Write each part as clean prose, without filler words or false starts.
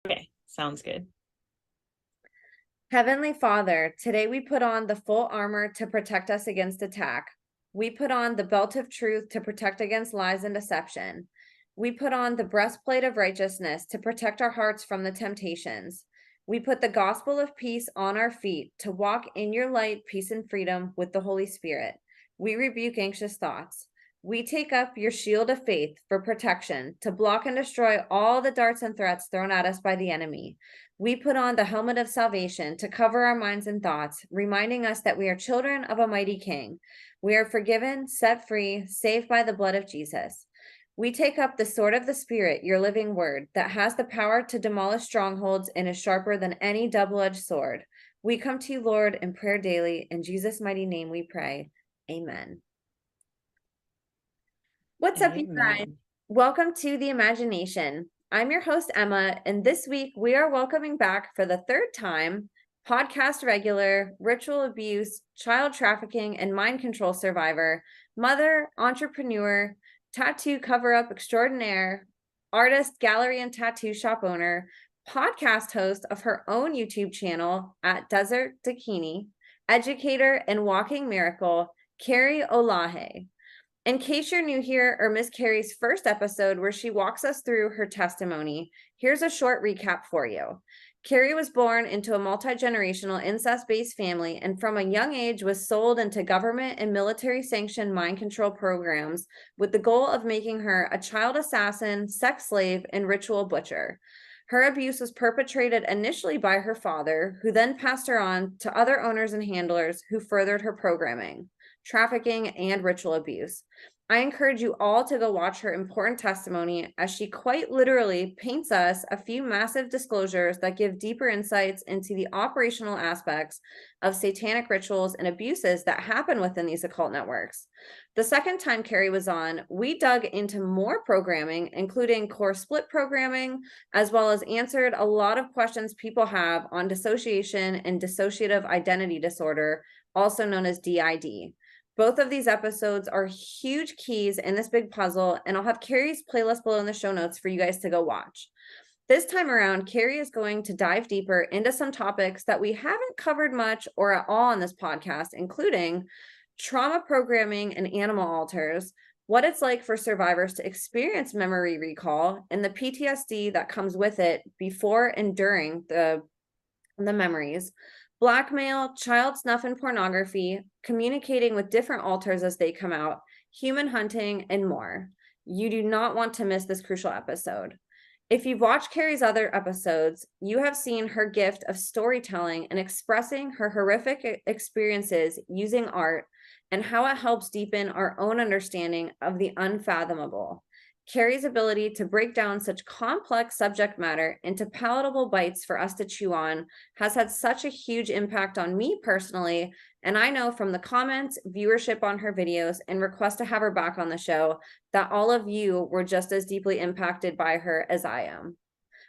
Okay, sounds good. Heavenly Father, today we put on the full armor to protect us against attack. We put on the belt of truth to protect against lies and deception. We put on the breastplate of righteousness to protect our hearts from the temptations. We put the gospel of peace on our feet to walk in your light, peace, and freedom with the Holy Spirit. We rebuke anxious thoughts. We take up your shield of faith for protection to block and destroy all the darts and threats thrown at us by the enemy. We put on the helmet of salvation to cover our minds and thoughts, reminding us that we are children of a mighty King. We are forgiven, set free, saved by the blood of Jesus. We take up the sword of the Spirit, your living word, that has the power to demolish strongholds and is sharper than any double-edged sword. We come to you, Lord, in prayer daily. In Jesus' mighty name we pray. Amen. What's up, you guys? Welcome to The Imagination. I'm your host, Emma, and this week we are welcoming back for the third time podcast regular, ritual abuse, child trafficking, and mind control survivor, mother, entrepreneur, tattoo cover-up extraordinaire, artist, gallery, and tattoo shop owner, podcast host of her own YouTube channel at Desert Bikini, educator and walking miracle, Carrie Olaje. In case you're new here or missed Carrie's first episode where she walks us through her testimony, here's a short recap for you. Carrie was born into a multi-generational incest-based family and from a young age was sold into government and military-sanctioned mind control programs with the goal of making her a child assassin, sex slave, and ritual butcher. Her abuse was perpetrated initially by her father, who then passed her on to other owners and handlers who furthered her programming, trafficking, and ritual abuse. I encourage you all to go watch her important testimony as she quite literally paints us a few massive disclosures that give deeper insights into the operational aspects of satanic rituals and abuses that happen within these occult networks. The second time Carrie was on, we dug into more programming, including core split programming, as well as answered a lot of questions people have on dissociation and dissociative identity disorder, also known as DID. Both of these episodes are huge keys in this big puzzle, and I'll have Carrie's playlist below in the show notes for you guys to go watch. This time around, Carrie is going to dive deeper into some topics that we haven't covered much or at all on this podcast, including trauma programming and animal alters, what it's like for survivors to experience memory recall, and the PTSD that comes with it before and during the memories, blackmail, child snuff and pornography, communicating with different alters as they come out, human hunting, and more. You do not want to miss this crucial episode. If you've watched Carrie's other episodes, you have seen her gift of storytelling and expressing her horrific experiences using art and how it helps deepen our own understanding of the unfathomable. Carrie's ability to break down such complex subject matter into palatable bites for us to chew on has had such a huge impact on me personally, and I know from the comments, viewership on her videos, and requests to have her back on the show that all of you were just as deeply impacted by her as I am.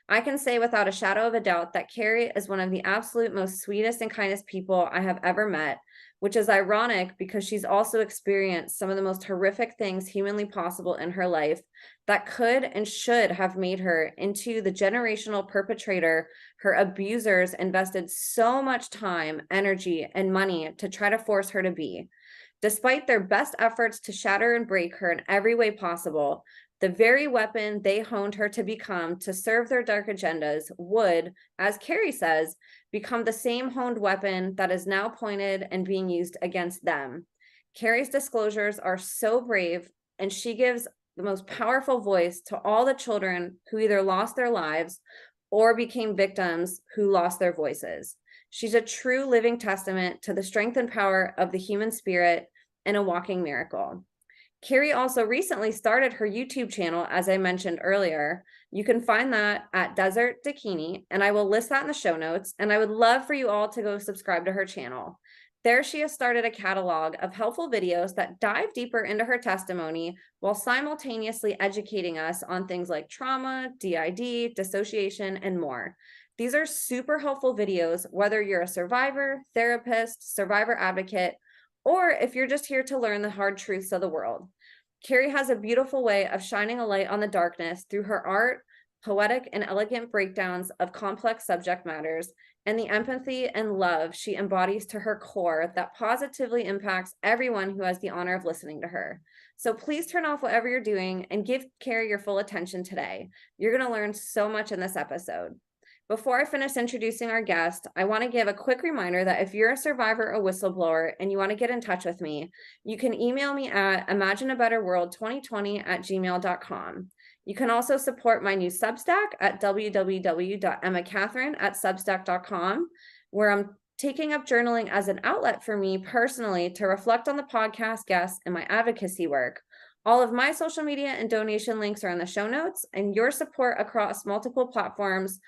I can say without a shadow of a doubt that Carrie is one of the absolute most sweetest and kindest people I have ever met, which is ironic because she's also experienced some of the most horrific things humanly possible in her life that could and should have made her into the generational perpetrator her abusers invested so much time, energy, and money to try to force her to be. Despite their best efforts to shatter and break her in every way possible, the very weapon they honed her to become to serve their dark agendas would, as Carrie says, become the same honed weapon that is now pointed and being used against them. Carrie's disclosures are so brave, and she gives the most powerful voice to all the children who either lost their lives or became victims who lost their voices. She's a true living testament to the strength and power of the human spirit and a walking miracle. Carrie also recently started her YouTube channel, as I mentioned earlier. You can find that at Desert Bikini, and I will list that in the show notes, and I would love for you all to go subscribe to her channel. There she has started a catalog of helpful videos that dive deeper into her testimony while simultaneously educating us on things like trauma, DID, dissociation, and more. These are super helpful videos, whether you're a survivor, therapist, survivor advocate, or if you're just here to learn the hard truths of the world. Carrie has a beautiful way of shining a light on the darkness through her art, poetic and elegant breakdowns of complex subject matters, and the empathy and love she embodies to her core that positively impacts everyone who has the honor of listening to her. So please turn off whatever you're doing and give Carrie your full attention today. You're going to learn so much in this episode. Before I finish introducing our guest, I want to give a quick reminder that if you're a survivor or whistleblower and you want to get in touch with me, you can email me at imagineabetterworld2020@gmail.com. You can also support my new Substack at www.emmacatherine@substack.com, where I'm taking up journaling as an outlet for me personally to reflect on the podcast guests and my advocacy work. All of my social media and donation links are in the show notes, and your support across multiple platforms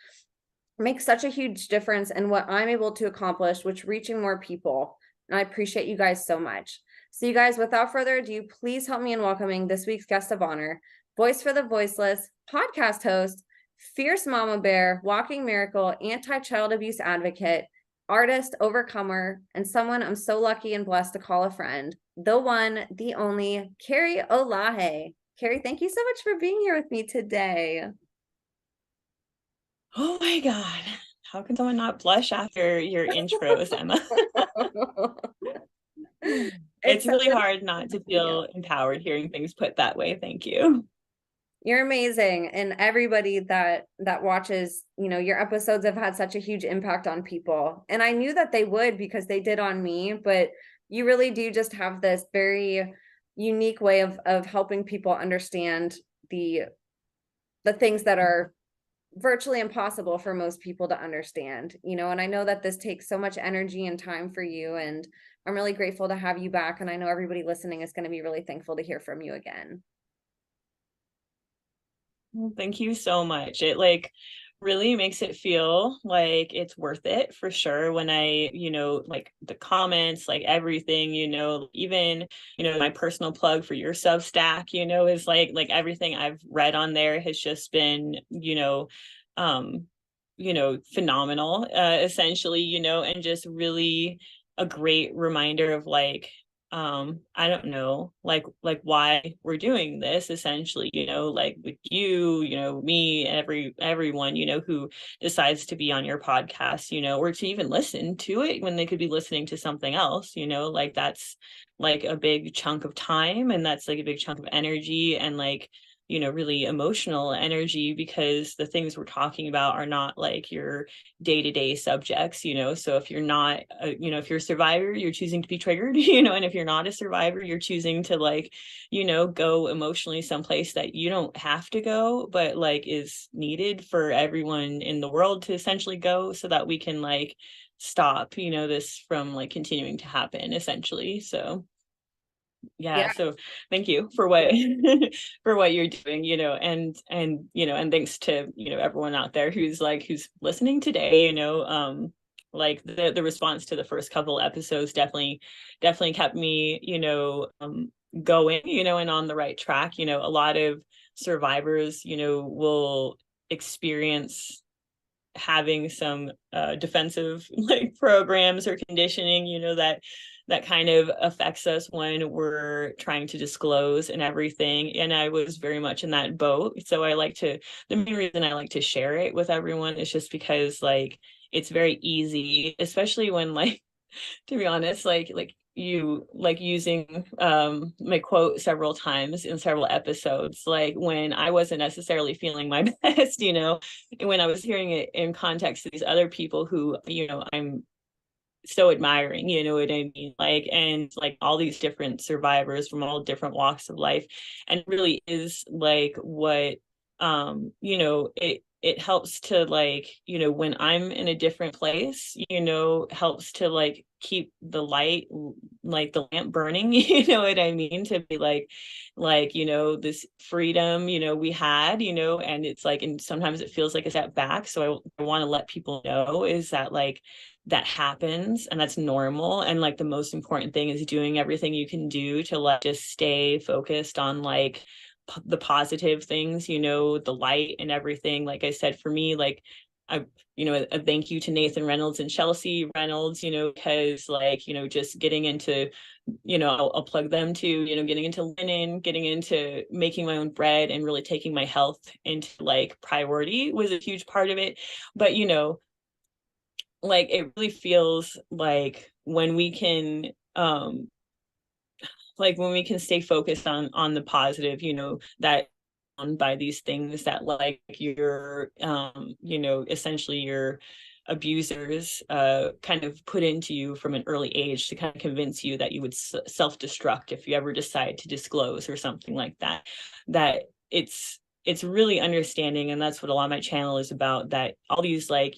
makes such a huge difference in what I'm able to accomplish, which reaching more people. And I appreciate you guys so much. So you guys, without further ado, please help me in welcoming this week's guest of honor, voice for the voiceless, podcast host, fierce mama bear, walking miracle, anti-child abuse advocate, artist, overcomer, and someone I'm so lucky and blessed to call a friend, the one, the only, Carrie Olaje. Carrie, thank you so much for being here with me today. Oh my God. How can someone not blush after your intros, Emma? It's really hard not to feel empowered hearing things put that way. Thank you. You're amazing. And everybody that watches, your episodes have had such a huge impact on people. And I knew that they would because they did on me, but you really do just have this very unique way of helping people understand the things that are virtually impossible for most people to understand, and I know that this takes so much energy and time for you, and I'm really grateful to have you back. And I know everybody listening is going to be really thankful to hear from you again. Thank you so much. It really makes it feel like it's worth it for sure when I, like the comments, like everything, even, my personal plug for your Substack, is like everything I've read on there has just been, phenomenal, essentially, and just really a great reminder of I don't know, like why we're doing this, essentially, like with you, me, everyone, who decides to be on your podcast, or to even listen to it when they could be listening to something else, like that's like a big chunk of time, and that's like a big chunk of energy, and really emotional energy, because the things we're talking about are not like your day-to-day subjects, so if you're not if you're a survivor, you're choosing to be triggered, and if you're not a survivor, you're choosing to go emotionally someplace that you don't have to go, but is needed for everyone in the world to essentially go, so that we can stop this from continuing to happen, essentially. So yeah, so thank you for what for what you're doing, and and thanks to everyone out there who's listening today, the response to the first couple episodes definitely kept me going, and on the right track. A lot of survivors will experience having some defensive programs or conditioning, that kind of affects us when we're trying to disclose and everything. And I was very much in that boat. So the main reason I like to share it with everyone is just because it's very easy, especially when to be honest, you using my quote several times in several episodes, when I wasn't necessarily feeling my best, and when I was hearing it in context to these other people who, I'm so admiring, you know what I mean? And all these different survivors from all different walks of life. And it really is what, it helps to when I'm in a different place, helps to keep the light, the lamp burning, you know what I mean? To be this freedom, we had, and it's and sometimes it feels like a step back. So I want to let people know is that that happens, and that's normal. And the most important thing is doing everything you can do to just stay focused on the positive things, the light and everything. Like I said, for me, a thank you to Nathan Reynolds and Chelsea Reynolds, because like, just getting into, I'll plug them too, getting into linen, getting into making my own bread and really taking my health into like priority was a huge part of it. But, like it really feels like when we can, stay focused on the positive, that by these things that like your essentially your abusers kind of put into you from an early age to kind of convince you that you would self-destruct if you ever decide to disclose or something like that, that it's really understanding. And that's what a lot of my channel is about, that all these like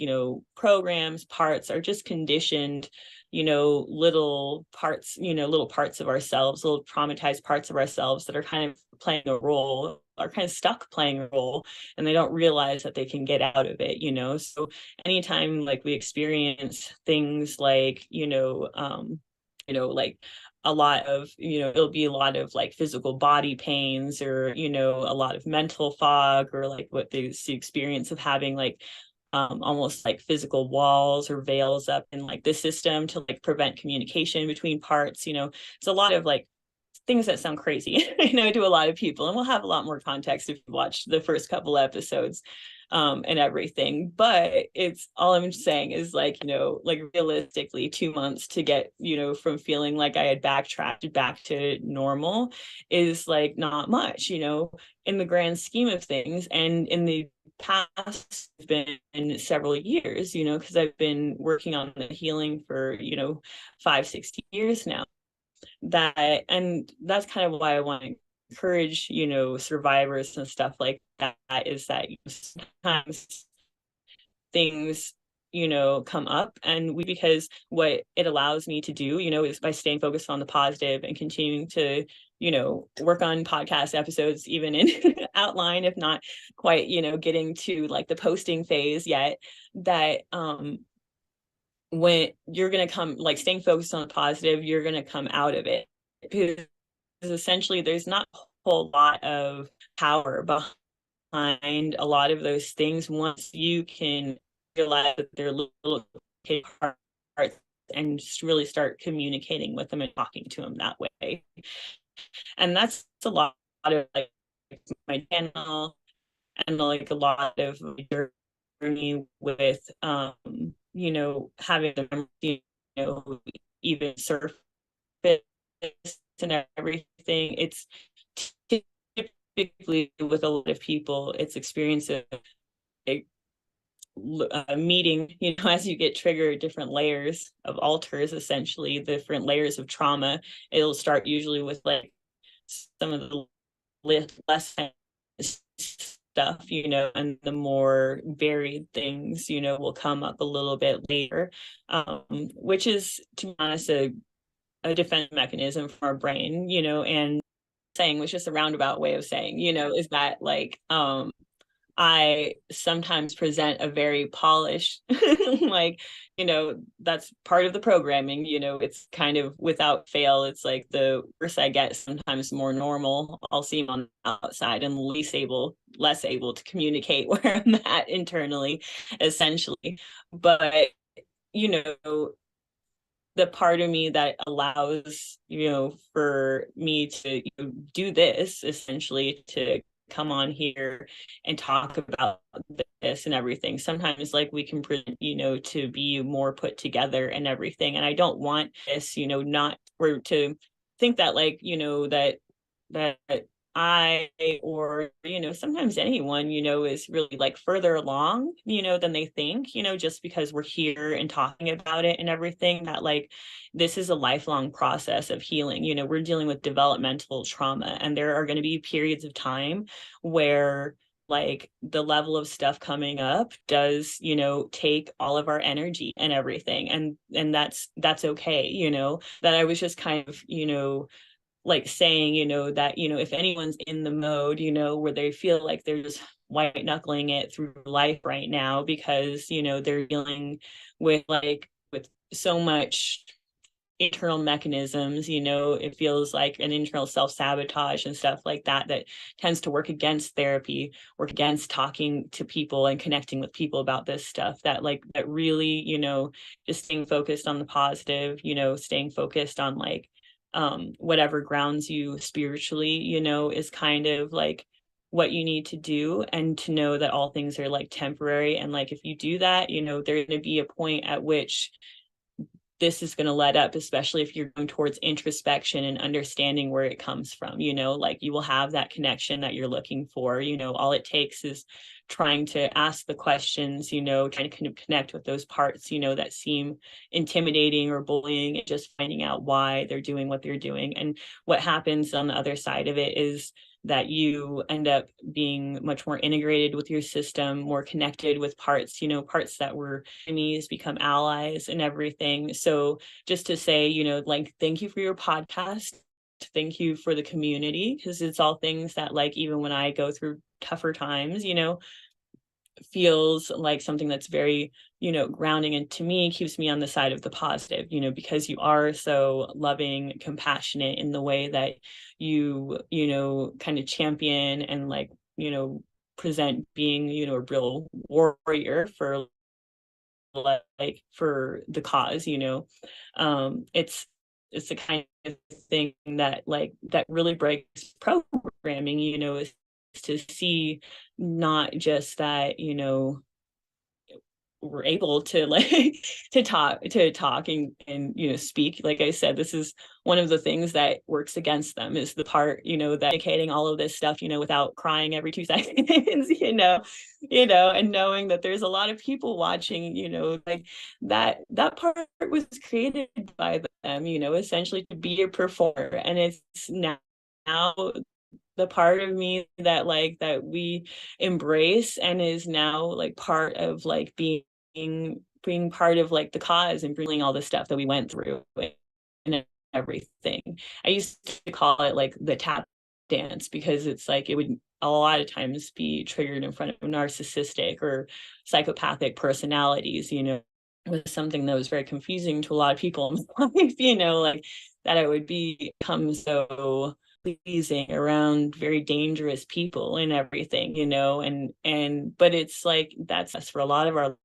programs, parts are just conditioned, little parts, little parts of ourselves, little traumatized parts of ourselves that are kind of playing a role, are kind of stuck playing a role, and they don't realize that they can get out of it. So anytime like we experience things like like a lot of it'll be a lot of like physical body pains, or a lot of mental fog, or like what the experience of having like almost like physical walls or veils up in like the system to like prevent communication between parts. It's a lot of like things that sound crazy, to a lot of people, and we'll have a lot more context if you watch the first couple episodes and everything. But it's all I'm saying is like, like realistically 2 months to get, from feeling like I had backtracked back to normal is like not much, in the grand scheme of things. And in the past been several years, because I've been working on the healing for 5-6 years now. And that's kind of why I want to encourage survivors and stuff like that, is that sometimes things come up, and because what it allows me to do is by staying focused on the positive and continuing to work on podcast episodes, even in outline, if not quite getting to like the posting phase yet, that when you're going to come, like staying focused on the positive, you're going to come out of it, because essentially there's not a whole lot of power behind a lot of those things once you can realize that they're little parts and just really start communicating with them and talking to them that way. And that's a lot of like my channel, and like a lot of my journey with having the memory, even surface and everything. It's typically with a lot of people, it's experience of meeting, as you get triggered, different layers of alters, essentially different layers of trauma. It'll start usually with like some of the less stuff, and the more varied things, will come up a little bit later, which is, to be honest, a defense mechanism for our brain, and saying was just a roundabout way of saying, is that like, I sometimes present a very polished, like, that's part of the programming, it's kind of without fail. It's like the worse I get, sometimes the more normal I'll seem on the outside, and less able to communicate where I'm at internally, essentially. But, the part of me that allows, for me to do this, essentially, to come on here and talk about this and everything. Sometimes like we can present, to be more put together and everything. And I don't want this, not for to think that like, that I, or sometimes anyone is really like further along than they think, just because we're here and talking about it and everything, that like this is a lifelong process of healing. We're dealing with developmental trauma, and there are going to be periods of time where like the level of stuff coming up does take all of our energy and everything, and that's okay. That I was just kind of like saying, that, if anyone's in the mode, where they feel like they're just white knuckling it through life right now because, they're dealing with so much internal mechanisms, it feels like an internal self-sabotage and stuff like that tends to work against therapy, work against talking to people and connecting with people about this stuff, that really, just staying focused on the positive, staying focused on like whatever grounds you spiritually, is kind of like what you need to do, and to know that all things are like temporary. And like, if you do that, there's going to be a point at which this is going to let up, especially if you're going towards introspection and understanding where it comes from, like you will have that connection that you're looking for. All it takes is trying to ask the questions, trying to connect with those parts, that seem intimidating or bullying, and just finding out why they're doing what they're doing. And what happens on the other side of it is that you end up being much more integrated with your system, more connected with parts, parts that were enemies become allies and everything. So just to say, like, thank you for your podcast. Thank you for the community, because it's all things that, like, even when I go through tougher times, feels like something that's very, grounding, and to me keeps me on the side of the positive, because you are so loving, compassionate in the way that you, kind of champion and like, present being, a real warrior for like for the cause. It's the kind of thing that like that really breaks programming, is to see not just that, we're able to like to talk and speak. Like I said, this is one of the things that works against them, is the part, that indicating all of this stuff, without crying every 2 seconds, and knowing that there's a lot of people watching, like that part was created by them, essentially to be a performer. And it's now the part of me that like that we embrace, and is now like part of like being part of like the cause, and bringing all the stuff that we went through and everything. I used to call it like the tap dance, because it's like it would a lot of times be triggered in front of narcissistic or psychopathic personalities, was something that was very confusing to a lot of people in my life, like that it would become so pleasing around very dangerous people and everything, but it's like that's us for a lot of our lives.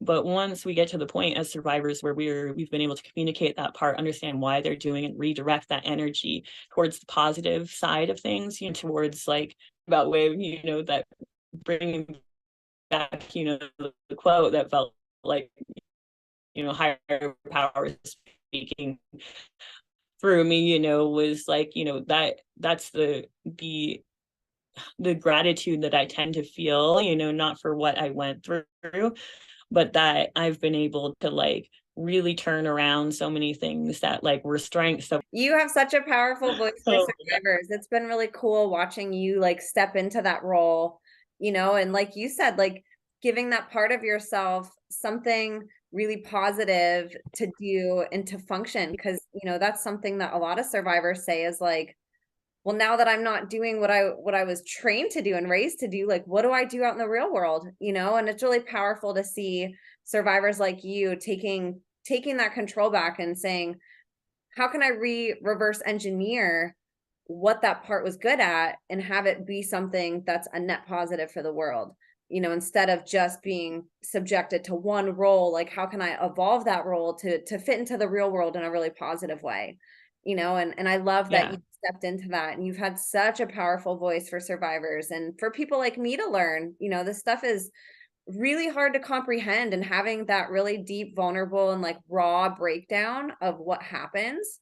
But once we get to the point as survivors where we've been able to communicate that part, understand why they're doing it, redirect that energy towards the positive side of things, towards like about way, that bringing back, the quote that felt like, higher power speaking through me, was like, that's the gratitude that I tend to feel, not for what I went through, but that I've been able to like really turn around so many things that like were strengths. You have such a powerful voice for survivors. It's been really cool watching you like step into that role, and like you said, like giving that part of yourself something really positive to do and to function. Because, that's something that a lot of survivors say is like, well, now that I'm not doing what I was trained to do and raised to do, like, what do I do out in the real world? And it's really powerful to see survivors like you taking that control back and saying, how can I reverse engineer what that part was good at and have it be something that's a net positive for the world? Instead of just being subjected to one role, like how can I evolve that role to fit into the real world in a really positive way? And I love that you stepped into that, and you've had such a powerful voice for survivors and for people like me to learn. This stuff is really hard to comprehend, and having that really deep, vulnerable, and like raw breakdown of what happens,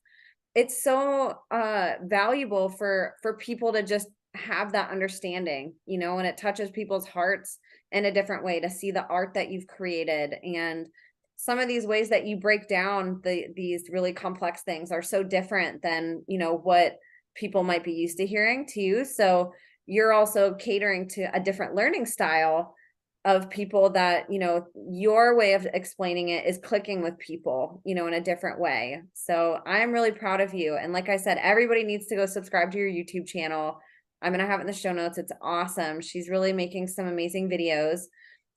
it's so valuable for people to just have that understanding, and it touches people's hearts in a different way to see the art that you've created. And some of these ways that you break down these really complex things are so different than, what people might be used to hearing too. So you're also catering to a different learning style of people that, your way of explaining it is clicking with people, in a different way. So I'm really proud of you. And like I said, everybody needs to go subscribe to your YouTube channel. I'm going to have it in the show notes. It's awesome. She's really making some amazing videos.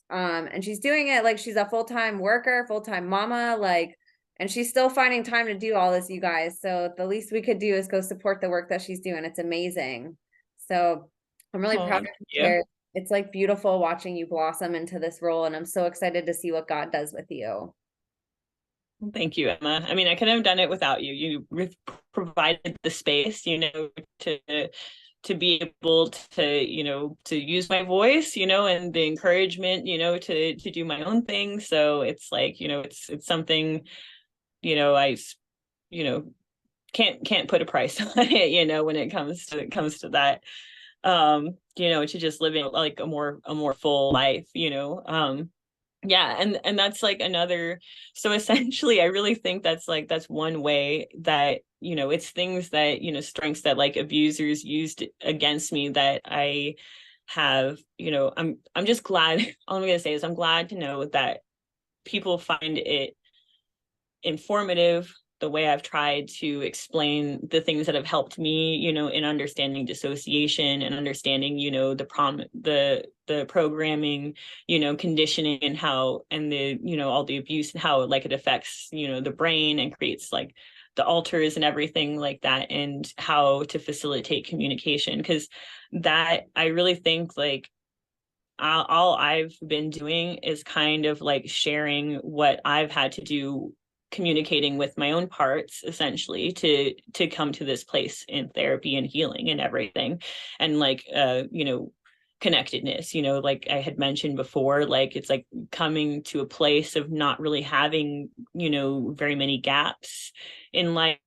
And she's doing it like she's a full-time worker, full-time mama. Like, And she's still finding time to do all this, you guys. So the least we could do is go support the work that she's doing. It's amazing. So I'm really Well, proud of thank you, you. Carrie. It's like beautiful watching you blossom into this role. And I'm so excited to see what God does with you. Thank you, Emma. I mean, I couldn't have done it without you. You provided the space, to be able to, to use my voice, and the encouragement, to do my own thing. So it's like, it's something, I, you know, can't put a price on it, when it comes to that. To just living like a more full life, yeah, and that's like another, so essentially I really think that's one way that, it's things that, strengths that like abusers used against me that I have, I'm just glad all I'm gonna say is I'm glad to know that people find it informative, the way I've tried to explain the things that have helped me, in understanding dissociation and understanding, the programming, conditioning, and how, and the, all the abuse and how like it affects, the brain and creates like the alters and everything like that, and how to facilitate communication. Because that, I really think like all I've been doing is kind of like sharing what I've had to do, communicating with my own parts essentially to come to this place in therapy and healing and everything. And like connectedness, like I had mentioned before, like it's like coming to a place of not really having, very many gaps in life,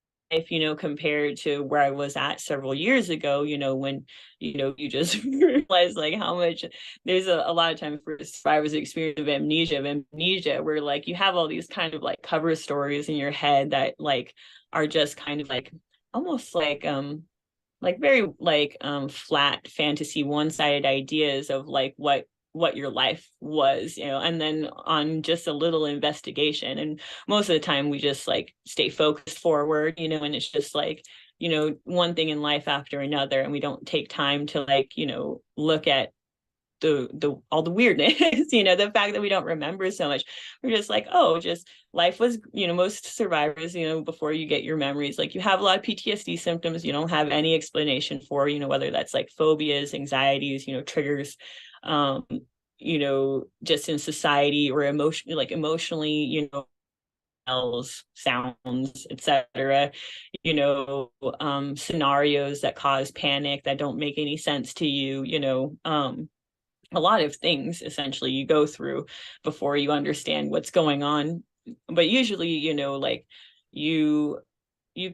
compared to where I was at several years ago, when, you just realize like how much there's a lot of times for survivors experience of amnesia, where like you have all these kind of like cover stories in your head that like are just kind of like almost like very like flat fantasy one-sided ideas of like what your life was, and then on just a little investigation, and most of the time we just like stay focused forward, and it's just like, one thing in life after another, and we don't take time to like, look at the all the weirdness, the fact that we don't remember so much. We're just like, oh, just life was, most survivors, before you get your memories, like you have a lot of PTSD symptoms you don't have any explanation for, whether that's like phobias, anxieties, triggers, just in society or emotionally, smells, sounds, etc., scenarios that cause panic that don't make any sense to you, a lot of things essentially you go through before you understand what's going on. But usually, like you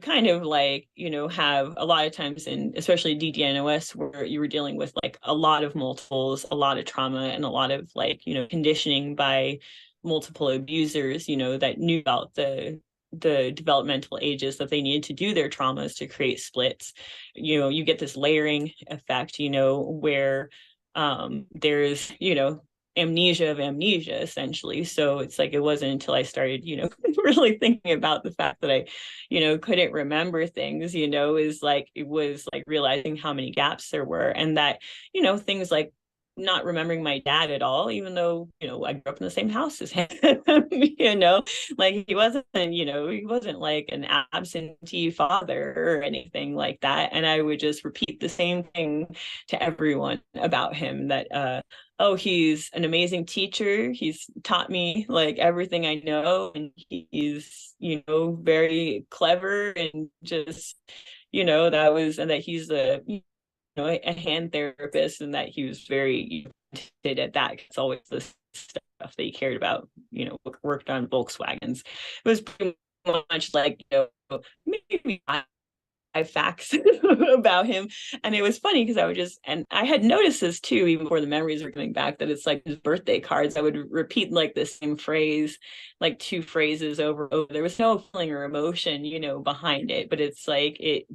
kind of like, have a lot of times in especially DDNOS where you were dealing with like a lot of multiples, a lot of trauma, and a lot of like, conditioning by multiple abusers, that knew about the developmental ages that they needed to do their traumas to create splits. You get this layering effect, where there's, amnesia of amnesia essentially. So it's like it wasn't until I started, really thinking about the fact that I, couldn't remember things, is like it was like realizing how many gaps there were, and that, things like not remembering my dad at all, even though, I grew up in the same house as him, like he wasn't like an absentee father or anything like that. And I would just repeat the same thing to everyone about him, that oh, he's an amazing teacher, he's taught me like everything I know, and he's, very clever, and just, that was, and that he's a hand therapist, and that he was very good at that. It's always the stuff that he cared about, worked on Volkswagens. It was pretty much like, maybe facts about him. And it was funny because and I had noticed this too, even before the memories were coming back, that it's like his birthday cards, I would repeat like the same phrase, like two phrases over. There was no feeling or emotion, behind it, but it's like it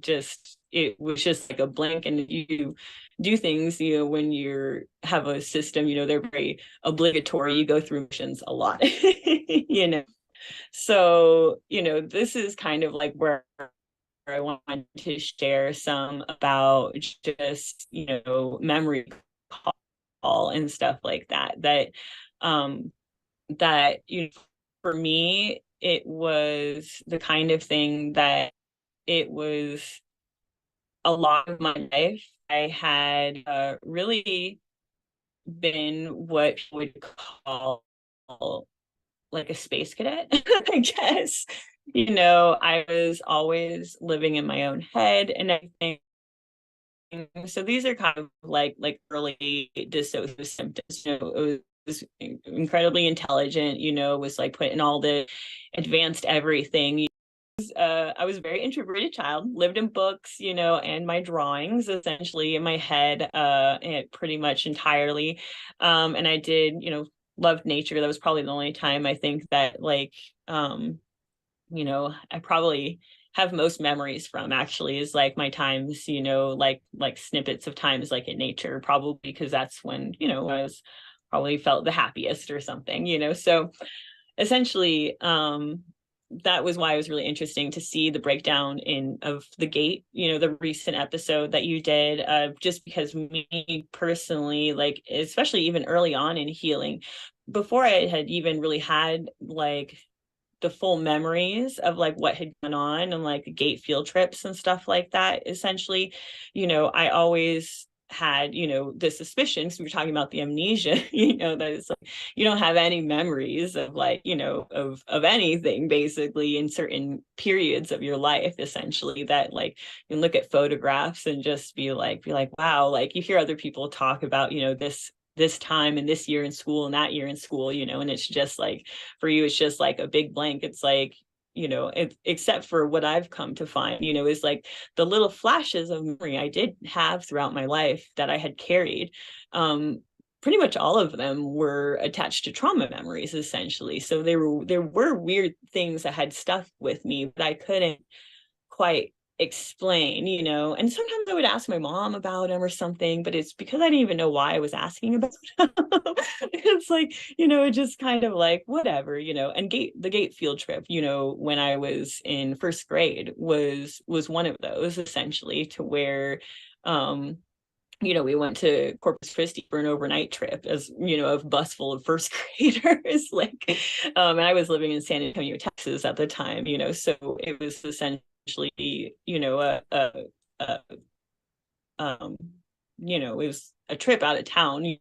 was just like a blank. And you do things, when you have a system, they're very obligatory, you go through missions a lot. So, this is kind of like where I wanted to share some about just, memory call and stuff like that, that, that, for me, it was the kind of thing that it was a lot of my life. I had really been what people would call like a space cadet, I guess. I was always living in my own head and everything. So these are kind of like early dissociative symptoms. It was incredibly intelligent, was like put in all the advanced everything. I was a very introverted child, lived in books, and my drawings essentially in my head, pretty much entirely. And I did, loved nature. That was probably the only time I think that I probably have most memories from actually is like my times, like snippets of times like in nature, probably because that's when, I was probably felt the happiest or something, so essentially that was why it was really interesting to see the breakdown of the gate, the recent episode that you did, just because me personally, like especially even early on in healing, before I had even really had like the full memories of like what had gone on and like gate field trips and stuff like that, essentially, I always had, the suspicion, because we were talking about the amnesia, that it's like you don't have any memories of like, of anything basically in certain periods of your life, essentially, that like you can look at photographs and just be like, wow, like you hear other people talk about, this time and this year in school and that year in school, and it's just like, for you, it's just like a big blank. It's like, except for what I've come to find, is like the little flashes of memory I did have throughout my life that I had carried. Pretty much all of them were attached to trauma memories, essentially. So there were weird things that had stuck with me, but I couldn't quite explain, and sometimes I would ask my mom about him or something, but it's because I didn't even know why I was asking about him. It's like, it just kind of like whatever, and the gate field trip, when I was in first grade was one of those, essentially, to where we went to Corpus Christi for an overnight trip, as a bus full of first graders, like, and I was living in San Antonio, Texas at the time, so it was essentially, a it was a trip out of town,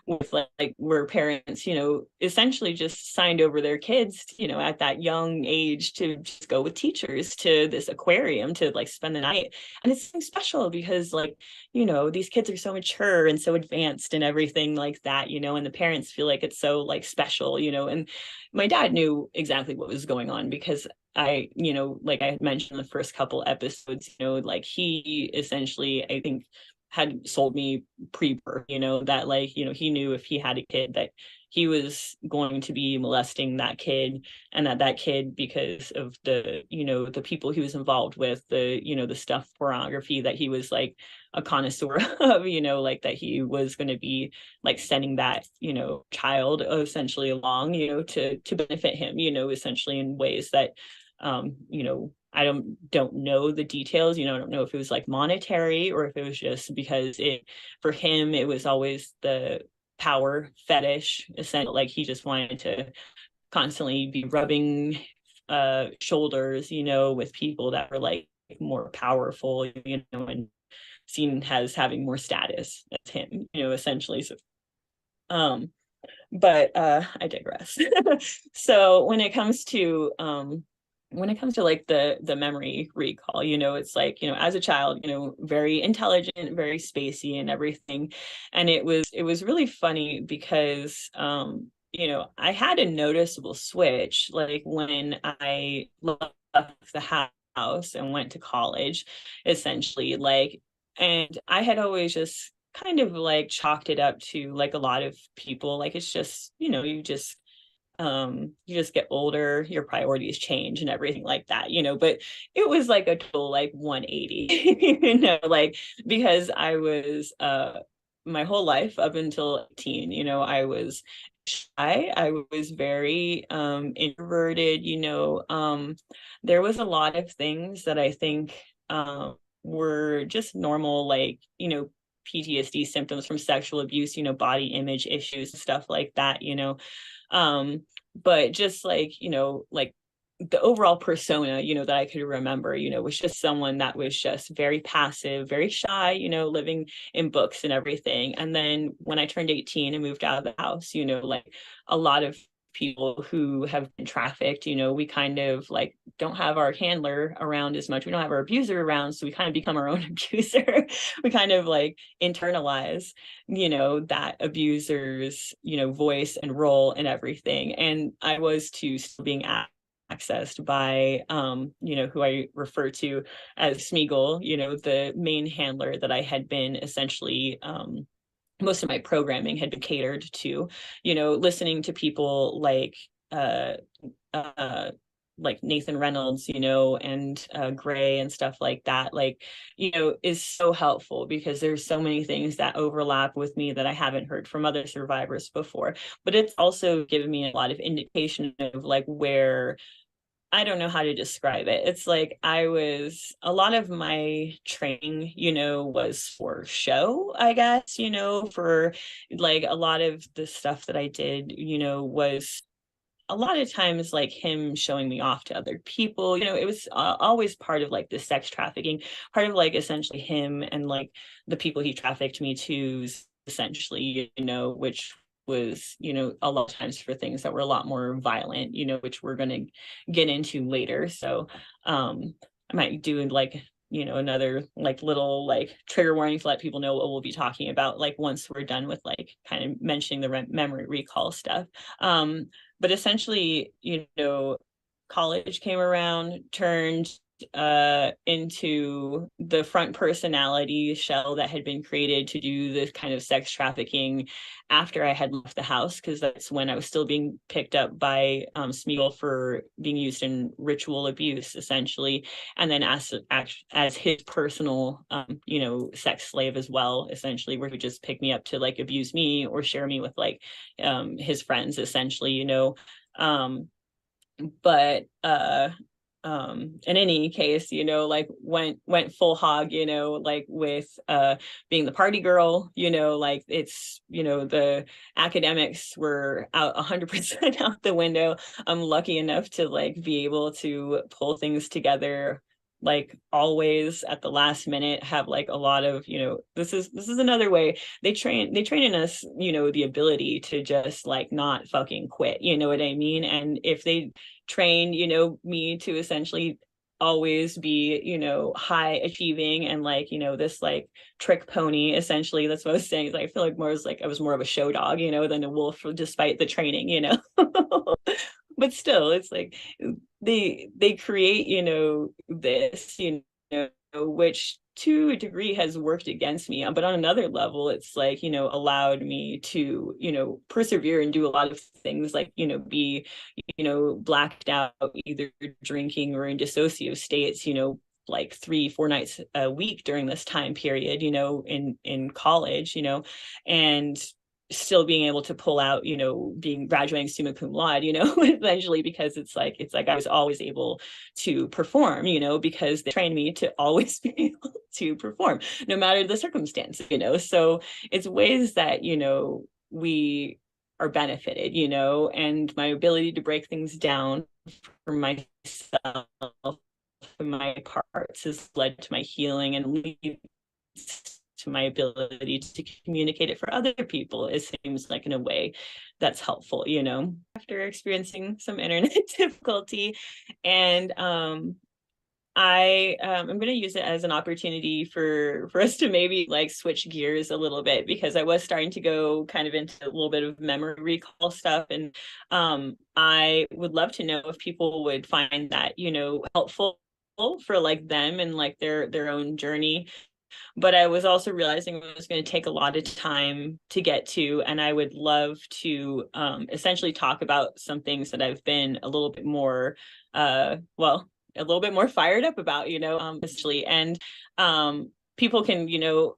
with like where parents, essentially just signed over their kids, at that young age to just go with teachers to this aquarium to like spend the night. And it's something special because like, these kids are so mature and so advanced and everything like that, and the parents feel like it's so like special, and my dad knew exactly what was going on because like I had mentioned in the first couple episodes, like he essentially, I think, had sold me pre-birth, that like, he knew if he had a kid that he was going to be molesting that kid, and that kid, because of the, the people he was involved with, the, the stuff pornography that he was like a connoisseur of, like that he was going to be like sending that, child essentially along, to benefit him, essentially in ways that I don't know the details, I don't know if it was like monetary or if it was just because for him it was always the power fetish, essentially, like he just wanted to constantly be rubbing shoulders, with people that were like more powerful, and seen as having more status as him, essentially. So but I digress. So when it comes to like the memory recall, it's like, as a child, very intelligent, very spacey and everything. And it was really funny because I had a noticeable switch like when I left the house and went to college, essentially, like, and I had always just kind of like chalked it up to like a lot of people, like it's just, you just get older, your priorities change and everything like that, but it was like a total like 180, like, because I was my whole life up until 18, I was shy, I was very introverted, there was a lot of things that I think were just normal, like, PTSD symptoms from sexual abuse, body image issues and stuff like that, um but just like, like the overall persona, that I could remember, was just someone that was just very passive, very shy, living in books and everything. And then when I turned 18 and moved out of the house, like a lot of people who have been trafficked, we kind of like don't have our handler around as much. We don't have our abuser around. So we kind of become our own abuser. We kind of like internalize, that abuser's, voice and role and everything. And I was too still being accessed by who I refer to as Smeagol, the main handler that I had been essentially most of my programming had been catered to, listening to people uh like Nathan Reynolds, and Gray and stuff like that, is so helpful because there's so many things that overlap with me that I haven't heard from other survivors before. But it's also given me a lot of indication of like where I don't know how to describe it. It's like a lot of my training, was for show, I guess, for like a lot of the stuff that I did, was a lot of times like him showing me off to other people. It was always part of like the sex trafficking, part of like essentially him and like the people he trafficked me to, essentially, which was, a lot of times for things that were a lot more violent, which we're going to get into later. So I might do like, another like little like trigger warning to let people know what we'll be talking about like once we're done with like kind of mentioning the memory recall stuff. But essentially, college came around, turned into the front personality shell that had been created to do this kind of sex trafficking after I had left the house, because that's when I was still being picked up by Smeagol for being used in ritual abuse, essentially, and then as his personal sex slave as well, essentially, where he would just pick me up to like abuse me or share me with like his friends, essentially, but in any case, like went full hog, like with being the party girl, like it's, the academics were out 100% out the window. I'm lucky enough to like be able to pull things together like always at the last minute, have like a lot of, this is another way they train in us, the ability to just like not fucking quit, you know what I mean? And if they train, me to essentially always be, high achieving and like, this like trick pony, essentially, that's what I was saying. Like, I feel like I was more of a show dog, than a wolf, despite the training, but still it's like they create, this, which to a degree has worked against me, but on another level it's like, allowed me to, persevere and do a lot of things, like, be, blacked out, either drinking or in dissociative states, like 3-4 nights a week during this time period, in college, and still being able to pull out, being graduating summa cum laude, eventually, because it's like I was always able to perform, because they trained me to always be able to perform no matter the circumstance, so it's ways that, we are benefited, and my ability to break things down for myself and my parts has led to my healing and leads to my ability to communicate it for other people. It seems like in a way that's helpful, after experiencing some internet difficulty. And I'm going to use it as an opportunity for us to maybe like switch gears a little bit, because I was starting to go kind of into a little bit of memory recall stuff. And I would love to know if people would find that, helpful for like them and like their own journey. But I was also realizing it was going to take a lot of time to get to, and I would love to essentially talk about some things that I've been a little bit more a little bit more fired up about, essentially. And people can,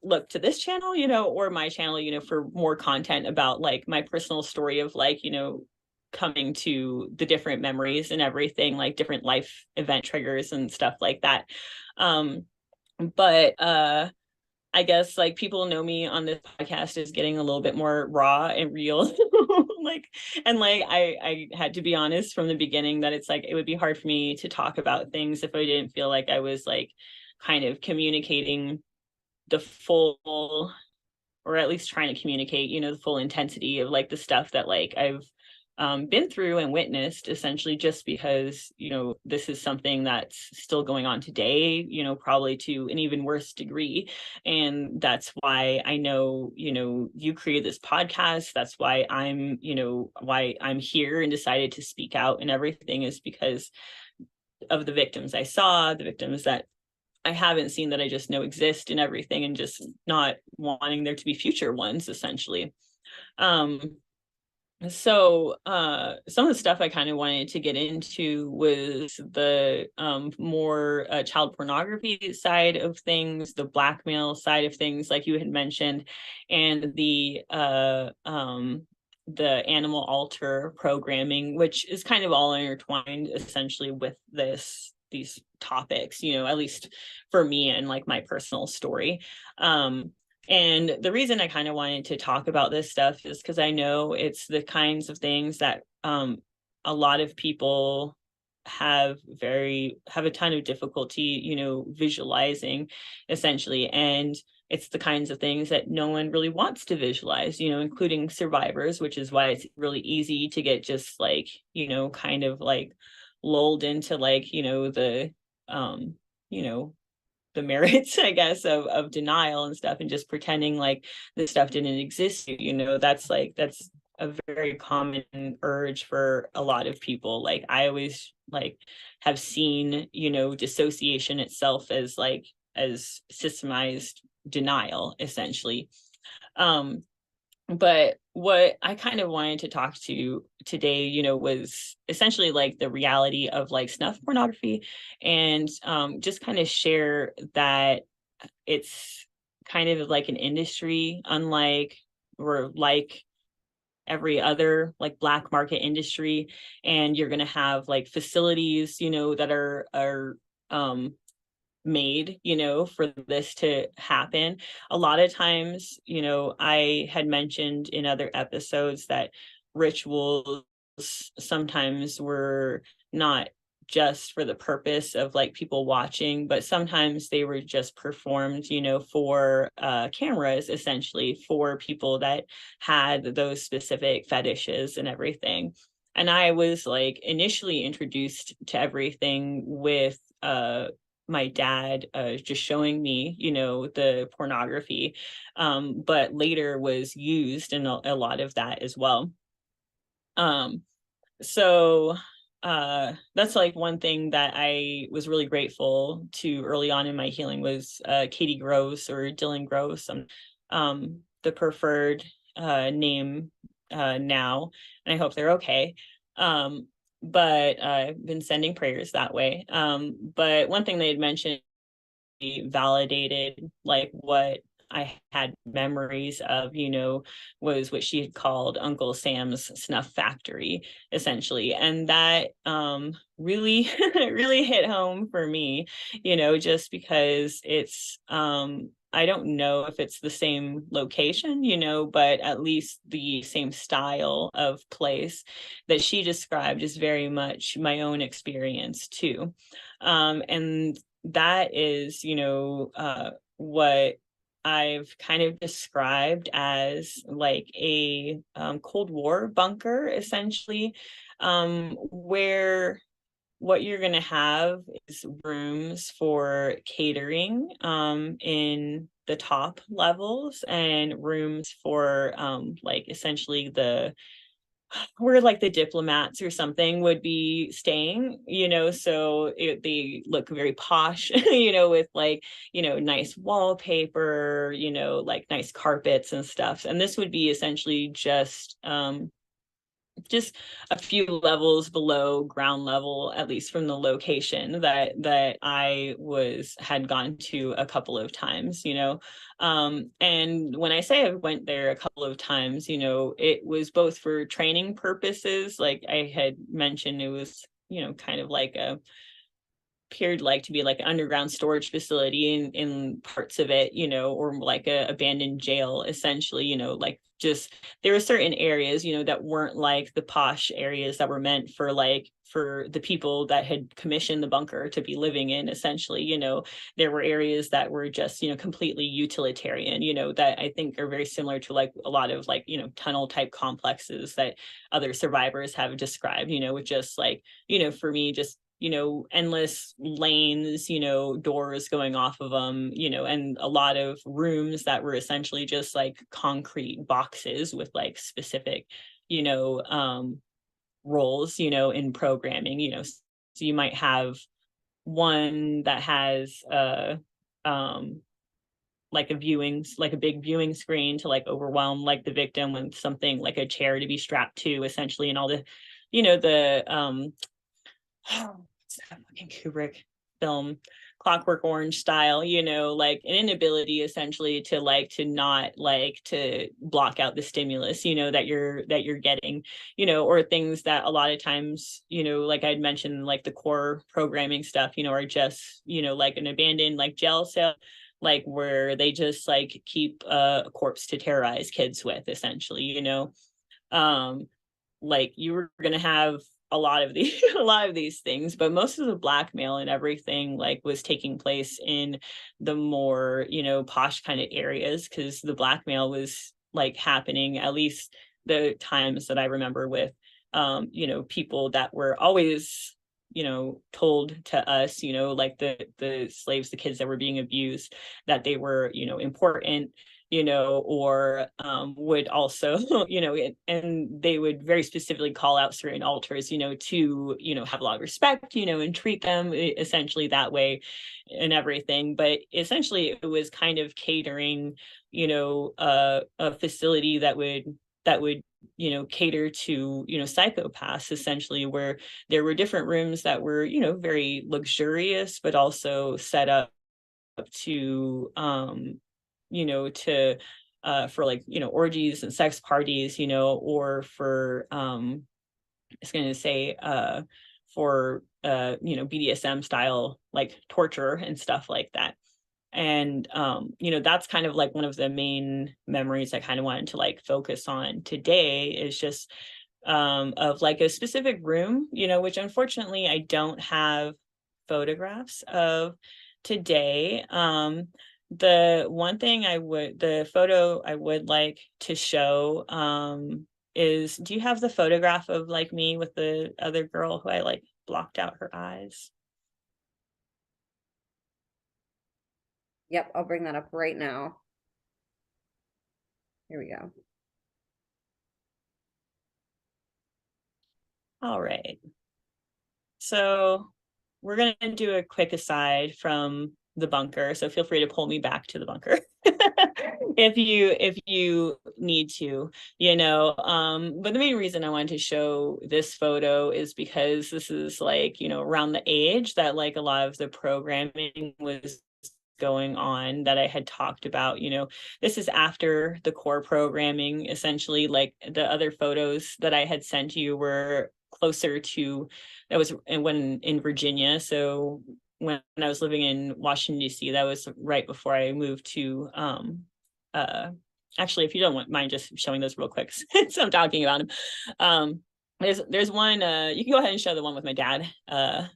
look to this channel, or my channel, for more content about like my personal story of like, coming to the different memories and everything, like different life event triggers and stuff like that. But I guess like people know me on this podcast is getting a little bit more raw and real. Like, and like I had to be honest from the beginning that it's like it would be hard for me to talk about things if I didn't feel like I was like kind of communicating the full, or at least trying to communicate, you know, the full intensity of like the stuff that like I've been through and witnessed, essentially, just because, you know, this is something that's still going on today, you know, probably to an even worse degree. And that's why I know, you know, you created this podcast. That's why I'm, you know, why I'm here and decided to speak out and everything, is because of the victims I saw, the victims that I haven't seen, that I just know exist and everything, and just not wanting there to be future ones, essentially. Um, so some of the stuff I kind of wanted to get into was the more child pornography side of things, the blackmail side of things, like you had mentioned, and the animal altar programming, which is kind of all intertwined essentially with these topics, you know, at least for me and like my personal story. And the reason I kind of wanted to talk about this stuff is because I know it's the kinds of things that a lot of people have a ton of difficulty, you know, visualizing, essentially. And it's the kinds of things that no one really wants to visualize, you know, including survivors, which is why it's really easy to get just like, you know, kind of like lulled into like, you know, you know, the merits, I guess, of denial and stuff, and just pretending like this stuff didn't exist. You know, that's a very common urge for a lot of people. Like I always like have seen, you know, dissociation itself as systemized denial, essentially. But what I kind of wanted to talk to today, you know, was essentially like the reality of like snuff pornography, and just kind of share that it's kind of like an industry, unlike or like every other like black market industry. And you're going to have like facilities, you know, that are made, you know, for this to happen. A lot of times, you know, I had mentioned in other episodes that rituals sometimes were not just for the purpose of like people watching, but sometimes they were just performed, you know, for cameras, essentially, for people that had those specific fetishes and everything. And I was like initially introduced to everything with my dad just showing me, you know, the pornography, but later was used in a lot of that as well. Um, so that's like one thing that I was really grateful to early on in my healing was Katie Gross, or Dylan Gross, the preferred name now, and I hope they're okay. But I've been sending prayers that way. But one thing they had mentioned validated like what I had memories of, you know, was what she had called Uncle Sam's Snuff Factory, essentially. And that really, really hit home for me, you know, just because it's, I don't know if it's the same location, you know, but at least the same style of place that she described is very much my own experience too. And that is, you know, what I've kind of described as like a Cold War bunker, essentially, where what you're going to have is rooms for catering in the top levels, and rooms for like essentially where like the diplomats or something would be staying, you know, so they look very posh, you know, with like, you know, nice wallpaper, you know, like nice carpets and stuff. And this would be essentially just a few levels below ground level, at least from the location that I had gone to a couple of times, you know. And when I say I went there a couple of times, you know, it was both for training purposes, like I had mentioned. It was, you know, kind of like appeared like to be like an underground storage facility in parts of it, or like a abandoned jail, essentially, like just there were certain areas, that weren't like the posh areas that were meant for the people that had commissioned the bunker to be living in, essentially. There were areas that were just, completely utilitarian, that I think are very similar to like a lot of like, tunnel type complexes that other survivors have described, with just like, for me, just endless lanes, doors going off of them, and a lot of rooms that were essentially just like concrete boxes with like specific, roles, in programming, so you might have one that has like a big viewing screen to like overwhelm like the victim with something like a chair to be strapped to, essentially, and all the, the what's that fucking Kubrick film, Clockwork Orange style, like an inability essentially to not like to block out the stimulus, that you're getting, or things that a lot of times, like I'd mentioned, like the core programming stuff, are just, like an abandoned like jail cell, like where they just like keep a corpse to terrorize kids with, essentially, like you were going to have a lot of these things, but most of the blackmail and everything like was taking place in the more, posh kind of areas, because the blackmail was like happening, at least the times that I remember, with people that were always, told to us, like the slaves, the kids that were being abused, that they were, important, or would also, and they would very specifically call out certain altars, to, have a lot of respect, and treat them essentially that way and everything. But essentially it was kind of catering, a facility that would cater to, psychopaths, essentially, where there were different rooms that were, very luxurious, but also set up to to for like, orgies and sex parties, or for I was going to say for BDSM style like torture and stuff like that. And that's kind of like one of the main memories I kind of wanted to like focus on today, is just of like a specific room, which unfortunately I don't have photographs of today. The photo I would like to show is, do you have the photograph of like me with the other girl who I like blocked out her eyes? Yep, I'll bring that up right now. Here we go. All right. So we're going to do a quick aside from the bunker, so feel free to pull me back to the bunker if you need to, but the main reason I wanted to show this photo is because this is like, around the age that like a lot of the programming was going on that I had talked about. This is after the core programming, essentially. Like the other photos that I had sent you were closer to, that was when in Virginia. So when I was living in Washington, D.C., that was right before I moved to actually, if you don't mind just showing those real quick, since I'm talking about them. There's one, you can go ahead and show the one with my dad,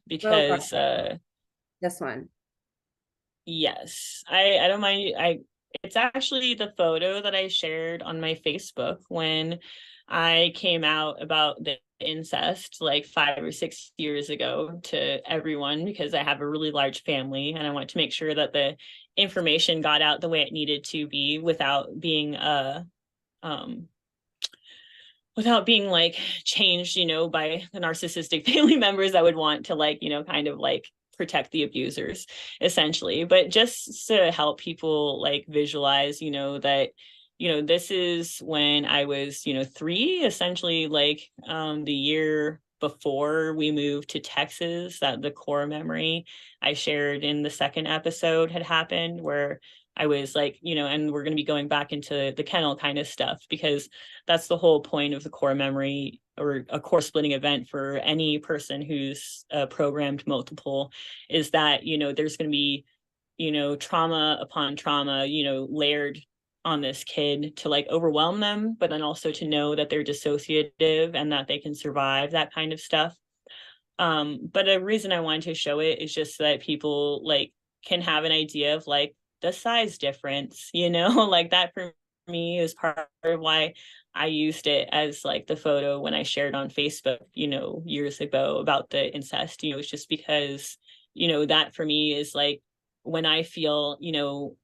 because this one. Yes, I don't mind. It's actually the photo that I shared on my Facebook when I came out about the incest like 5 or 6 years ago to everyone, because I have a really large family and I want to make sure that the information got out the way it needed to be without being like changed, by the narcissistic family members that would want to like, kind of like protect the abusers, essentially. But just to help people like visualize, that, this is when I was, 3, essentially, like the year before we moved to Texas, that the core memory I shared in the second episode had happened, where I was like, and we're going to be going back into the kennel kind of stuff, because that's the whole point of the core memory, or a core splitting event for any person who's programmed multiple, is that, you know, there's going to be, you know, trauma upon trauma, you know, layered on this kid to like overwhelm them, but then also to know that they're dissociative and that they can survive that kind of stuff. But a reason I wanted to show it is just so that people like can have an idea of like the size difference, you know, like that for me is part of why I used it as like the photo when I shared on Facebook, you know, years ago about the incest. You know, it's just because, you know, that for me is like when I feel, you know,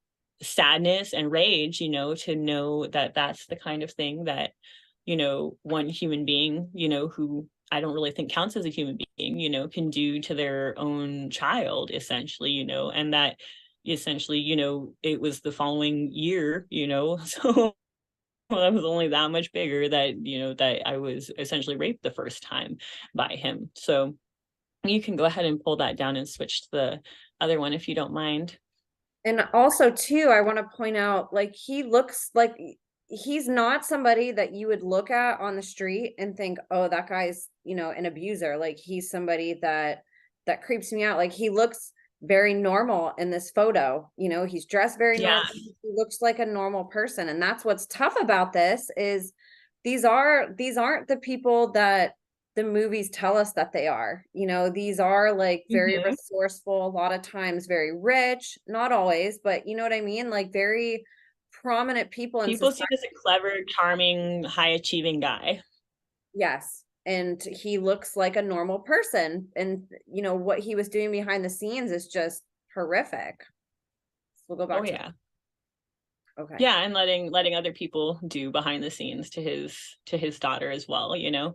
sadness and rage, you know, to know that that's the kind of thing that, you know, one human being, you know, who I don't really think counts as a human being, you know, can do to their own child, essentially, you know, and that essentially, you know, it was the following year, you know, so I was only that much bigger that, you know, that I was essentially raped the first time by him. So you can go ahead and pull that down and switch to the other one if you don't mind. And also too, I want to point out, like, he looks like he's not somebody that you would look at on the street and think, oh, that guy's, you know, an abuser. Like, he's somebody that creeps me out. Like, he looks very normal in this photo. You know, he's dressed very Yeah. normal. He looks like a normal person. And that's what's tough about this is these aren't the people that the movies tell us that they are. You know, these are like very Mm-hmm. resourceful, a lot of times very rich, not always, but you know what I mean? Like very prominent people in People see society. him as a clever, charming, high achieving guy. Yes. And he looks like a normal person. And you know, what he was doing behind the scenes is just horrific. We'll go Oh back to yeah. okay. Yeah, and letting other people do behind the scenes to his daughter as well, you know.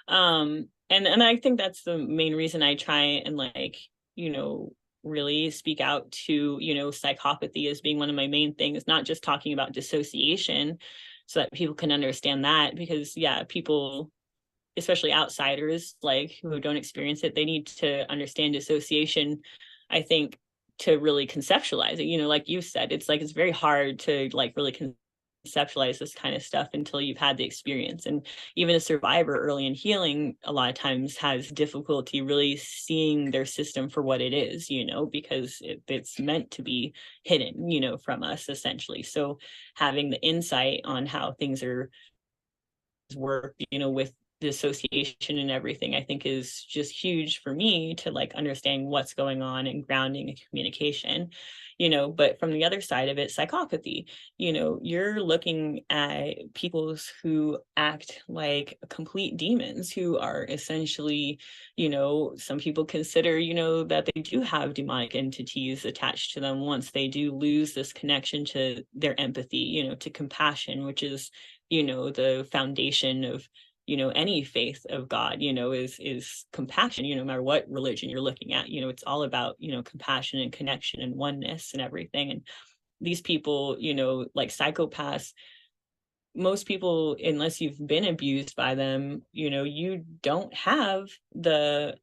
And I think that's the main reason I try and like, you know, really speak out to, you know, psychopathy as being one of my main things, not just talking about dissociation so that people can understand that, because yeah, people, especially outsiders like who don't experience it, they need to understand dissociation, I think, to really conceptualize it. You know, like you said, it's like it's very hard to like really conceptualize this kind of stuff until you've had the experience. And even a survivor early in healing a lot of times has difficulty really seeing their system for what it is, you know, because it's meant to be hidden, you know, from us essentially. So having the insight on how things are work, you know, with the association and everything, I think is just huge for me to like understand what's going on and grounding and communication, you know. But from the other side of it, psychopathy, you know, you're looking at people who act like complete demons, who are essentially, you know, some people consider, you know, that they do have demonic entities attached to them once they do lose this connection to their empathy, you know, to compassion, which is, you know, the foundation of, you know, any faith of God, you know, is compassion, you know, no matter what religion you're looking at, you know, it's all about, you know, compassion and connection and oneness and everything. And these people, you know, like psychopaths, most people, unless you've been abused by them, you know, you don't have the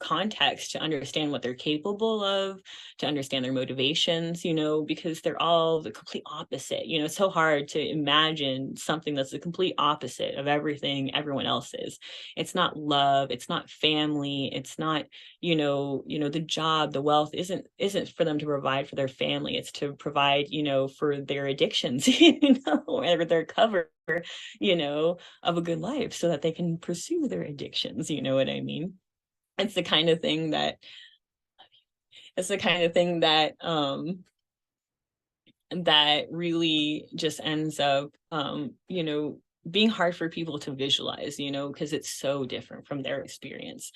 context to understand what they're capable of, to understand their motivations, you know, because they're all the complete opposite. You know, it's so hard to imagine something that's the complete opposite of everything everyone else is. It's not love, it's not family, it's not, the job, the wealth isn't for them to provide for their family. It's to provide, you know, for their addictions, you know, or their cover, you know, of a good life so that they can pursue their addictions. You know what I mean? It's the kind of thing that it's the kind of thing that that really just ends up being hard for people to visualize, you know, because it's so different from their experience.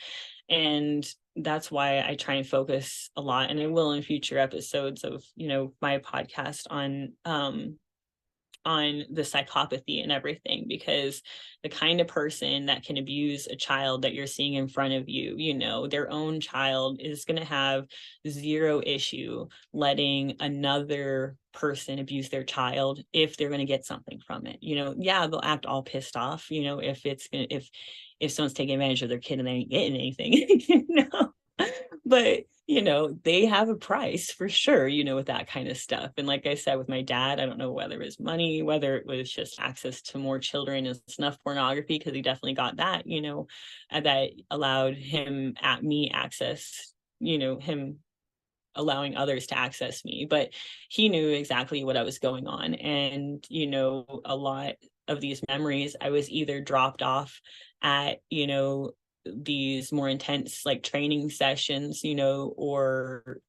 And that's why I try and focus a lot, and I will in future episodes of, you know, my podcast on the psychopathy and everything, because the kind of person that can abuse a child that you're seeing in front of you, you know, their own child is going to have zero issue letting another person abuse their child if they're going to get something from it. You know, yeah, they'll act all pissed off, you know, if someone's taking advantage of their kid and they ain't getting anything, you know. But you know, they have a price for sure, you know, with that kind of stuff. And like I said, with my dad, I don't know whether it was money, whether it was just access to more children and snuff pornography, because he definitely got that, you know, and that allowed him at me access, you know, him allowing others to access me. But he knew exactly what I was going on. And, you know, a lot of these memories, I was either dropped off at, you know, these more intense like training sessions, you know, or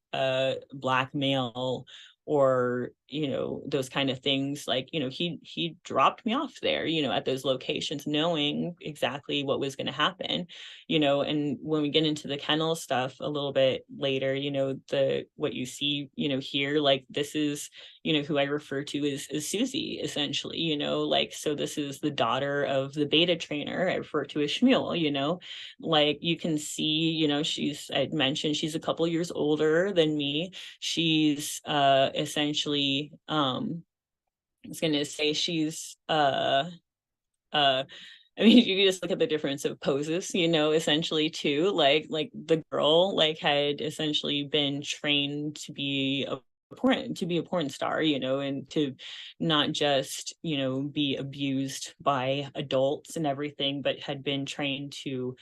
blackmail, or, you know, those kind of things. Like, you know, he dropped me off there, you know, at those locations, knowing exactly what was going to happen, you know. And when we get into the kennel stuff a little bit later, you know, the what you see, you know, here, like this is, you know, who I refer to as Susie, essentially, you know, like, so this is the daughter of the beta trainer I refer to as Shmuel, you know. Like you can see, you know, I mentioned she's a couple years older than me. She's essentially I was gonna say she's I mean, you just look at the difference of poses, you know, essentially too. Like the girl like had essentially been trained to be a porn star, you know, and to not just, you know, be abused by adults and everything, but had been trained to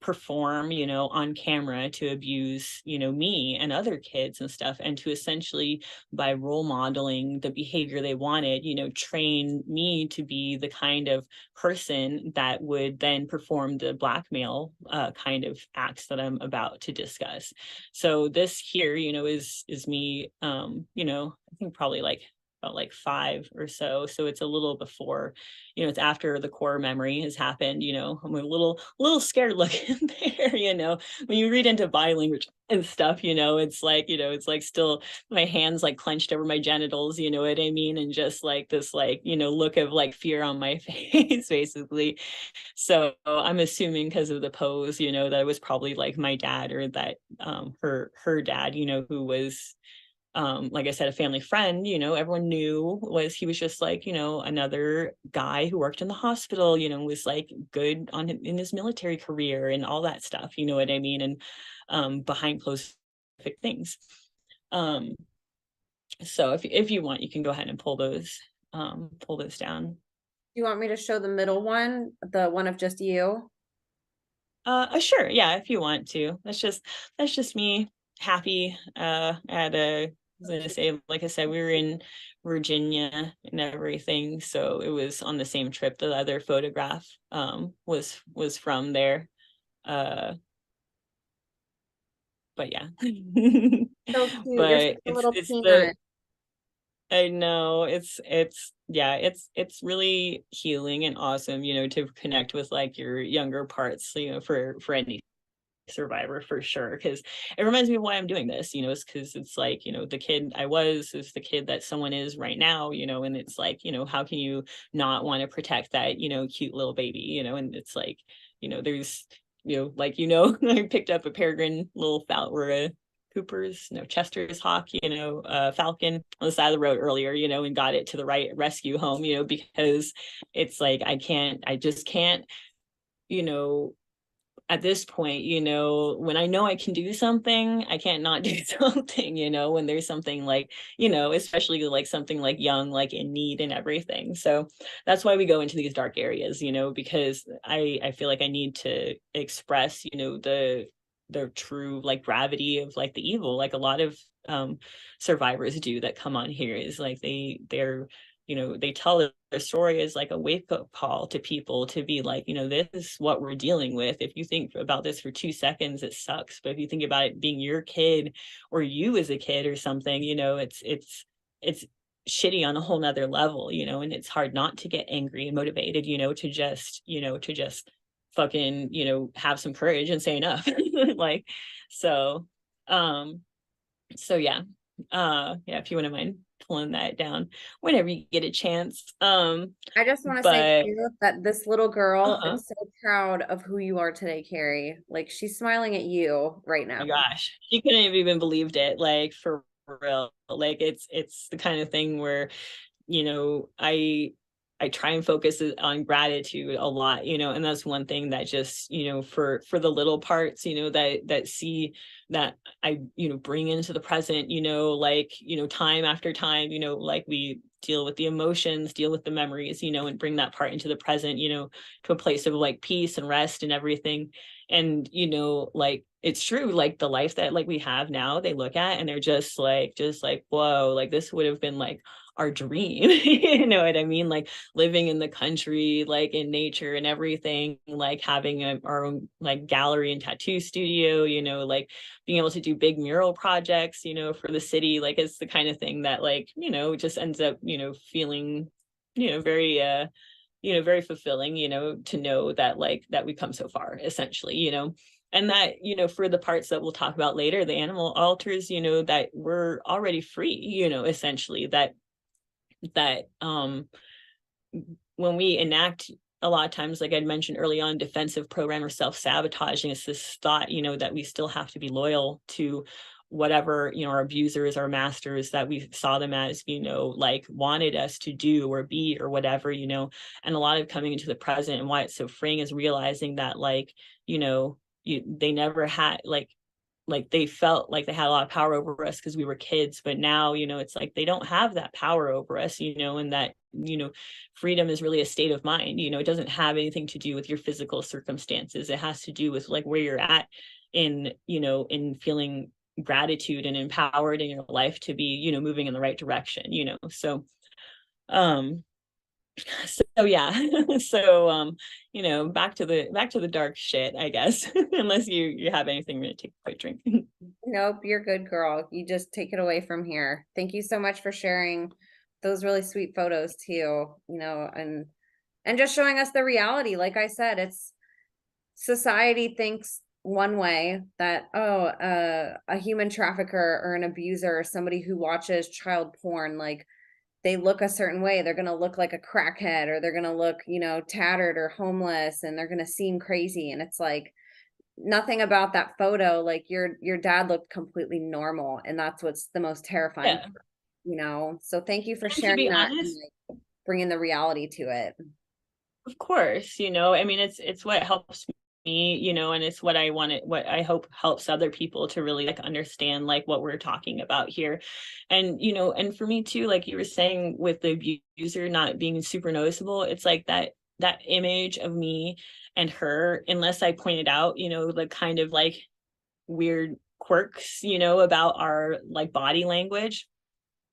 perform, you know, on camera to abuse, you know, me and other kids and stuff, and to essentially, by role modeling the behavior they wanted, you know, train me to be the kind of person that would then perform the blackmail kind of acts that I'm about to discuss. So this here, you know, is me, you know, I think probably like about like 5 or so. So it's a little before, you know, it's after the core memory has happened, you know. I'm a little scared looking there, you know. When you read into body language and stuff, you know, it's like, you know, it's like still my hands like clenched over my genitals, you know what I mean? And just like this, like, you know, look of like fear on my face, basically. So I'm assuming because of the pose, you know, that it was probably like my dad, or that her dad, you know, who was like I said, a family friend, you know, everyone knew he was just like, you know, another guy who worked in the hospital, you know, was like good in his military career and all that stuff, you know what I mean? And behind closed things. Um, so if you want, you can go ahead and pull those down. You want me to show the middle one, the one of just you? Sure, yeah, if you want to. That's just me happy at a I was gonna say, like I said, we were in Virginia and everything, so it was on the same trip. The other photograph was from there. Uh but yeah. So cute. You're such But a little it's the peanut. I know it's yeah, it's really healing and awesome, you know, to connect with like your younger parts, you know, for any survivor for sure, because it reminds me of why I'm doing this, you know. It's because it's like, you know, the kid I was is the kid that someone is right now, you know. And it's like, you know, how can you not want to protect that, you know, cute little baby, you know? And it's like, you know, there's, you know, like, you know, I picked up a peregrine little or a Chester's hawk, you know, falcon on the side of the road earlier, you know, and got it to the right rescue home, you know, because it's like I just can't, you know, at this point, you know, when I know I can do something, I can't not do something, you know, when there's something like, you know, especially like something like young, like in need and everything. So that's why we go into these dark areas, you know, because I feel like I need to express, you know, the true like gravity of like the evil, like a lot of survivors do that come on here, is like they're you know, they tell their story as like a wake-up call to people to be like, you know, this is what we're dealing with. If you think about this for 2 seconds, it sucks. But if you think about it being your kid or you as a kid or something, you know, it's shitty on a whole nother level, you know. And it's hard not to get angry and motivated, you know, to just fucking, you know, have some courage and say enough. Like, so um so yeah, yeah, if you wouldn't mind pulling that down whenever you get a chance. I just want to say But too that this little girl uh-huh, is so proud of who you are today, Carrie. Like she's smiling at you right my now. gosh, she couldn't have even believed it, like for real. Like it's the kind of thing where, you know, I try and focus on gratitude a lot, you know, and that's one thing that just, you know, for the little parts, you know, that see that I, you know, bring into the present, you know, like, you know, time after time, you know, like we deal with the emotions, deal with the memories, you know, and bring that part into the present, you know, to a place of like peace and rest and everything. And, you know, like, it's true, like the life that like we have now, they look at and they're just like, whoa, like this would have been like our dream. You know what I mean? Like living in the country, like in nature and everything, like having our own like gallery and tattoo studio, you know, like being able to do big mural projects, you know, for the city. Like it's the kind of thing that like, you know, just ends up, you know, feeling, you know, very you know, very fulfilling, you know, to know that like that we come so far, essentially, you know. And that, you know, for the parts that we'll talk about later, the animal alters, you know, that we're already free, you know, essentially, that when we enact a lot of times, like I'd mentioned early on, defensive program or self-sabotaging, it's this thought, you know, that we still have to be loyal to whatever, you know, our abusers, our masters, that we saw them as, you know, like wanted us to do or be or whatever, you know. And a lot of coming into the present and why it's so freeing is realizing that like, you know, they never had like they felt like they had a lot of power over us because we were kids, but now, you know, it's like they don't have that power over us, you know. And that, you know, freedom is really a state of mind, you know. It doesn't have anything to do with your physical circumstances. It has to do with like where you're at in, you know, in feeling gratitude and empowered in your life to be, you know, moving in the right direction, you know. So um so yeah. So you know, back to the dark shit, I guess. Unless you have anything, I'm gonna take a quick drink. Nope, you're good, girl. You just take it away from here. Thank you so much for sharing those really sweet photos too, you know, and just showing us the reality. Like I said, it's society thinks one way that, oh, a human trafficker or an abuser or somebody who watches child porn, like they look a certain way. They're going to look like a crackhead, or they're going to look, you know, tattered or homeless, and they're going to seem crazy. And it's like nothing about that photo. Like your dad looked completely normal, and that's what's the most terrifying, Yeah. you know. So thank you for And to sharing be that and honest, like bringing the reality to it. of course, you know, I mean, it's what helps me, you know, and it's what I wanted, what I hope helps other people to really like understand like what we're talking about here. And, you know, and for me too, like you were saying with the abuser not being super noticeable, it's like that image of me and her, unless I pointed out, you know, the kind of like weird quirks, you know, about our like body language,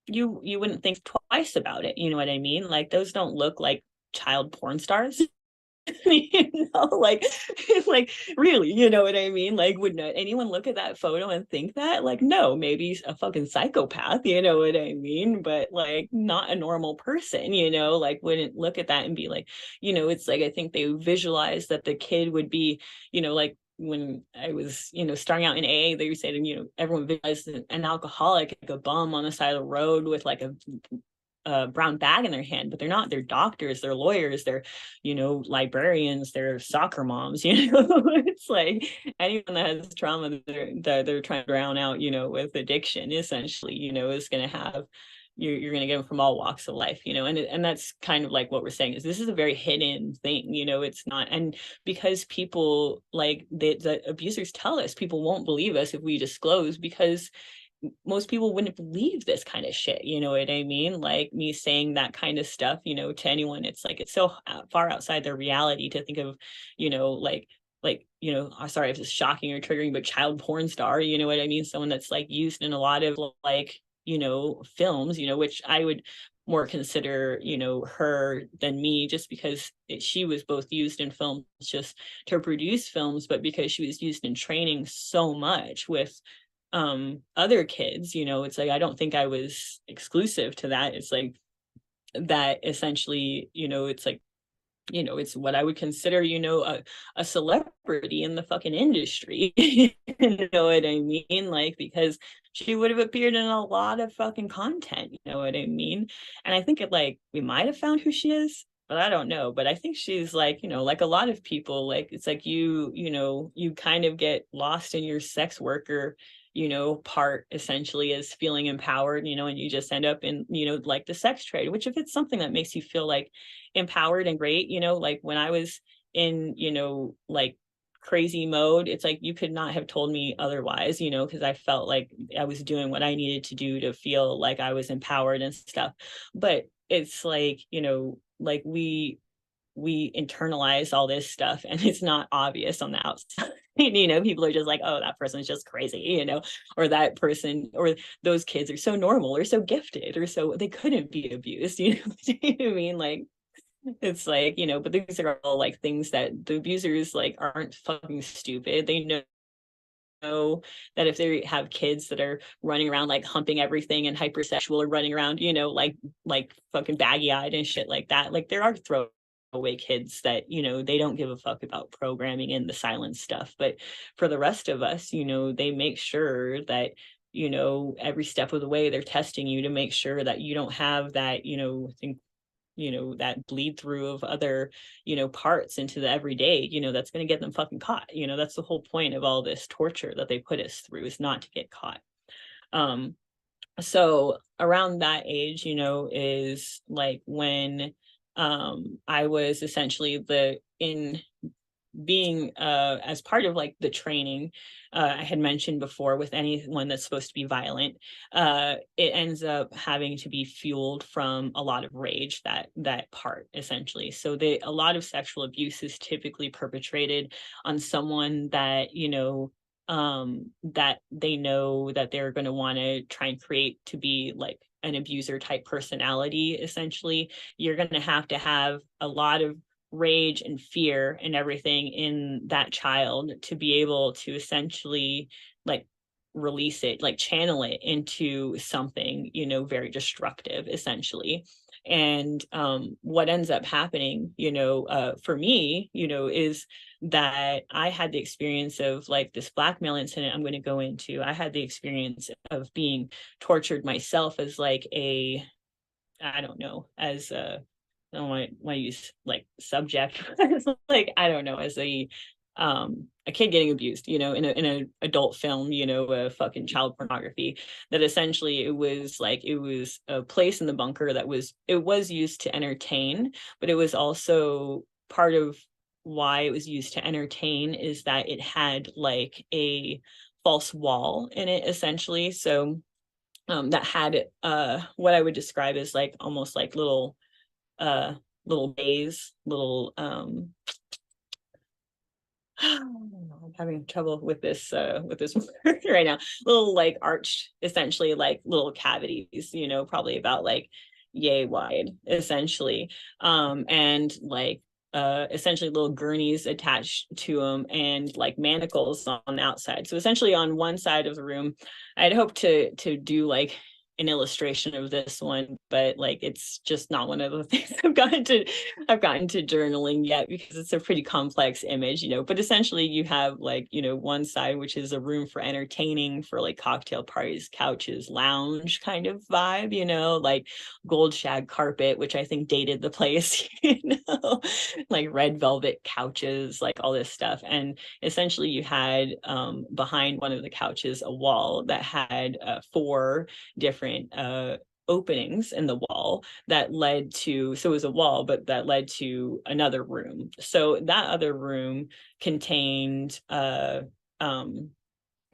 you wouldn't think twice about it. You know what I mean? Like those don't look like child porn stars. You know, like really, you know what I mean? Like, would not anyone look at that photo and think that? Like, no, maybe a fucking psychopath, you know what I mean? But like not a normal person, you know, like wouldn't look at that and be like, you know, it's like I think they visualize that the kid would be, you know, like when I was, you know, starting out in AA, they were saying, you know, everyone visualizes an alcoholic, like a bum on the side of the road with like a brown bag in their hand, but they're not. They're doctors, they're lawyers, they're, you know, librarians, they're soccer moms, you know. It's like anyone that has trauma that they're trying to drown out, you know, with addiction, essentially, you know, is going to have, you're going to get them from all walks of life, you know. And that's kind of like what we're saying is this is a very hidden thing, you know. It's not, and because people like the abusers tell us, people won't believe us if we disclose, because most people wouldn't believe this kind of shit, you know what I mean? Like me saying that kind of stuff, you know, to anyone, it's like it's so far outside their reality to think of, you know, you know, sorry if it's shocking or triggering, but child porn star, you know what I mean? Someone that's like used in a lot of like, you know, films, you know, which I would more consider, you know, her than me, just because she was both used in films just to produce films, but because she was used in training so much with other kids, you know. It's like I don't think I was exclusive to that. It's like that essentially, you know, it's like, you know, it's what I would consider, you know, a celebrity in the fucking industry. You know what I mean? Like, because she would have appeared in a lot of fucking content, you know what I mean? And I think it like we might have found who she is, but I don't know. But I think she's like, you know, like a lot of people, like it's like you know, you kind of get lost in your sex worker, part essentially is feeling empowered, and you just end up in, like the sex trade, which if it's something that makes you feel like empowered and great, like when I was in, like crazy mode, it's like you could not have told me otherwise, because I felt like I was doing what I needed to do to feel like I was empowered and stuff. But it's like, like we internalize all this stuff and it's not obvious on the outside. People are just like, oh, that person's just crazy, or that person or those kids are so normal or so gifted or so they couldn't be abused. You know what I mean? Like, it's like, but these are all like things that the abusers like aren't fucking stupid. They know that if they have kids that are running around like humping everything and hypersexual or running around, like fucking baggy eyed and shit like that, like there are throwaway kids that, they don't give a fuck about programming and the silent stuff. But for the rest of us, they make sure that, every step of the way they're testing you to make sure that you don't have that, that bleed through of other, parts into the everyday, that's going to get them fucking caught. That's the whole point of all this torture that they put us through, is not to get caught. So around that age, is like when I was essentially being as part of like the training I had mentioned before, with anyone that's supposed to be violent, it ends up having to be fueled from a lot of rage, that part essentially. So a lot of sexual abuse is typically perpetrated on someone that that they know that they're going to want to try and create to be like an abuser type personality. Essentially, you're going to have a lot of rage and fear and everything in that child to be able to essentially like release it, like channel it into something, very destructive essentially. And what ends up happening, for me, is that I had the experience of like this blackmail incident I'm going to go into. I had the experience of being tortured myself as like I don't know, as I don't want to use like subject, like, I don't know, as a kid getting abused, in an adult film, fucking child pornography, that essentially it was a place in the bunker that was used to entertain, but it was also part of why it was used to entertain is that it had like a false wall in it essentially. So that had what I would describe as like almost like little bays, little I'm having trouble with this word right now. Little like arched, essentially like little cavities, probably about like yay wide, essentially. And like essentially little gurneys attached to them and like manacles on the outside. So essentially on one side of the room, I'd hoped to do like an illustration of this one, but like it's just not one of the things I've gotten to journaling yet, because it's a pretty complex image, but essentially you have like, one side which is a room for entertaining, for like cocktail parties, couches, lounge kind of vibe, like gold shag carpet, which I think dated the place, like red velvet couches, like all this stuff. And essentially you had behind one of the couches a wall that had 4 different openings in the wall that led to, so it was a wall, but that led to another room. So that other room contained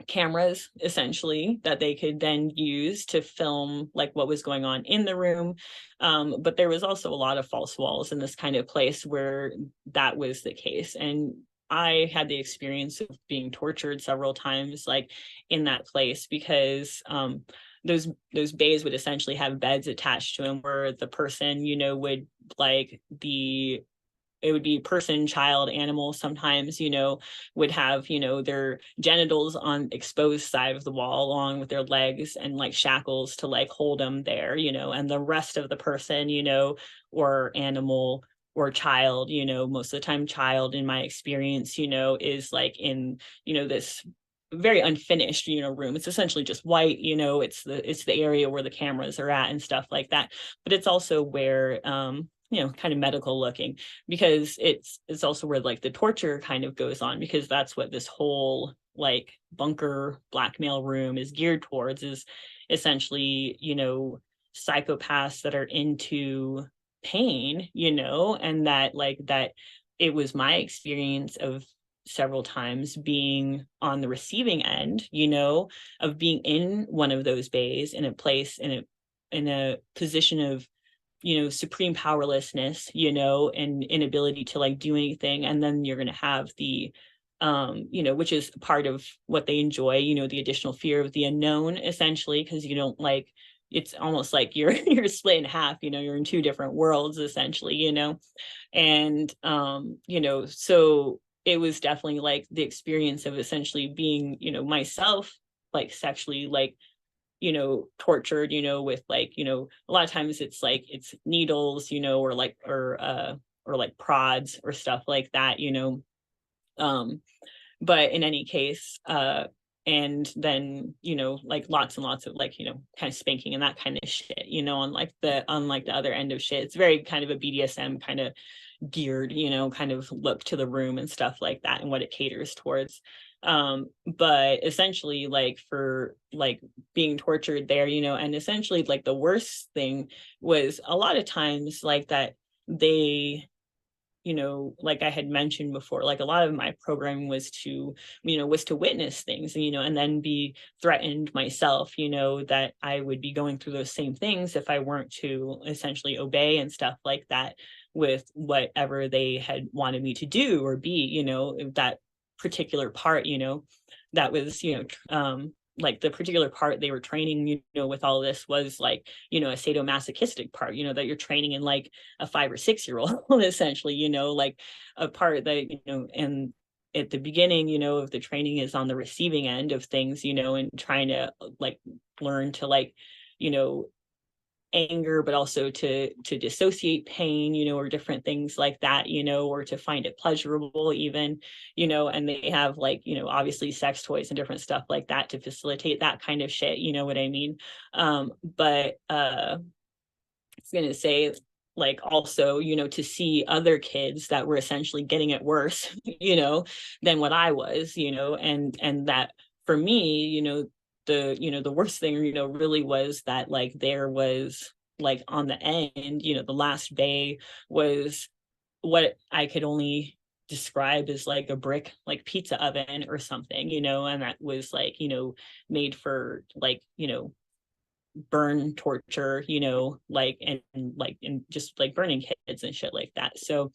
cameras essentially that they could then use to film like what was going on in the room. But there was also a lot of false walls in this kind of place where that was the case. And I had the experience of being tortured several times like in that place, because those bays would essentially have beds attached to them where the person, would like it would be person, child, animal sometimes, would have, their genitals on exposed side of the wall along with their legs and like shackles to like hold them there, and the rest of the person, or animal or child, most of the time child in my experience, is like in, this very unfinished room. It's essentially just white, it's the area where the cameras are at and stuff like that, but it's also where kind of medical looking, because it's also where like the torture kind of goes on, because that's what this whole like bunker blackmail room is geared towards is essentially, psychopaths that are into pain, and that like that it was my experience of several times being on the receiving end, of being in one of those bays in a place in a position of supreme powerlessness, and inability to like do anything. And then you're going to have the which is part of what they enjoy, the additional fear of the unknown, essentially, because you don't like, it's almost like you're split in half, you're in two different worlds, essentially, and so it was definitely like the experience of essentially being, myself, like sexually, like tortured, with like, a lot of times it's like it's needles, or like prods or stuff like that, but in any case, and then like lots and lots of like kind of spanking and that kind of shit, unlike the other end of shit. It's very kind of a BDSM kind of geared, kind of look to the room and stuff like that and what it caters towards. But essentially, like for like being tortured there, and essentially like the worst thing was a lot of times like that they, like I had mentioned before, like a lot of my programming was to witness things, and then be threatened myself, that I would be going through those same things if I weren't to essentially obey and stuff like that with whatever they had wanted me to do or be, that particular part, that was, like the particular part they were training, with all this was like, a sadomasochistic part, that you're training in like a 5 or 6 year old, essentially, like a part that, and at the beginning, of the training is on the receiving end of things, and trying to like learn to like, anger, but also to dissociate pain, or different things like that, or to find it pleasurable even, and they have like, obviously sex toys and different stuff like that to facilitate that kind of shit, you know what I mean? But I was gonna say, like also, to see other kids that were essentially getting it worse, than what I was, and that for me, the worst thing, really was that like there was like on the end, the last bay was what I could only describe as like a brick like pizza oven or something, and that was like, made for like, burn torture, like and just like burning kids and shit like that. So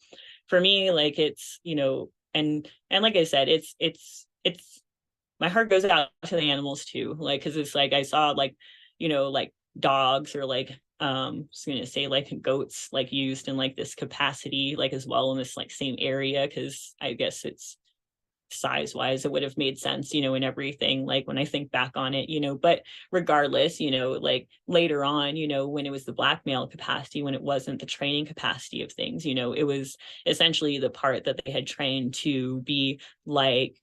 for me, like it's, and like I said, it's my heart goes out to the animals too, like because it's like I saw like, like dogs or like I was gonna say like goats like used in like this capacity like as well in this like same area, because I guess it's size wise it would have made sense, and everything like when I think back on it, but regardless, like later on, when it was the blackmail capacity, when it wasn't the training capacity of things, it was essentially the part that they had trained to be like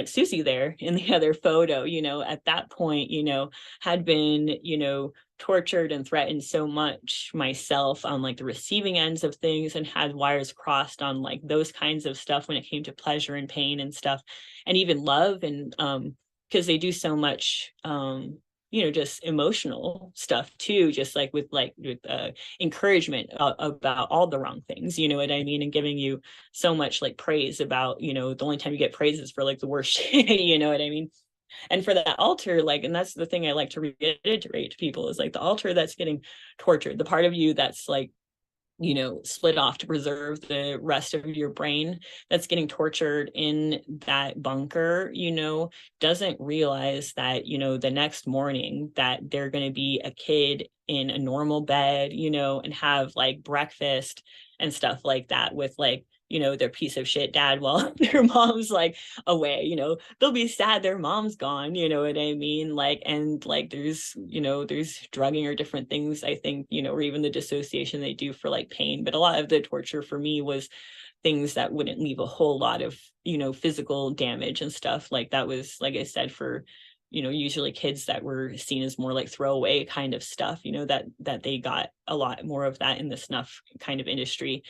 Susie there in the other photo, at that point, had been, tortured and threatened so much myself on like the receiving ends of things, and had wires crossed on like those kinds of stuff when it came to pleasure and pain and stuff, and even love, and because they do so much just emotional stuff too, just like with encouragement about all the wrong things, you know what I mean, and giving you so much like praise about, the only time you get praise is for like the worst shit, you know what I mean? And for that altar, like, and that's the thing I like to reiterate to people, is like the altar that's getting tortured, the part of you that's like, split off to preserve the rest of your brain, that's getting tortured in that bunker, doesn't realize that, the next morning that they're going to be a kid in a normal bed, and have like breakfast and stuff like that with like, their piece of shit dad while their mom's like away, they'll be sad their mom's gone, you know what I mean? Like, and like there's drugging or different things, I think, or even the dissociation they do for like pain. But a lot of the torture for me was things that wouldn't leave a whole lot of, physical damage and stuff. Like that was, like I said, for usually kids that were seen as more like throwaway kind of stuff, that they got a lot more of that in the snuff kind of industry.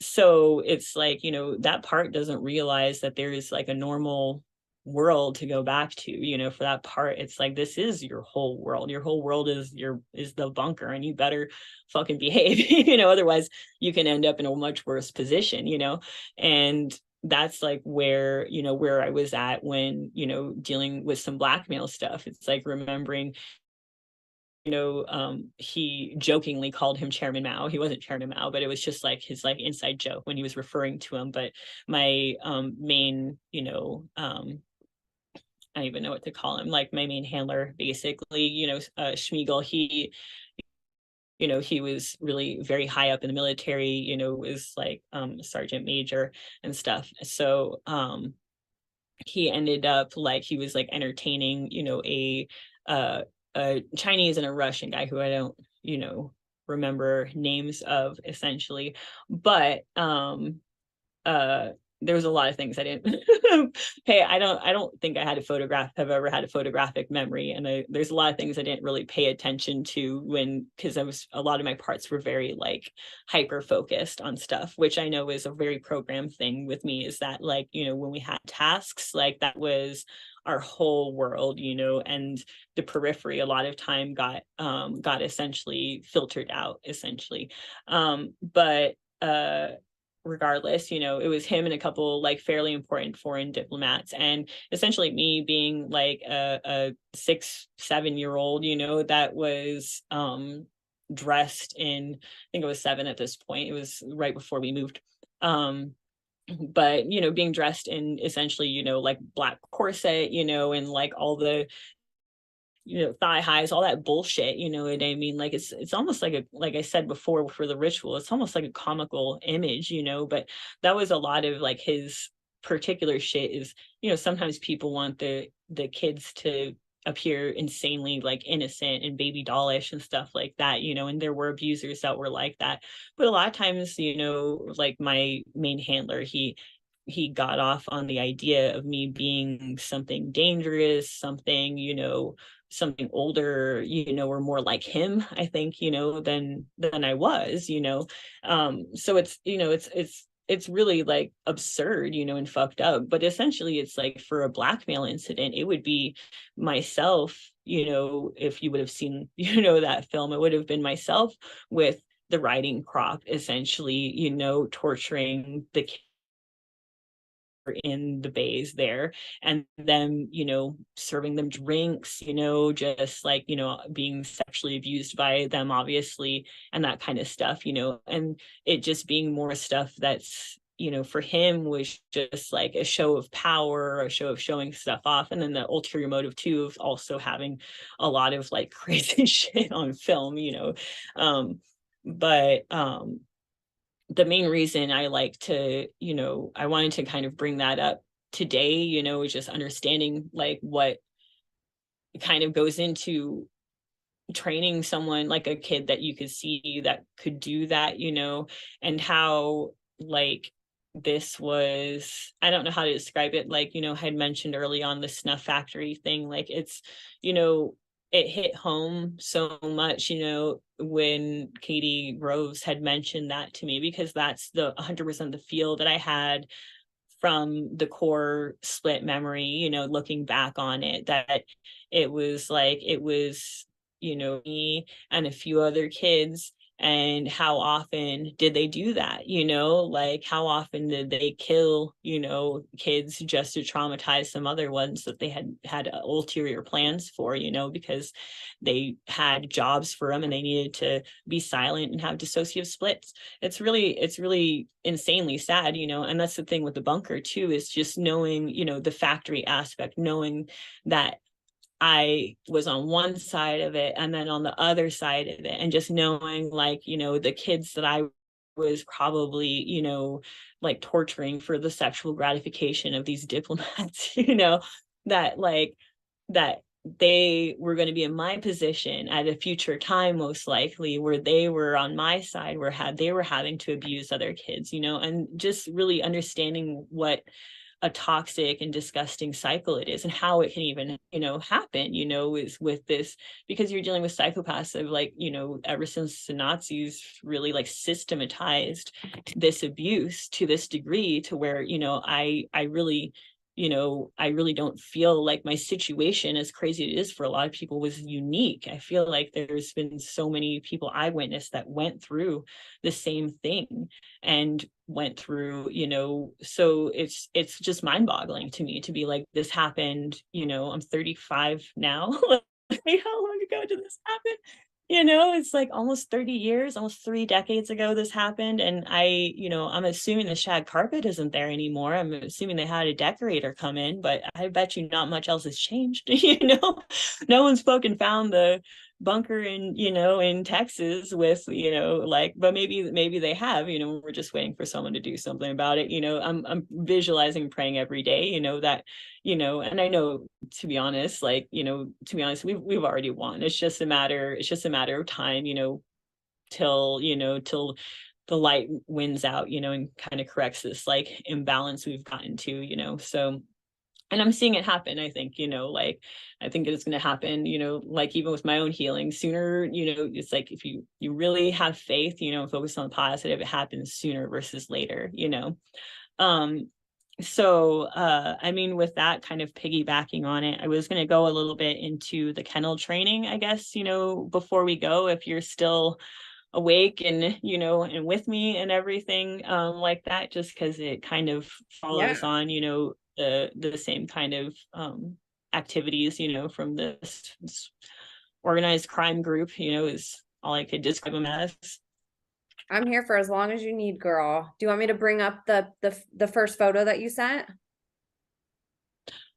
so it's like, you know, that part doesn't realize that there is like a normal world to go back to, you know. For that part, it's like, this is your whole world. Your whole world is the bunker, and you better fucking behave, you know, otherwise you can end up in a much worse position, you know. And that's like where, you know, where I was at when, you know, dealing with some blackmail stuff. It's like remembering, you know, he jokingly called him Chairman Mao. He wasn't Chairman Mao, but it was just like his like inside joke when he was referring to him. But my main, you know, I don't even know what to call him, like my main handler, basically, you know, Schmiegel, he, you know, he was really very high up in the military, you know, was like sergeant major and stuff. So he ended up like, he was like entertaining, you know, a Chinese and a Russian guy who I don't, you know, remember names of, essentially. But uh there was a lot of things I didn't pay. I don't think I had have ever had a photographic memory. And there's a lot of things I didn't really pay attention to when, because a lot of my parts were very like hyper focused on stuff, which I know is a very programmed thing with me, is that like, you know, when we had tasks, like that was our whole world, you know. And the periphery a lot of time got essentially filtered out, essentially. But regardless, you know, it was him and a couple like fairly important foreign diplomats, and essentially me being like a 6-7 year old, you know, that was dressed in, I think it was 7 at this point, it was right before we moved, but you know, being dressed in essentially, you know, like black corset, you know, and like all the, you know, thigh highs, all that bullshit, you know what I mean? Like it's almost like a, like I said before, for the ritual, it's almost like a comical image, you know. But that was a lot of like his particular shit, is, you know, sometimes people want the kids to appear insanely like innocent and baby dollish and stuff like that, you know. And there were abusers that were like that. But a lot of times, you know, like my main handler, he got off on the idea of me being something dangerous, something, you know, something older, you know, or more like him, I think, you know, than I was, you know. So it's, you know, it's really like absurd, you know, and fucked up. But essentially it's like, for a blackmail incident, it would be myself, you know. If you would have seen, you know, that film, it would have been myself with the riding crop, essentially, you know, torturing the in the bays there, and them, you know, serving them drinks, you know, just like, you know, being sexually abused by them, obviously, and that kind of stuff, you know. And it just being more stuff that's, you know, for him was just like a show of power, a show of showing stuff off. And then the ulterior motive too of also having a lot of like crazy shit on film, you know. But the main reason I like to, you know, I wanted to kind of bring that up today, you know, is just understanding like what kind of goes into training someone, like a kid that you could see that could do that, you know. And how like this was, I don't know how to describe it, like, you know, I had mentioned early on the Snuff factory thing, like it's, you know, it hit home so much, you know, when Katie Groves had mentioned that to me, because that's the 100% the feel that I had from the core split memory, you know, looking back on it, that it was like, it was, you know, me and a few other kids. And how often did they do that, you know? Like how often did they kill, you know, kids just to traumatize some other ones that they had ulterior plans for, you know, because they had jobs for them and they needed to be silent and have dissociative splits. It's really insanely sad, you know. And that's the thing with the bunker too, is just knowing, you know, the factory aspect, knowing that I was on one side of it and then on the other side of it, and just knowing like, you know, the kids that I was probably, you know, like torturing for the sexual gratification of these diplomats, you know, that like, that they were going to be in my position at a future time, most likely, where they were on my side, where they were having to abuse other kids, you know. And just really understanding what a toxic and disgusting cycle it is, and how it can even, happen, is with this, because you're dealing with psychopaths of like, ever since the Nazis really like systematized this abuse to this degree, to where, I really don't feel like my situation, as crazy it is for a lot of people, was unique. I feel like there's been so many people I witnessed that went through the same thing and went through, so it's just mind-boggling to me to be like, this happened, I'm 35 now. Like, how long ago did this happen? It's like almost 30 years, almost 3 decades ago this happened. And I'm assuming the shag carpet isn't there anymore. I'm assuming they had a decorator come in, but I bet you not much else has changed. No one's fucking found the bunker in Texas with, like, but maybe they have, we're just waiting for someone to do something about it. I'm visualizing, praying every day, that, and I know, to be honest, we've already won. It's just a matter of time, till the light wins out, and kind of corrects this like imbalance we've gotten to. So, and I'm seeing it happen. I think, I think it's going to happen, like even with my own healing sooner, it's like, if you really have faith, focus on the positive, it happens sooner versus later. um so I mean, with that kind of piggybacking on it, I was going to go a little bit into the kennel training, I guess, before we go, if you're still awake and, and with me and everything, like that, just because it kind of follows on, the same kind of activities, from this organized crime group, is all I could describe them as. I'm here for as long as you need, girl. Do you want me to bring up the first photo that you sent?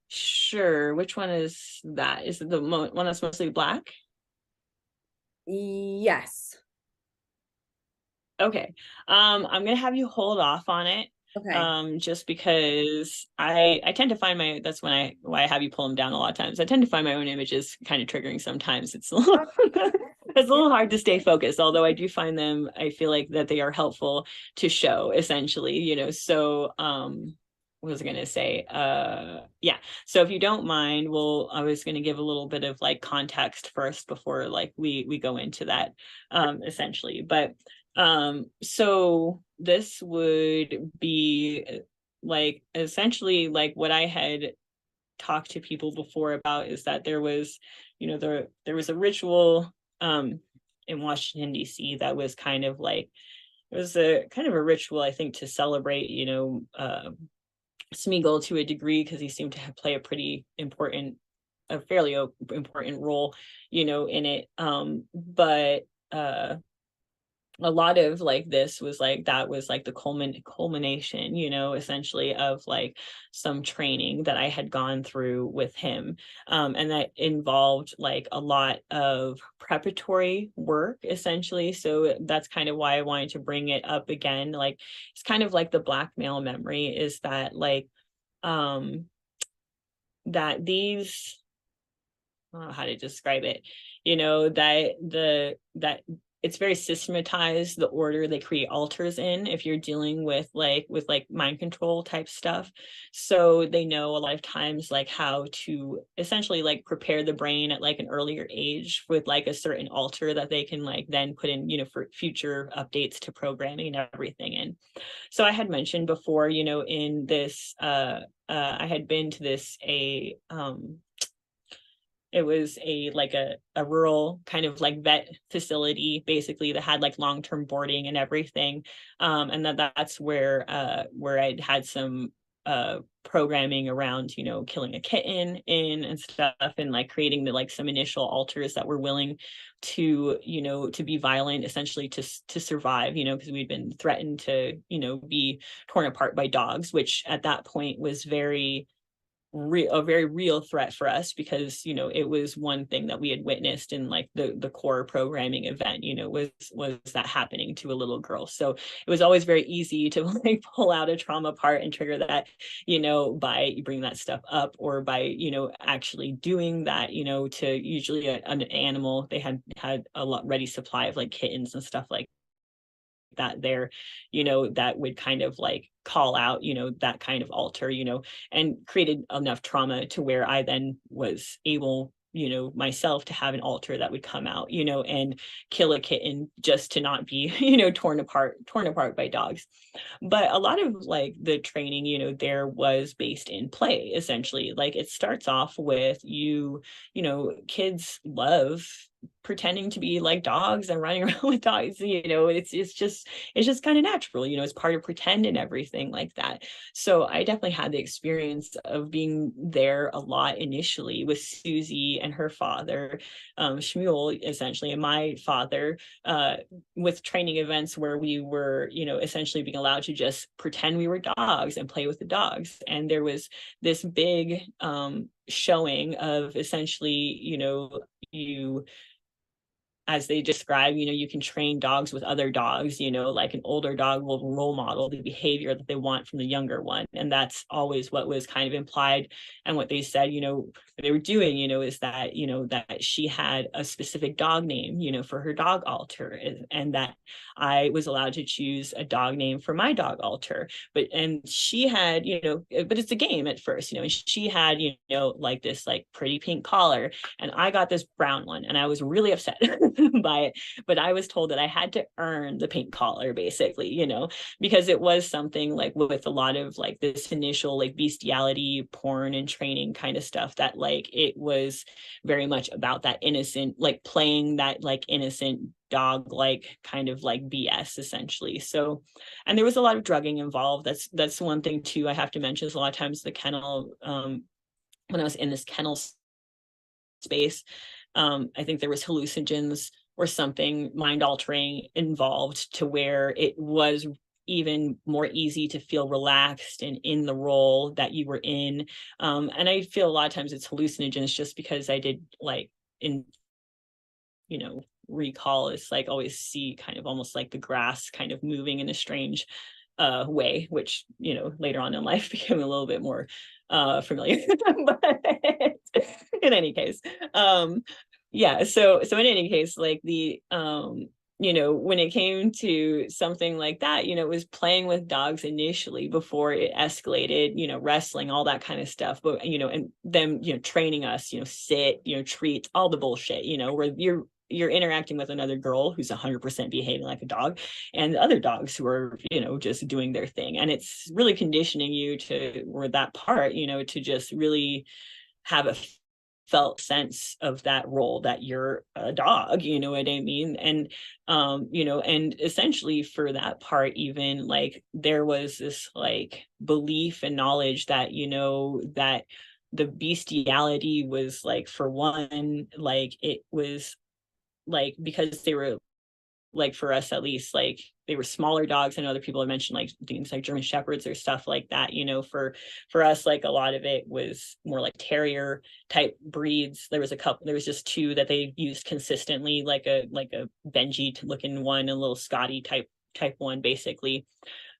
Sure. Which one is that? Is it the one that's mostly black? Yes. Okay. I'm gonna have you hold off on it. Okay. Just because I tend to find that's why I have you pull them down a lot of times. I tend to find my own images kind of triggering sometimes. It's a little it's a little hard to stay focused, although I do find them, I feel like that they are helpful to show, essentially, so what was I gonna say? Yeah. So if you don't mind, I was gonna give a little bit of like context first before like we go into that, essentially. But so this would be like essentially like what I had talked to people before about, is that there was, there was a ritual in Washington DC that was kind of like, it was a kind of a ritual, I think, to celebrate, Smeagol to a degree, because he seemed to play a fairly important role, in it. But a lot of like this was like, that was like the culmination, essentially, of like some training that I had gone through with him, and that involved like a lot of preparatory work, essentially. So that's kind of why I wanted to bring it up again. Like, it's kind of like the blackmail memory, is that like that these, I don't know how to describe it, that it's very systematized, the order they create altars in, if you're dealing with like mind control type stuff. So they know a lot of times like how to essentially like prepare the brain at like an earlier age with like a certain altar that they can like then put in, for future updates to programming and everything. And so I had mentioned before, in this I had been to this it was a rural kind of like vet facility, basically, that had like long-term boarding and everything, and that's where I'd had some programming around, killing a kitten in and stuff, and like creating the like some initial alters that were willing to, to be violent, essentially, to survive, because we'd been threatened to, be torn apart by dogs, which at that point was a very real threat for us, because it was one thing that we had witnessed in like the core programming event, was that happening to a little girl. So it was always very easy to like pull out a trauma part and trigger that, by bringing that stuff up, or by actually doing that, to usually an animal. They had a lot ready supply of like kittens and stuff like that there, you know, that would kind of like call out, you know, that kind of alter, you know, and created enough trauma to where I then was able, you know, myself to have an alter that would come out, you know, and kill a kitten just to not be, you know, torn apart by dogs. But a lot of like the training, you know, there was based in play, essentially. Like it starts off with you know, kids love pretending to be like dogs and running around with dogs, you know, it's just kind of natural, you know, it's part of pretend and everything like that. So I definitely had the experience of being there a lot initially with Susie and her father, Shmuel, essentially, and my father, with training events where we were, you know, essentially being allowed to just pretend we were dogs and play with the dogs. And there was this big showing of essentially, you know, you, as they describe, you know, you can train dogs with other dogs, you know, like an older dog will role model the behavior that they want from the younger one. And that's always what was kind of implied. And what they said, you know, what they were doing, you know, is that, you know, that she had a specific dog name, you know, for her dog alter, and that I was allowed to choose a dog name for my dog alter. But, and she had, you know, but it's a game at first, you know, and she had, you know, like this like pretty pink collar, and I got this brown one, and I was really upset by it. But I was told that I had to earn the pink collar, basically, you know, because it was something like with a lot of like this initial like bestiality, porn, and training kind of stuff, that like it was very much about that innocent, like playing that like innocent dog like kind of like BS, essentially. So, and there was a lot of drugging involved. That's one thing too I have to mention, is a lot of times the kennel, when I was in this kennel space, I think there was hallucinogens or something mind altering involved, to where it was even more easy to feel relaxed and in the role that you were in. And I feel a lot of times it's hallucinogens just because I did like in, you know, recall is like always see kind of almost like the grass kind of moving in a strange way, which, you know, later on in life became a little bit more familiar. But in any case, yeah, so in any case, like the you know, when it came to something like that, you know, it was playing with dogs initially before it escalated, you know, wrestling, all that kind of stuff. But, you know, and them, you know, training us, you know, sit, you know, treat, all the bullshit, you know, where you're interacting with another girl who's 100% behaving like a dog, and other dogs who are, you know, just doing their thing. And it's really conditioning you to, or that part, you know, to just really have a felt sense of that role, that you're a dog, you know what I mean? And you know, and essentially for that part, even like there was this like belief and knowledge that, you know, that the bestiality was like, for one, like it was like because they were, like for us at least, like they were smaller dogs. And other people have mentioned like things like German Shepherds or stuff like that, you know, for us, like a lot of it was more like terrier type breeds. There was just two that they used consistently, like a Benji looking one, and a little Scotty type one, basically,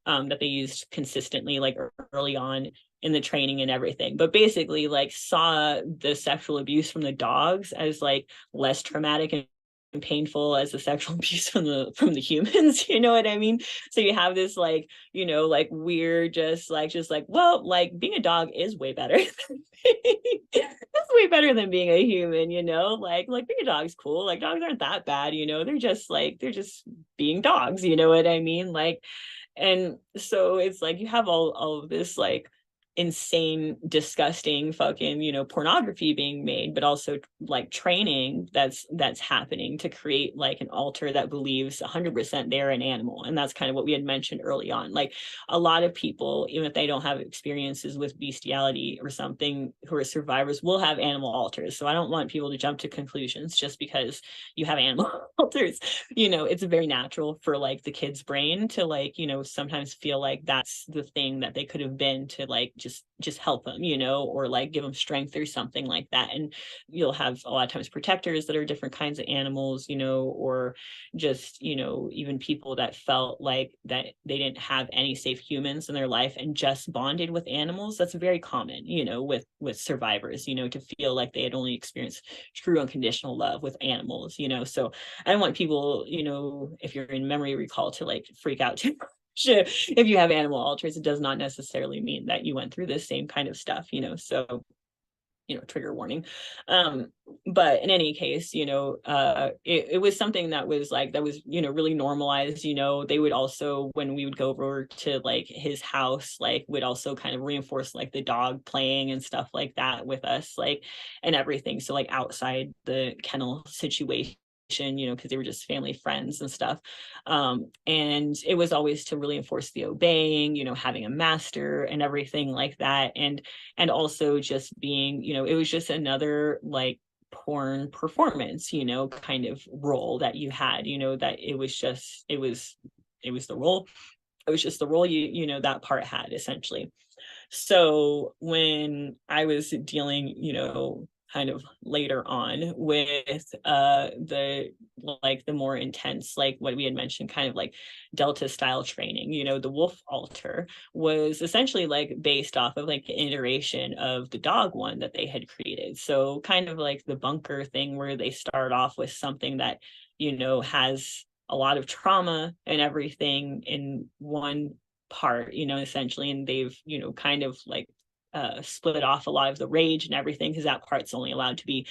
that they used consistently like early on in the training and everything. But basically like saw the sexual abuse from the dogs as like less traumatic and painful as the sexual abuse from the humans, you know what I mean? So you have this like, you know, like weird, just like well, like being a dog is way better. That's way better than being a human, you know, like being a dog's cool, like dogs aren't that bad, you know, they're just being dogs, you know what I mean? Like, and so it's like you have all of this like insane, disgusting fucking, you know, pornography being made, but also like training that's happening to create like an alter that believes 100% they're an animal. And that's kind of what we had mentioned early on. Like a lot of people, even if they don't have experiences with bestiality or something, who are survivors, will have animal alters. So I don't want people to jump to conclusions just because you have animal alters. You know, it's very natural for like the kid's brain to like, you know, sometimes feel like that's the thing that they could have been, to like just just help them, or like give them strength or something like that. And you'll have a lot of times protectors that are different kinds of animals, or just, even people that felt like that they didn't have any safe humans in their life and just bonded with animals. That's very common, with survivors, to feel like they had only experienced true unconditional love with animals, so I don't want people, if you're in memory recall, to like freak out too. If you have animal alters, it does not necessarily mean that you went through the same kind of stuff, so trigger warning. But in any case, it was something that was really normalized. They would also, when we would go over to like his house, like would also kind of reinforce like the dog playing and stuff like that with us, like, and everything. So like outside the kennel situation, because they were just family friends and stuff. And it was always to really enforce the obeying, having a master and everything like that. And also just being, it was just another like porn performance, kind of role that you had, that it was the role. It was just the role that part had essentially. So when I was dealing, kind of later on with the more intense, like what we had mentioned, kind of like Delta style training, the wolf altar was essentially like based off of like an iteration of the dog one that they had created. So kind of like the bunker thing where they start off with something that, has a lot of trauma and everything in one part, essentially, and they've, kind of like split off a lot of the rage and everything, because that part's only allowed to be,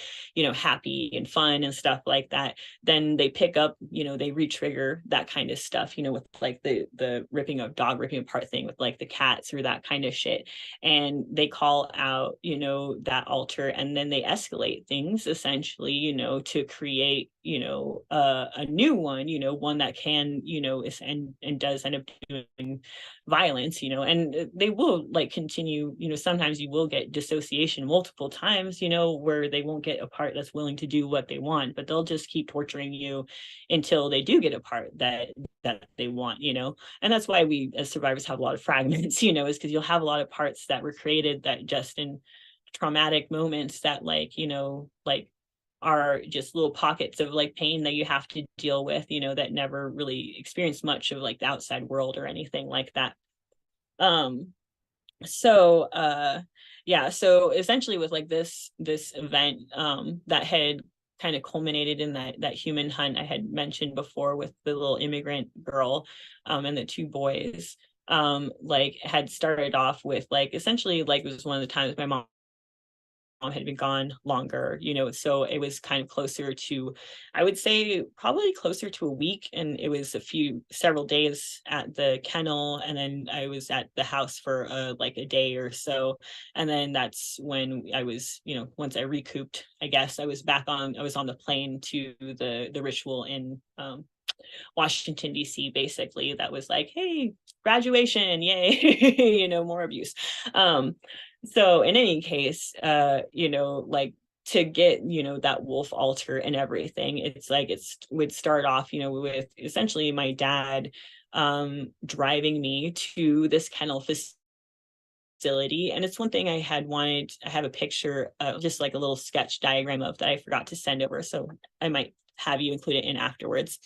happy and fun and stuff like that. Then they pick up, they re-trigger that kind of stuff, with like the dog ripping apart thing with like the cats or that kind of shit. And they call out, that altar, and then they escalate things essentially, to create, a new one, one that can, and does end up doing violence, and they will like continue, sometimes you will get dissociation multiple times, where they won't get a part that's willing to do what they want, but they'll just keep torturing you until they do get a part that they want, and that's why we as survivors have a lot of fragments, is because you'll have a lot of parts that were created that just in traumatic moments that like, like are just little pockets of like pain that you have to deal with, that never really experienced much of like the outside world or anything like that. So so essentially with like this event that had kind of culminated in that human hunt I had mentioned before with the little immigrant girl and the two boys, like had started off with like essentially like it was one of the times my mom had been gone longer, so it was kind of closer to, I would say probably closer to a week, and it was several days at the kennel, and then I was at the house for like a day or so, and then that's when I was, once I recouped, I guess I was on the plane to the ritual in Washington D.C. basically, that was like, hey, graduation, yay, more abuse. So in any case, like to get, that wolf altar and everything, it's like would start off, with essentially my dad driving me to this kennel facility. And it's one thing I have a picture of, just like a little sketch diagram of, that I forgot to send over, so I might have you include it in afterwards.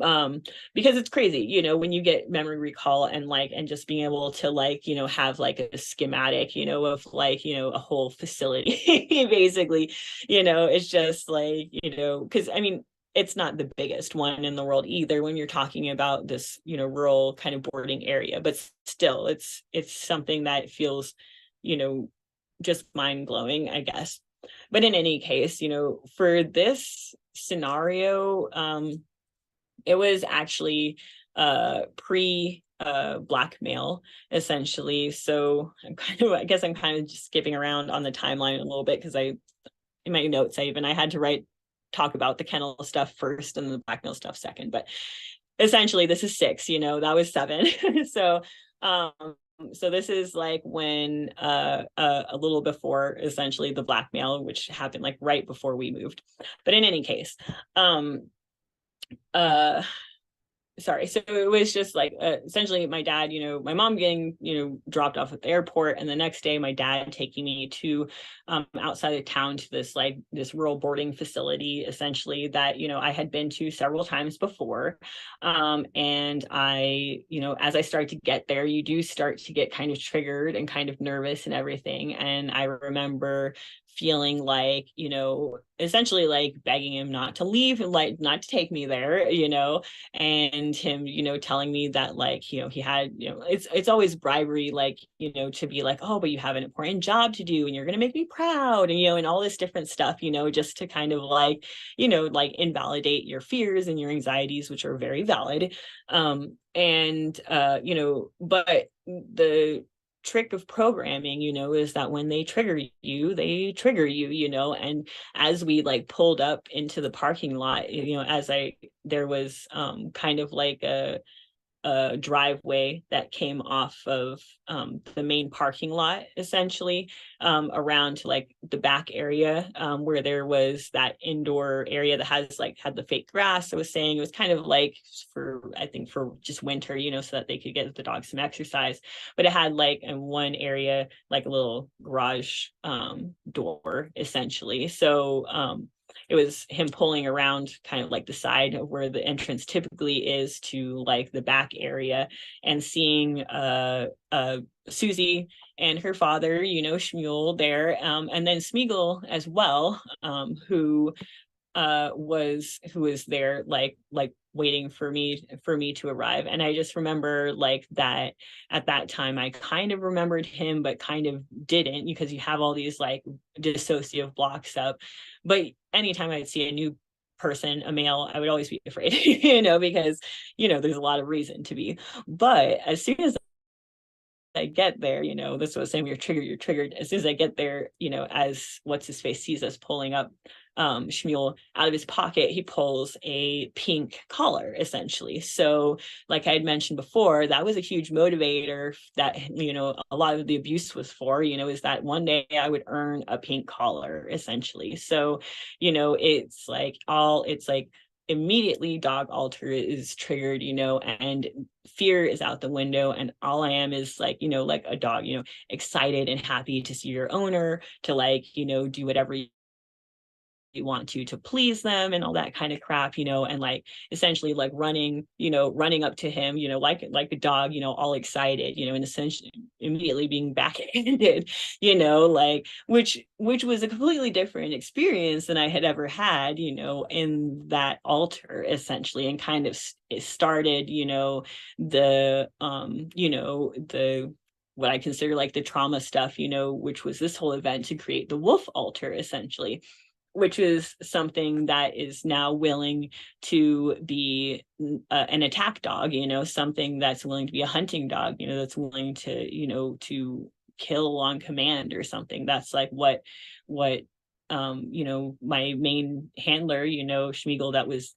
Because it's crazy, when you get memory recall and just being able to like, have like a schematic, of like, a whole facility basically, it's just like, because I mean, it's not the biggest one in the world either when you're talking about this, rural kind of boarding area, but still it's something that feels, just mind-blowing, I guess. But in any case, for this scenario, it was actually pre blackmail essentially. So I guess I'm kind of just skipping around on the timeline a little bit, because in my notes I had to talk about the kennel stuff first and the blackmail stuff second, but essentially this is 6, that was 7. So this is like when a little before essentially the blackmail, which happened like right before we moved. But in any case, sorry. So it was just like essentially my dad, my mom getting, dropped off at the airport, and the next day my dad taking me to outside of town to this rural boarding facility, essentially, that, I had been to several times before. And I, as I started to get there, you do start to get kind of triggered and kind of nervous and everything. And I remember feeling like, essentially like begging him not to leave and like not to take me there, and him, telling me that, like, he had, it's always bribery, like, to be like, oh, but you have an important job to do and you're going to make me proud, and, and all this different stuff, just to kind of like, like invalidate your fears and your anxieties, which are very valid. But the trick of programming, is that when they trigger you, and as we like pulled up into the parking lot, there was kind of like a driveway that came off of the main parking lot, essentially, around to like the back area, where there was that indoor area that had the fake grass. I was saying it was kind of like I think for just winter, so that they could get the dog some exercise. But it had like in one area like a little garage door, essentially. So it was him pulling around kind of like the side of where the entrance typically is to like the back area, and seeing Susie and her father, Shmuel there, and then Smeagol as well, who was there like waiting for me to arrive. And I just remember like that at that time I kind of remembered him but kind of didn't, because you have all these like dissociative blocks up. But anytime I'd see a new person, a male, I would always be afraid, because there's a lot of reason to be. But as soon as I get there, this was saying you're triggered. As soon as I get there, as what's his face sees us pulling up, Shmuel, out of his pocket, he pulls a pink collar, essentially. So like I had mentioned before, that was a huge motivator that, a lot of the abuse was for, is that one day I would earn a pink collar, essentially. So, it's like immediately dog alter is triggered, and fear is out the window, and all I am is like, like a dog, excited and happy to see your owner, to like, do whatever you want to please them and all that kind of crap, and like essentially like running up to him, like a dog, all excited, and essentially immediately being backhanded, like which was a completely different experience than I had ever had, in that altar, essentially. And kind of it started, the the what I consider like the trauma stuff, which was this whole event to create the wolf altar, essentially, which is something that is now willing to be an attack dog, something that's willing to be a hunting dog, that's willing to, to kill on command or something. That's like what my main handler, Schmiegel, that was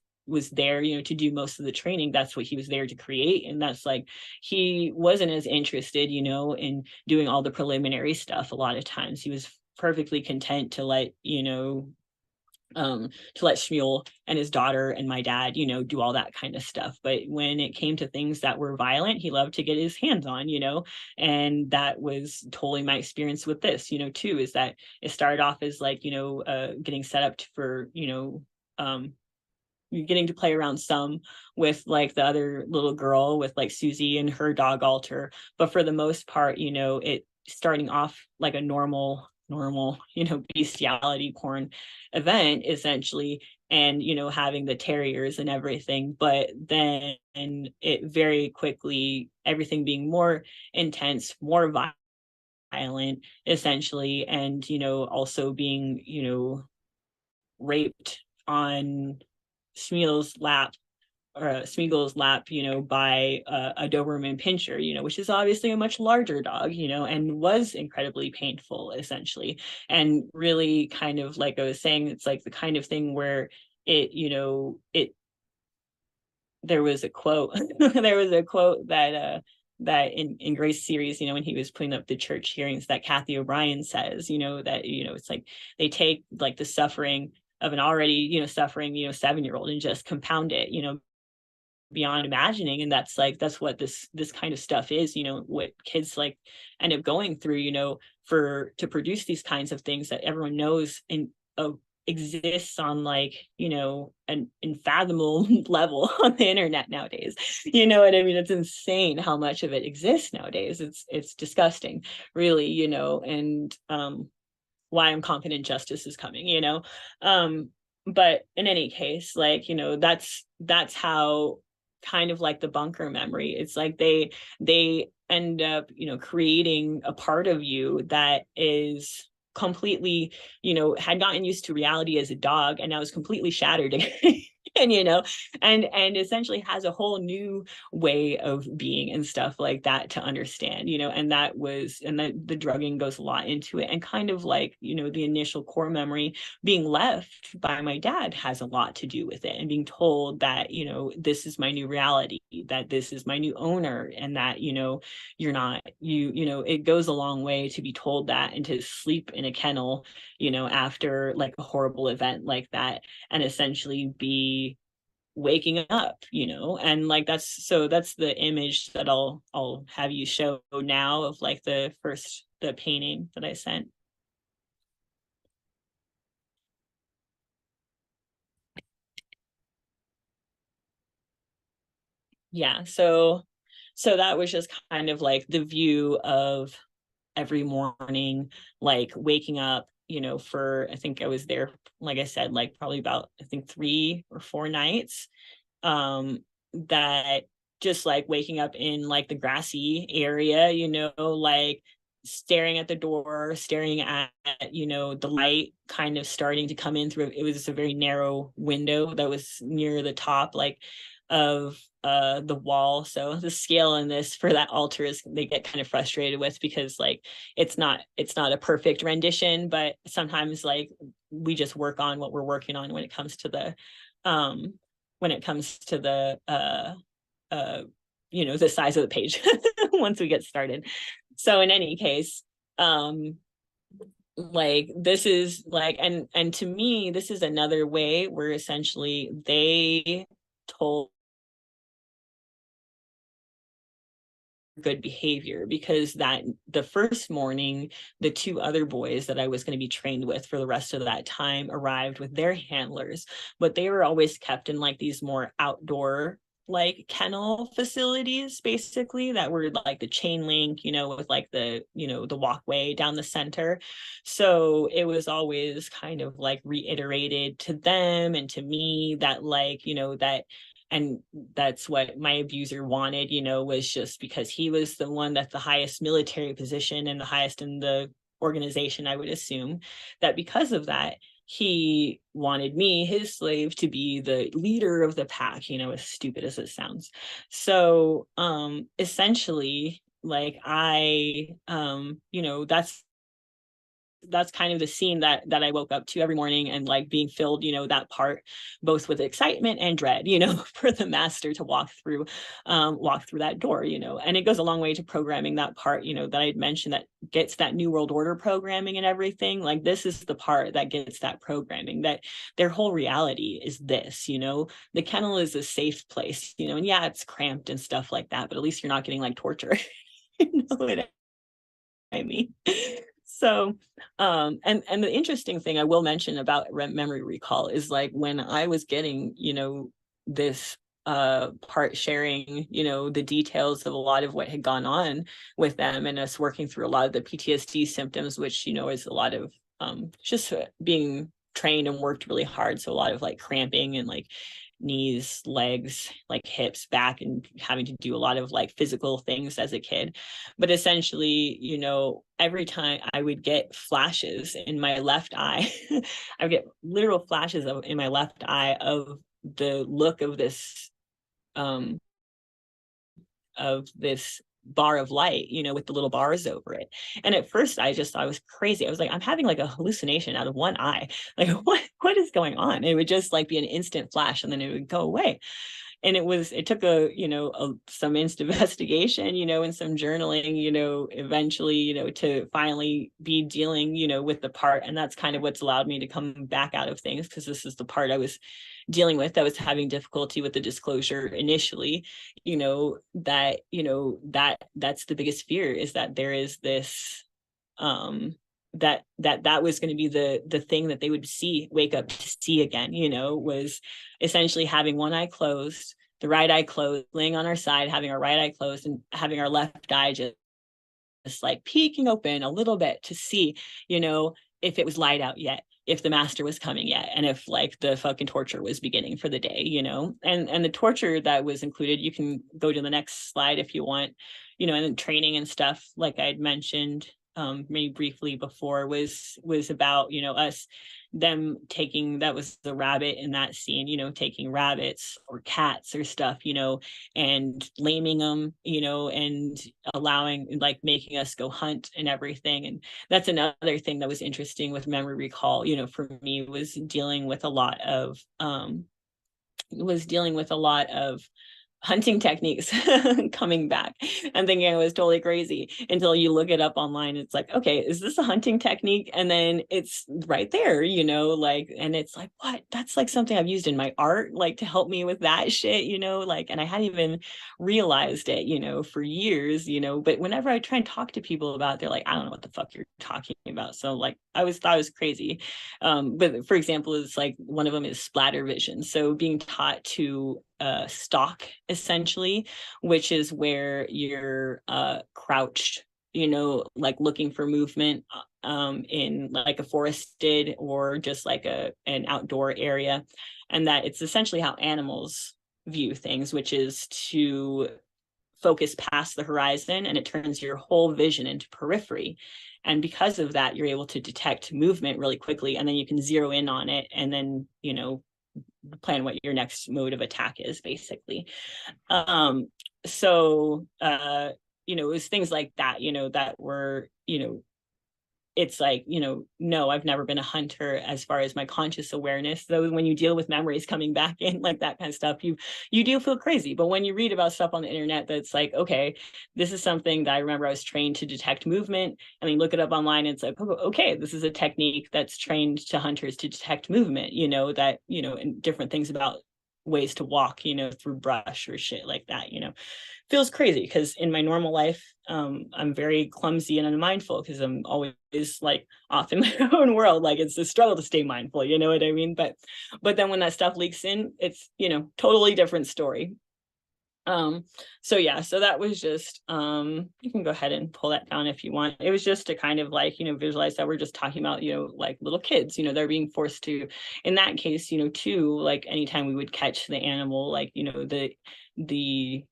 there, to do most of the training. That's what he was there to create. And that's like, he wasn't as interested, in doing all the preliminary stuff. A lot of times he was perfectly content to let, to let Shmuel and his daughter and my dad, do all that kind of stuff. But when it came to things that were violent, he loved to get his hands on, and that was totally my experience with this, too, is that it started off as like, getting set up for, getting to play around some with like the other little girl with like Susie and her dog altar. But for the most part, it starting off like a normal, bestiality porn event, essentially, and, having the terriers and everything. But then it very quickly, everything being more intense, more violent, essentially, and, also being, raped on Smeagol's lap, by a Doberman Pinscher, which is obviously a much larger dog, and was incredibly painful, essentially. And really kind of like I was saying, it's like the kind of thing where there was a quote, that in Grace series, when he was putting up the church hearings, that Kathy O'Brien says, that, it's like they take like the suffering of an already, suffering, 7-year-old and just compound it, beyond imagining. And that's what this kind of stuff is, what kids like end up going through, to produce these kinds of things that everyone knows and exists on an unfathomable level on the internet nowadays. You know what I mean? It's insane how much of it exists nowadays. It's disgusting, really, and why I'm confident justice is coming, but in any case, that's how kind of like the bunker memory, it's like they end up, creating a part of you that is completely, had gotten used to reality as a dog and now is completely shattered and and essentially has a whole new way of being and stuff like that to understand, and the drugging goes a lot into it, and kind of the initial core memory being left by my dad has a lot to do with it, and being told that this is my new reality, that this is my new owner, and that you're not it goes a long way to be told that, and to sleep in a kennel after like a horrible event like that, and essentially be waking up, and that's the image that I'll have you show now of the painting that I sent. Yeah, so that was just kind of like the view of every morning, waking up, for, I think I was there, like I said, probably about, I think 3 or 4 nights, that just waking up in the grassy area, staring at the door, staring at, the light kind of starting to come in through. It was a very narrow window that was near the top, of the wall. So the scale in this for that altar is, they get kind of frustrated with, because it's not a perfect rendition, but sometimes we just work on what we're working on when it comes to the the size of the page once we get started. So in any case, this is and to me, this is another way where essentially they told good behavior, because that the first morning, the 2 other boys that I was going to be trained with for the rest of that time arrived with their handlers, but they were always kept in these more outdoor kennel facilities, basically, that were the chain link, with the walkway down the center. So it was always kind of reiterated to them and to me that that, and that's what my abuser wanted, was just because he was the one that's the highest military position and the highest in the organization, I would assume, that because of that, he wanted me, his slave, to be the leader of the pack, as stupid as it sounds. So essentially, I that's kind of the scene that I woke up to every morning, and being filled, that part both with excitement and dread, for the master to walk through that door, and it goes a long way to programming that part, that I had mentioned, that gets that New World Order programming and everything. This is the part that gets that programming, that their whole reality is this, the kennel is a safe place, and yeah, it's cramped and stuff like that, but at least you're not getting torture. You know what I mean? So and the interesting thing I will mention about memory recall is when I was getting this part sharing the details of a lot of what had gone on with them, and us working through a lot of the PTSD symptoms, which is a lot of just being trained and worked really hard, so a lot of cramping and knees, legs, hips, back, and having to do a lot of physical things as a kid. But essentially, every time I would get flashes in my left eye, I would get literal flashes in my left eye of the look of this bar of light, with the little bars over it. And at first I was crazy. I was I'm having a hallucination out of one eye. What is going on? It would just be an instant flash, and then it would go away. and it took some investigation, and some journaling, eventually, to finally be dealing, with the part. And that's kind of what's allowed me to come back out of things, because this is the part I was dealing with. I was having difficulty with the disclosure initially, that's the biggest fear, is that there is this that was going to be the thing that they would wake up to see again, was essentially having one eye closed, the right eye closed, laying on our side, having our right eye closed, and having our left eye just like peeking open a little bit to see, if it was light out yet, if the master was coming yet, and if like the fucking torture was beginning for the day, and the torture that was included, you can go to the next slide if you want, and training and stuff, like I'd mentioned maybe briefly before, was about, them taking, that was the rabbit in that scene, taking rabbits or cats or stuff, and laming them, and allowing, like, making us go hunt and everything. And that's another thing that was interesting with memory recall, for me, was dealing with a lot of hunting techniques coming back and thinking I was totally crazy, until you look it up online. It's like, okay, is this a hunting technique? And then it's right there, like, and it's like, what? That's like something I've used in my art, like, to help me with that shit, like, and I hadn't even realized it, for years, but whenever I try and talk to people about it, they're like, I don't know what the fuck you're talking about. So like, I thought I was crazy. But for example, it's like, one of them is splatter vision. So being taught to stalk, essentially, which is where you're crouched, like looking for movement in like a forested or just like an outdoor area. And that it's essentially how animals view things, which is to focus past the horizon, and it turns your whole vision into periphery. And because of that, you're able to detect movement really quickly, and then you can zero in on it, and then plan what your next mode of attack is, basically. So it was things like that, that were, it's like, no, I've never been a hunter as far as my conscious awareness. Though when you deal with memories coming back in, like that kind of stuff, you do feel crazy. But when you read about stuff on the internet, that's like, okay, this is something that I remember I was trained to detect movement. And then you look it up online, and it's like, oh, okay, this is a technique that's trained to hunters to detect movement, that, and different things about ways to walk, through brush or shit like that, feels crazy, because in my normal life, I'm very clumsy and unmindful, because I'm always like off in my own world. Like, it's a struggle to stay mindful, you know what I mean? But then when that stuff leaks in, it's, totally different story. So yeah, so that was just, you can go ahead and pull that down if you want. It was just to kind of like, visualize that we're just talking about, like little kids, they're being forced to, in that case, too, like anytime we would catch the animal, like, the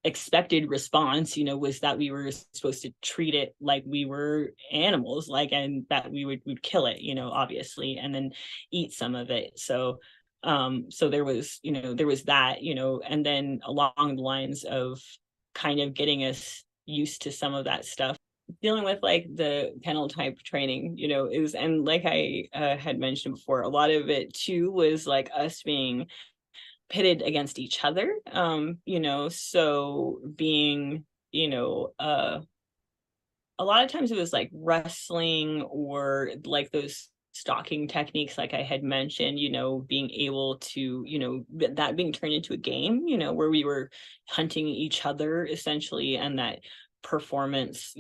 expected response, was that we were supposed to treat it like we were animals, like, and that we'd kill it, obviously, and then eat some of it. So there was, there was that, and then along the lines of kind of getting us used to some of that stuff, dealing with like the kennel type training, it was, and like I had mentioned before, a lot of it too was like us being pitted against each other, so being, a lot of times it was like wrestling, or like those stalking techniques, like I had mentioned, being able to, that being turned into a game, where we were hunting each other, essentially, and that performance,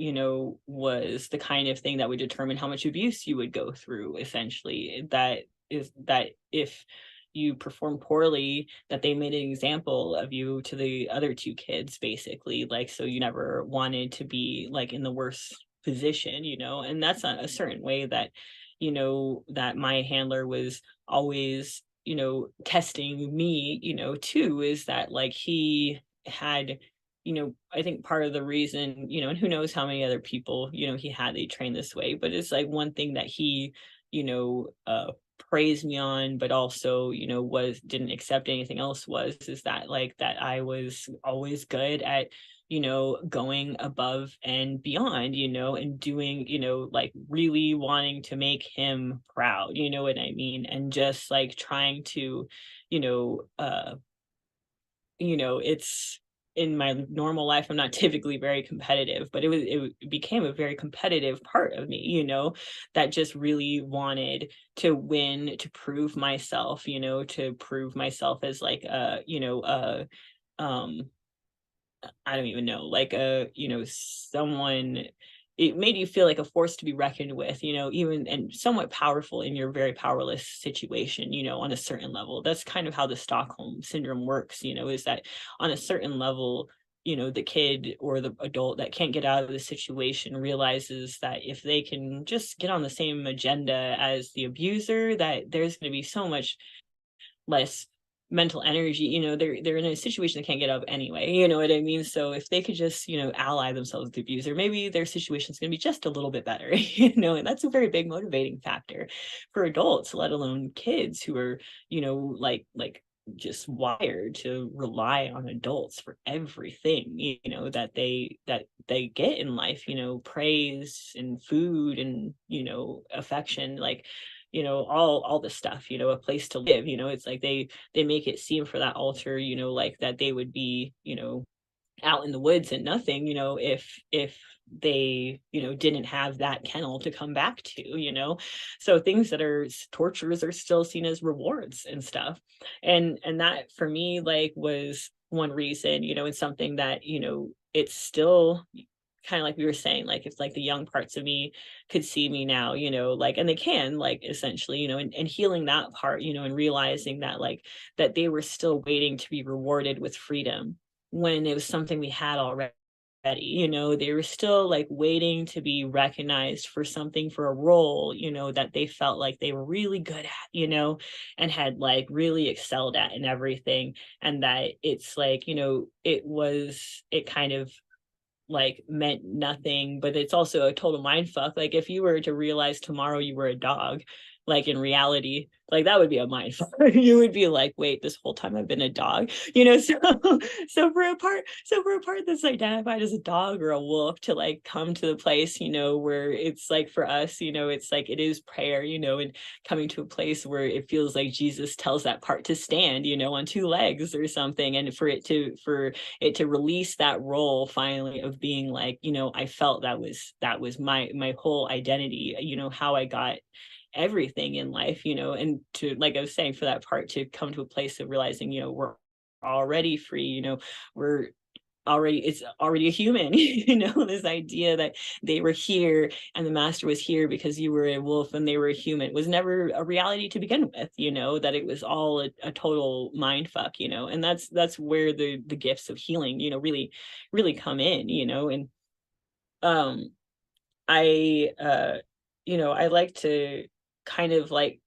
was the kind of thing that would determine how much abuse you would go through, essentially. That is that if you perform poorly, that they made an example of you to the other two kids, basically, like, so you never wanted to be like in the worst position, and that's not a certain way that, that my handler was always, testing me, too, is that like he had, I think part of the reason, and who knows how many other people, they trained this way, but it's like one thing that he, praised me on, but also, didn't accept anything else, is that like that I was always good at, going above and beyond, and doing, like really wanting to make him proud, you know what I mean? And just like trying to, you know, uh, it's in my normal life, I'm not typically very competitive, but it became a very competitive part of me, that just really wanted to win, to prove myself, to prove myself as like um I don't even know, like someone. It made you feel like a force to be reckoned with, even and somewhat powerful in your very powerless situation, on a certain level. That's kind of how the Stockholm syndrome works, is that on a certain level, the kid or the adult that can't get out of the situation realizes that if they can just get on the same agenda as the abuser, that there's going to be so much less mental energy, they're in a situation they can't get out of anyway, you know what I mean? So if they could just, ally themselves with the abuser, maybe their situation is going to be just a little bit better, and that's a very big motivating factor for adults, let alone kids who are, like just wired to rely on adults for everything, that they get in life, praise and food and, affection, like, all the stuff, a place to live, it's like they make it seem for that altar, like that they would be, out in the woods and nothing, if they, didn't have that kennel to come back to, so things that are tortures are still seen as rewards and stuff. And that for me, like, was one reason, and something that, it's still kind of like we were saying, like if like the young parts of me could see me now, like, and they can, like, essentially, and healing that part, and realizing that, like, that they were still waiting to be rewarded with freedom when it was something we had already. They were still like waiting to be recognized for something, for a role, that they felt like they were really good at, and had like really excelled at and everything. And that it's like, it kind of like meant nothing, but it's also a total mind fuck. Like if you were to realize tomorrow you were a dog, like in reality, like that would be a mind fuck. You would be like, wait, this whole time I've been a dog, so so for a part that's identified as a dog or a wolf to like come to the place, where it's like for us, it's like it is prayer, and coming to a place where it feels like Jesus tells that part to stand, on two legs or something, and for it to release that role finally of being like, I felt that was my whole identity, how I got everything in life, and to, like I was saying, for that part to come to a place of realizing, we're already free, it's already a human, this idea that they were here and the master was here because you were a wolf and they were a human was never a reality to begin with, that it was all a total mind fuck, and that's where the gifts of healing, really really come in, and um I like to kind of like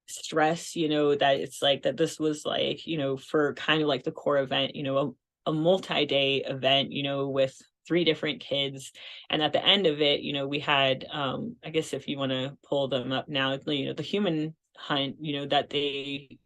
stress, that it's like that this was like, for kind of like the core event, a multi-day event, with 3 different kids. And at the end of it, we had, I guess if you want to pull them up now, the human hunt, that they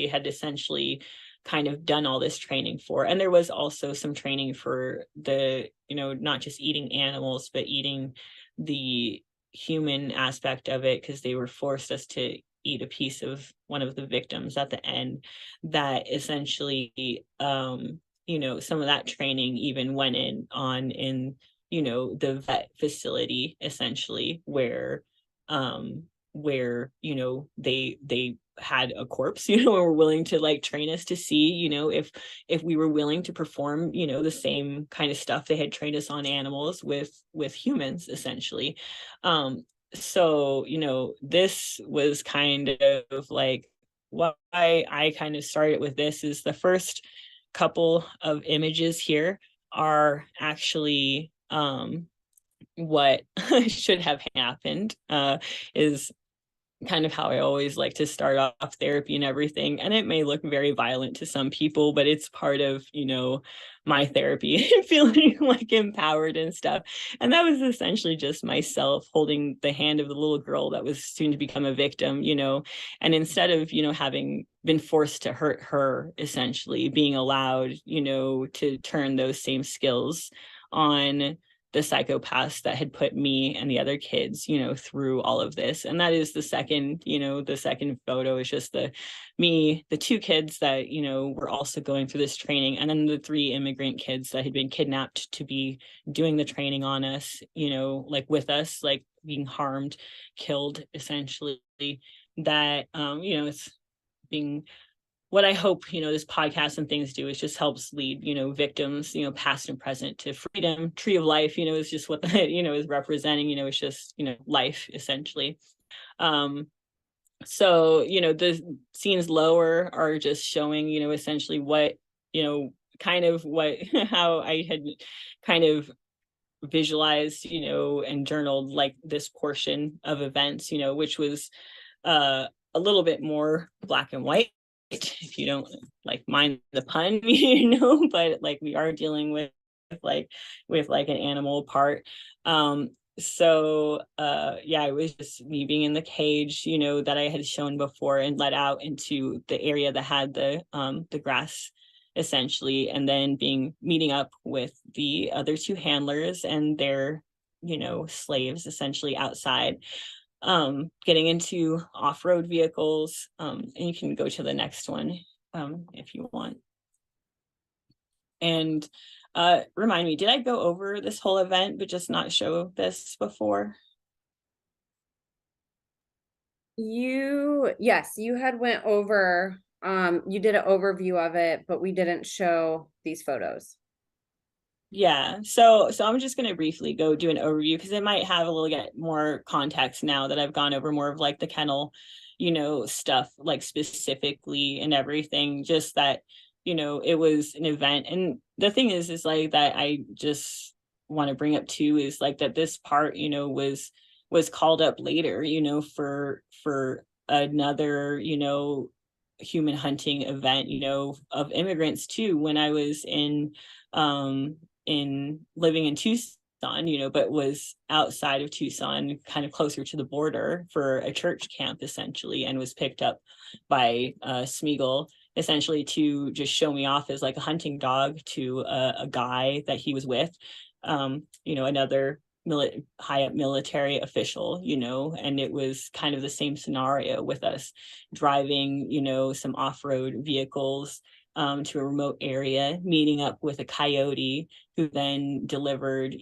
had essentially kind of done all this training for. And there was also some training for the, not just eating animals, but eating the human aspect of it, because they were forced us to eat a piece of one of the victims at the end. That essentially, some of that training even went in the vet facility, essentially, where they had a corpse, and were willing to like train us to see, if we were willing to perform, the same kind of stuff they had trained us on animals with humans, essentially. So this was kind of like why I kind of started with this. Is the first couple of images here are actually what should have happened, is kind of how I always like to start off therapy and everything. And it may look very violent to some people, but it's part of, my therapy, feeling like empowered and stuff. And that was essentially just myself holding the hand of the little girl that was soon to become a victim, and instead of, having been forced to hurt her, essentially being allowed, to turn those same skills on the psychopaths that had put me and the other kids, through all of this. And that is the second photo is just the two kids that, were also going through this training. And then the 3 immigrant kids that had been kidnapped to be doing the training on us, like with us, like being harmed, killed, essentially. That, it's being what I hope, this podcast and things do is just helps lead, victims, past and present to freedom. Tree of life, is just what that, is representing, it's just, life essentially. So, the scenes lower are just showing, essentially what, kind of what, how I had kind of visualized, and journaled like this portion of events, which was a little bit more black and white, if you don't like mind the pun, but like we are dealing with like an animal part. So yeah, it was just me being in the cage, that I had shown before and let out into the area that had the grass, essentially, and then meeting up with the other 2 handlers and their, slaves, essentially, outside, getting into off-road vehicles, and you can go to the next one if you want. And remind me, did I go over this whole event but just not show this before? Yes, you had went over, you did an overview of it, but we didn't show these photos. Yeah, so I'm just going to briefly go do an overview because it might have a little bit more context now that I've gone over more of like the kennel, stuff, like specifically and everything. Just that, it was an event. And the thing is like that I just want to bring up too is like that this part, was called up later, for another, human hunting event, of immigrants too, when I was in living in Tucson, but was outside of Tucson, kind of closer to the border for a church camp, essentially, and was picked up by Smeagol, essentially to just show me off as like a hunting dog to a guy that he was with, another high up military official, and it was kind of the same scenario with us driving, some off-road vehicles to a remote area, meeting up with a coyote who then delivered,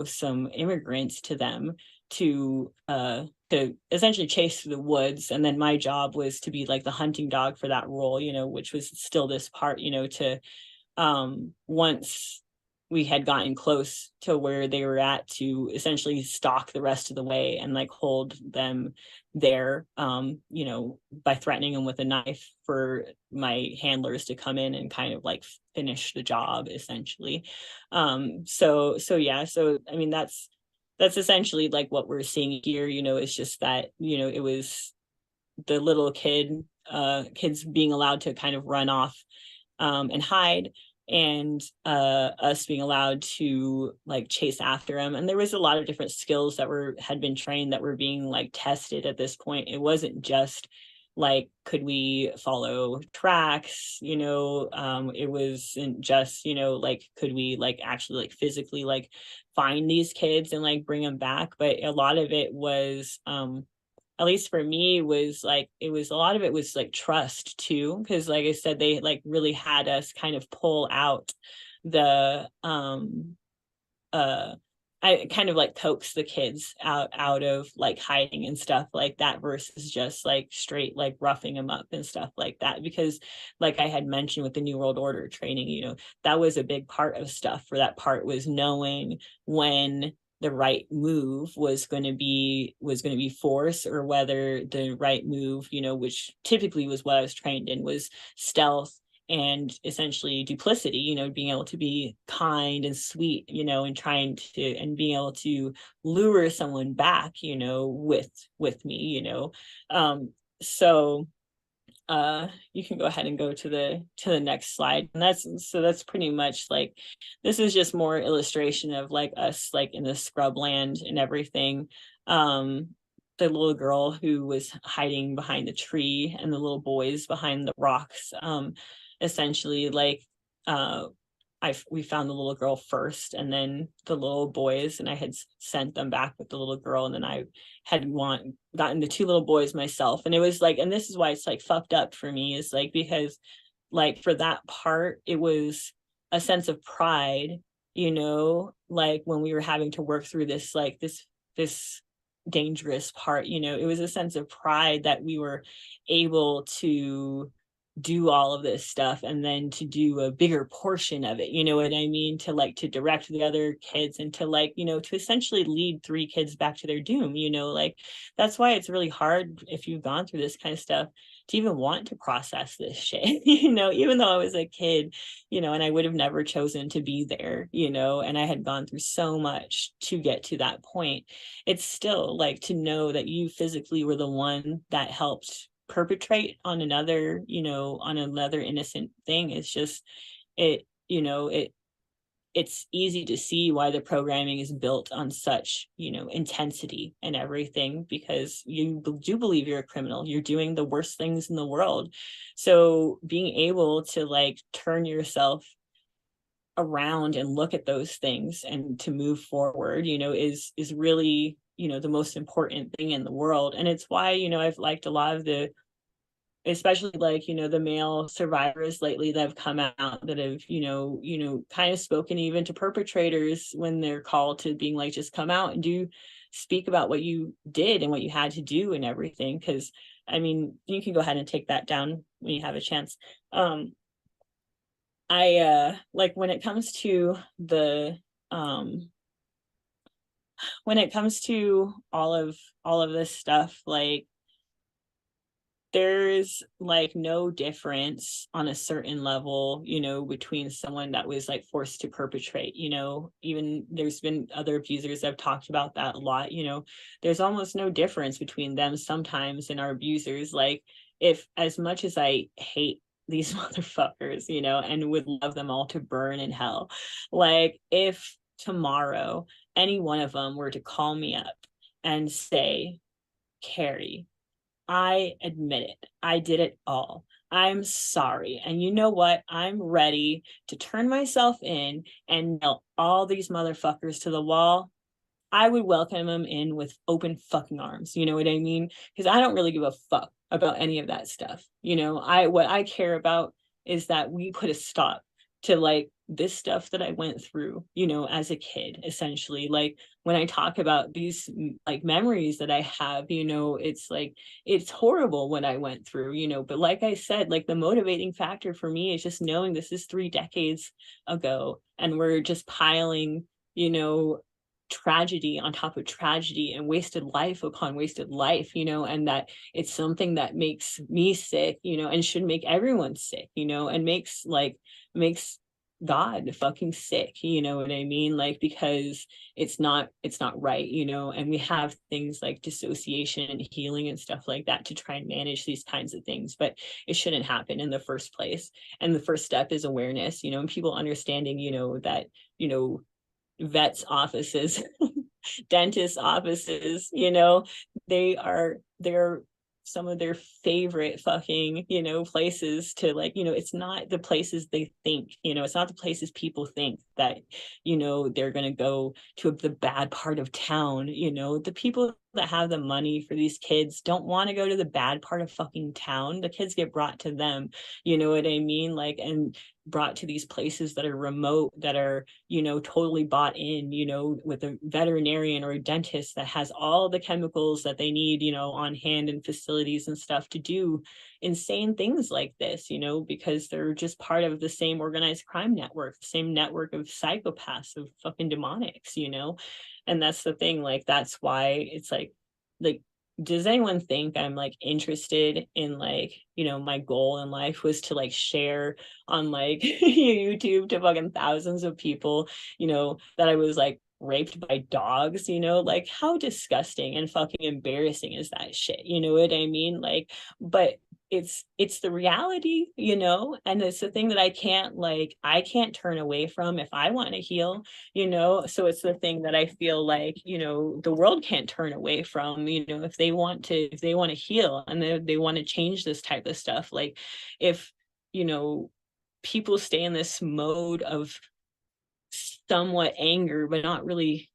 some immigrants to them to essentially chase through the woods. And then my job was to be like the hunting dog for that role, which was still this part, to once we had gotten close to where they were at, to essentially stalk the rest of the way and like hold them there, by threatening them with a knife for my handlers to come in and kind of like finish the job, essentially. So yeah, so I mean that's essentially like what we're seeing here, it's just that, it was the little kids being allowed to kind of run off and hide, and us being allowed to like chase after him. And there was a lot of different skills that had been trained that were being like tested at this point. It wasn't just like, could we follow tracks, it wasn't just, like, could we like actually like physically like find these kids and like bring them back. But a lot of it was at least for me, was like, a lot of it was like trust too, because like I said, they like really had us kind of pull out the I kind of like coax the kids out of like hiding and stuff like that, versus just like straight like roughing them up and stuff like that. Because like I had mentioned with the New World Order training, that was a big part of stuff. For that part was knowing when the right move was going to be force, or whether the right move, which typically was what I was trained in, was stealth and essentially duplicity, you know, being able to be kind and sweet, you know, and trying to, and being able to lure someone back, you know, with me, you know. So you can go ahead and go to the next slide. And that's pretty much like, this is just more illustration of like us like in the scrub land and everything. The little girl who was hiding behind the tree and the little boys behind the rocks, essentially like we found the little girl first and then the little boys, and I had sent them back with the little girl, and then I had gotten the two little boys myself. And it was like, and this is why it's like fucked up for me, is like, because like for that part it was a sense of pride, you know, like when we were having to work through this like this dangerous part, you know, it was a sense of pride that we were able to do all of this stuff and then to do a bigger portion of it, you know what I mean, to like to direct the other kids and to like, you know, to essentially lead 3 kids back to their doom, you know. Like that's why it's really hard if you've gone through this kind of stuff to even want to process this shit, you know, even though I was a kid, you know, and I would have never chosen to be there, you know, and I had gone through so much to get to that point. It's still like to know that you physically were the one that helped perpetrate on another, you know, on another innocent thing. It's just, it, you know, it's easy to see why the programming is built on such, you know, intensity and everything, because you do believe you're a criminal, you're doing the worst things in the world. So being able to like turn yourself around and look at those things and to move forward, you know, is really, you know, the most important thing in the world. And it's why, you know, I've liked a lot of the, especially like, you know, the male survivors lately that have come out that have, you know, kind of spoken even to perpetrators when they're called to being like, just come out and speak about what you did and what you had to do and everything. Because I mean, you can go ahead and take that down when you have a chance. I like when it comes to the when it comes to all of this stuff, like there's like no difference on a certain level, you know, between someone that was like forced to perpetrate, you know, even there's been other abusers that have talked about that a lot, you know, there's almost no difference between them sometimes and our abusers. Like if, as much as I hate these motherfuckers, you know, and would love them all to burn in hell, like if tomorrow any one of them were to call me up and say, Carrie, I admit it. I did it all. I'm sorry. And you know what? I'm ready to turn myself in and nail all these motherfuckers to the wall. I would welcome them in with open fucking arms. You know what I mean? Because I don't really give a fuck about any of that stuff. You know, what I care about is that we put a stop to like this stuff that I went through, you know, as a kid, essentially. Like when I talk about these like memories that I have, you know, it's like, it's horrible what I went through, you know, but like I said, like the motivating factor for me is just knowing this is 3 decades ago and we're just piling, you know, tragedy on top of tragedy and wasted life upon wasted life, you know, and that it's something that makes me sick, you know, and should make everyone sick, you know, and makes God fucking sick, you know what I mean? Like, because it's not right, you know, and we have things like dissociation and healing and stuff like that to try and manage these kinds of things, but it shouldn't happen in the first place. And the first step is awareness, you know, and people understanding, you know, that, you know, vets offices, dentist offices, you know, they're some of their favorite fucking, you know, places to like, you know, it's not the places they think, you know, it's not the places people think that, you know, they're going to go to the bad part of town, you know, the people that have the money for these kids don't want to go to the bad part of fucking town. The kids get brought to them, you know what I mean? Like, and brought to these places that are remote, that are, you know, totally bought in, you know, with a veterinarian or a dentist that has all the chemicals that they need, you know, on hand and facilities and stuff to do insane things like this, you know, because they're just part of the same organized crime network, the same network of psychopaths, of fucking demonics, you know. And that's the thing, like that's why it's like does anyone think I'm like interested in like, my goal in life was to like share on like YouTube to fucking thousands of people, that I was like raped by dogs, like how disgusting and fucking embarrassing is that shit? You know what I mean? Like, but it's the reality, and it's the thing that I can't turn away from if I want to heal, so it's the thing that I feel like, the world can't turn away from, if they want to heal and they want to change this type of stuff. Like if, you know, people stay in this mode of somewhat anger, but not really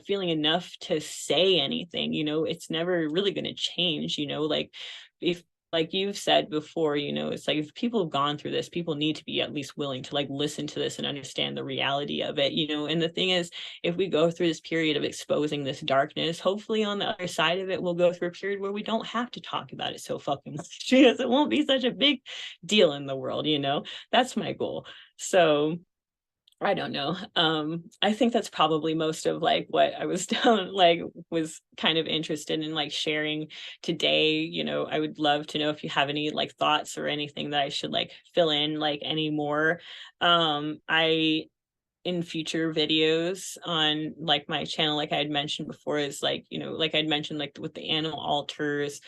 feeling enough to say anything, it's never really going to change, like if, like you've said before, it's like if people have gone through this, people need to be at least willing to like listen to this and understand the reality of it, and the thing is, if we go through this period of exposing this darkness, hopefully on the other side of it, we'll go through a period where we don't have to talk about it so fucking much because it won't be such a big deal in the world, that's my goal. So I don't know. I think that's probably most of like what I was down, like was kind of interested in like sharing today. I would love to know if you have any like thoughts or anything that I should like fill in like any more. I in future videos on like my channel, like I had mentioned before, is like, like I'd mentioned like with the animal alters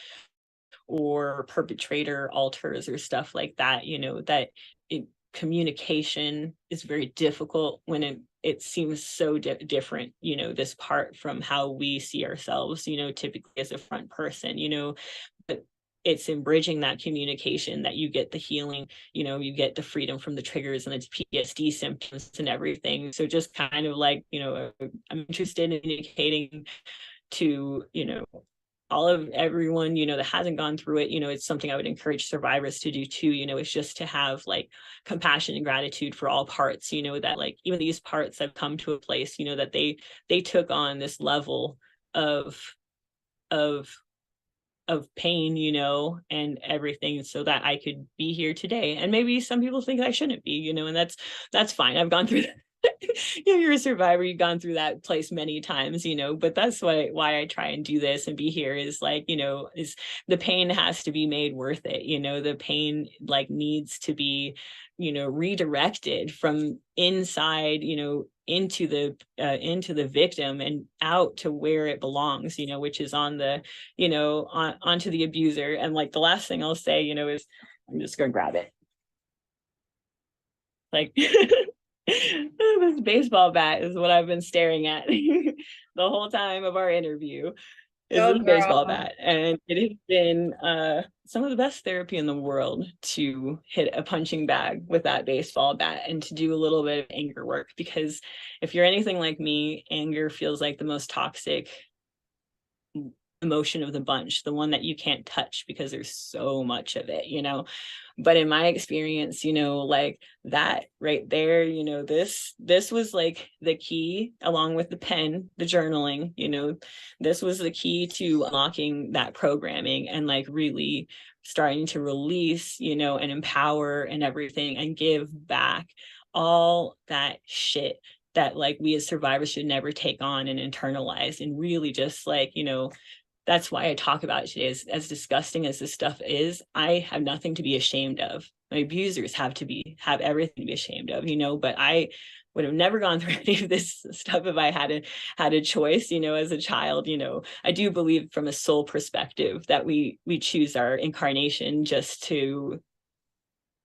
or perpetrator alters or stuff like that, that it, communication is very difficult when it seems so different, this part from how we see ourselves, typically as a front person, but it's in bridging that communication that you get the healing, you get the freedom from the triggers and the PTSD symptoms and everything. So just kind of like, I'm interested in communicating to, all of everyone, that hasn't gone through it, it's something I would encourage survivors to do too, it's just to have like compassion and gratitude for all parts, that like even these parts have come to a place, that they took on this level of of pain, and everything so that I could be here today. And maybe some people think I shouldn't be, and that's fine. I've gone through that. You're a survivor, you've gone through that place many times, but that's why I try and do this and be here is like, is the pain has to be made worth it, the pain like needs to be, redirected from inside, into the victim and out to where it belongs, which is on the, onto the abuser. And like the last thing I'll say, is I'm just gonna grab it. Like this baseball bat is what I've been staring at the whole time of our interview is this baseball bat. And it has been some of the best therapy in the world to hit a punching bag with that baseball bat and to do a little bit of anger work. Because if you're anything like me, anger feels like the most toxic emotion of the bunch, the one that you can't touch because there's so much of it, but in my experience, like that right there, this was like the key, along with the pen, the journaling, this was the key to unlocking that programming and like really starting to release, and empower and everything and give back all that shit that like we as survivors should never take on and internalize, and really just like, that's why I talk about it today. As disgusting as this stuff is, I have nothing to be ashamed of. My abusers have everything to be ashamed of, but I would have never gone through any of this stuff if I had a choice, as a child. I do believe from a soul perspective that we choose our incarnation just to,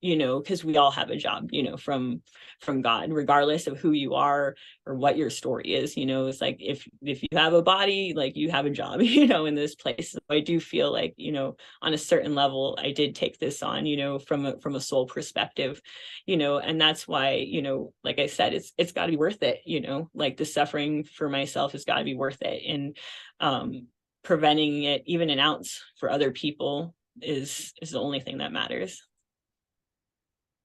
because we all have a job, from God, regardless of who you are or what your story is. It's like if you have a body, like you have a job, in this place. So I do feel like, on a certain level, I did take this on, from a soul perspective, and that's why, like I said, it's got to be worth it, like the suffering for myself has got to be worth it, and preventing it even an ounce for other people is the only thing that matters.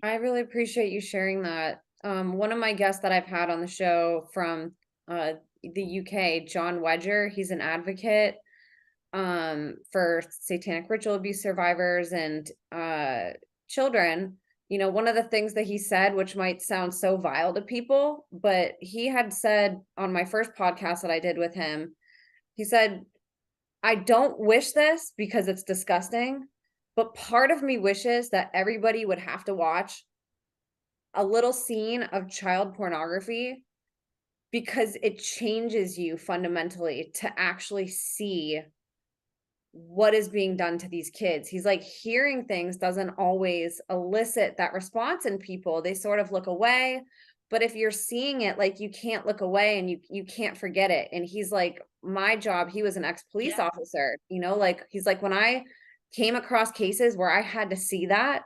I really appreciate you sharing that. One of my guests that I've had on the show from the UK, John Wedger, he's an advocate for satanic ritual abuse survivors and children. One of the things that he said, which might sound so vile to people, but he had said on my first podcast that I did with him, he said, I don't wish this because it's disgusting, but part of me wishes that everybody would have to watch a little scene of child pornography because it changes you fundamentally to actually see what is being done to these kids. He's like, hearing things doesn't always elicit that response in people. They sort of look away. But if you're seeing it, like, you can't look away and you can't forget it. And he's like, my job, he was an ex-police Yeah. officer, like, he's like, when I came across cases where I had to see that,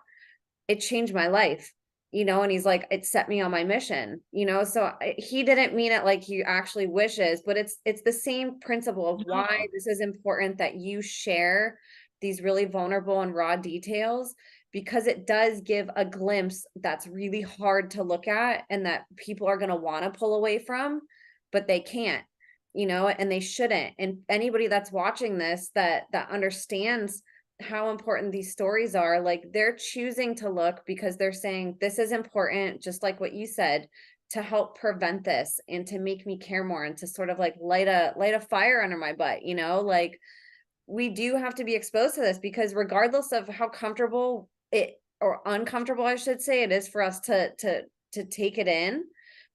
it changed my life, and he's like, it set me on my mission, so he didn't mean it like he actually wishes, but it's the same principle of why No. this is important, that you share these really vulnerable and raw details, because it does give a glimpse that's really hard to look at and that people are going to want to pull away from, but they can't, and they shouldn't. And anybody that's watching this that understands how important these stories are, like, they're choosing to look because they're saying this is important, just like what you said, to help prevent this and to make me care more and to sort of like light a fire under my butt, like, we do have to be exposed to this, because regardless of how comfortable it, or uncomfortable I should say, it is for us to take it in,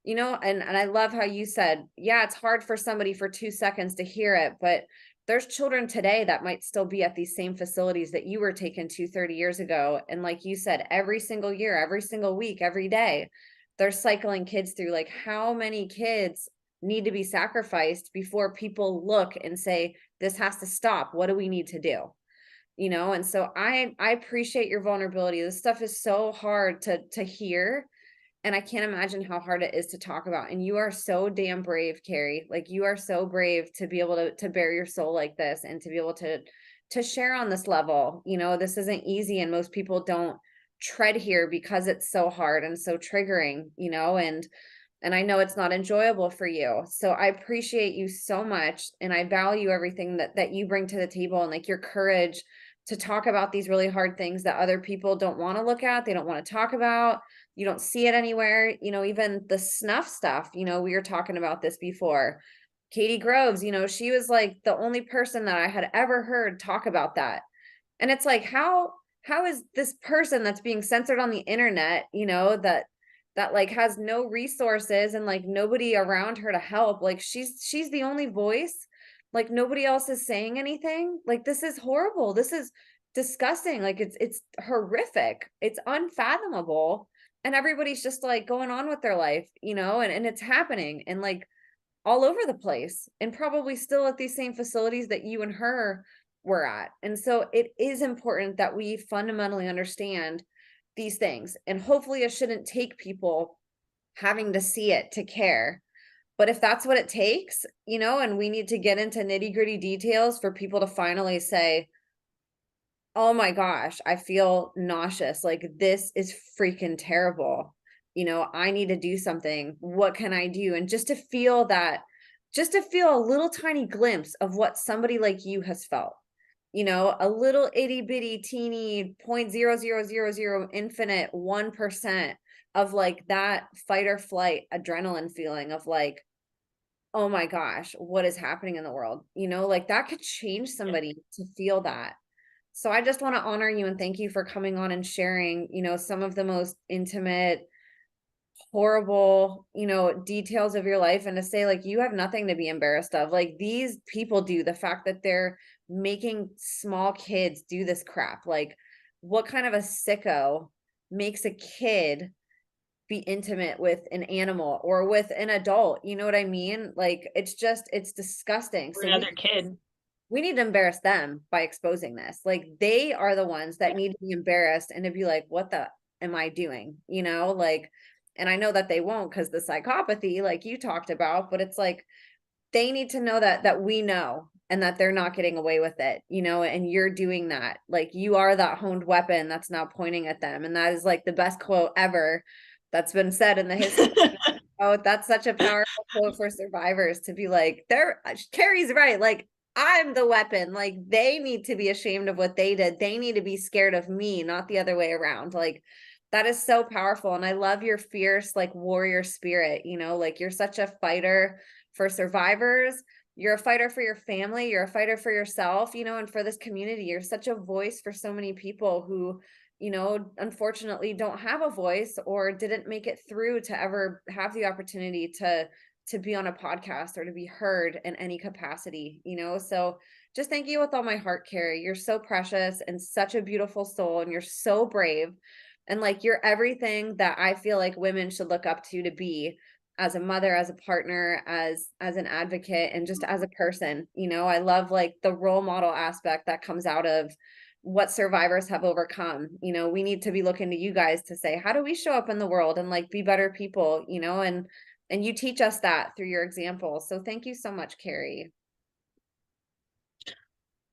and I love how you said, yeah, it's hard for somebody for 2 seconds to hear it, but there's children today that might still be at these same facilities that you were taken to 30 years ago. And like you said, every single year, every single week, every day, they're cycling kids through. Like, how many kids need to be sacrificed before people look and say, this has to stop? What do we need to do? And so I appreciate your vulnerability. This stuff is so hard to hear, and I can't imagine how hard it is to talk about. And you are so damn brave, Carrie. Like, you are so brave to be able to bare your soul like this and to be able to share on this level. This isn't easy, and most people don't tread here because it's so hard and so triggering, and I know it's not enjoyable for you. So I appreciate you so much, and I value everything that you bring to the table, and like your courage to talk about these really hard things that other people don't want to look at, they don't want to talk about. You don't see it anywhere, even the snuff stuff, we were talking about this before. Katie Groves, she was like the only person that I had ever heard talk about that. And it's like, how is this person that's being censored on the internet, that like has no resources and like nobody around her to help, like she's the only voice, like nobody else is saying anything. Like, this is horrible, this is disgusting, like it's horrific, it's unfathomable, and everybody's just like going on with their life, and it's happening, and like all over the place, and probably still at these same facilities that you and her were at. And so it is important that we fundamentally understand these things, and hopefully it shouldn't take people having to see it to care. But if that's what it takes, and we need to get into nitty-gritty details for people to finally say, oh my gosh, I feel nauseous, like this is freaking terrible, I need to do something, what can I do? And just to feel a little tiny glimpse of what somebody like you has felt, a little itty bitty teeny 0.0000 infinite 1% of like that fight or flight adrenaline feeling of like, oh my gosh, what is happening in the world? Like, that could change somebody to feel that. So I just want to honor you and thank you for coming on and sharing, some of the most intimate, horrible, details of your life, and to say like, you have nothing to be embarrassed of. Like, these people do, the fact that they're making small kids do this crap. Like, what kind of a sicko makes a kid be intimate with an animal or with an adult? You know what I mean? Like, it's disgusting. Or So another kid. we need to embarrass them by exposing this. Like, they are the ones that need to be embarrassed and to be like, what the am I doing? Like, and I know that they won't, because the psychopathy, like you talked about, but it's like, they need to know that we know, and that they're not getting away with it, and you're doing that. Like, you are that honed weapon that's now pointing at them. And that is like the best quote ever that's been said in the history. Oh, that's such a powerful quote for survivors, to be like, Carrie's right. Like, I'm the weapon. Like, they need to be ashamed of what they did. They need to be scared of me, not the other way around. Like, that is so powerful. And I love your fierce, like, warrior spirit, like, you're such a fighter for survivors. you're a fighter for your family, you're a fighter for yourself, and for this community. You're such a voice for so many people who, unfortunately don't have a voice or didn't make it through to ever have the opportunity to be on a podcast or to be heard in any capacity, So just thank you with all my heart, Carrie. You're so precious and such a beautiful soul, and you're so brave. And like, you're everything that I feel like women should look up to be, as a mother, as a partner, as an advocate, and just as a person. I love like the role model aspect that comes out of what survivors have overcome. We need to be looking to you guys to say, how do we show up in the world and like be better people, and you teach us that through your example. So thank you so much, Carrie.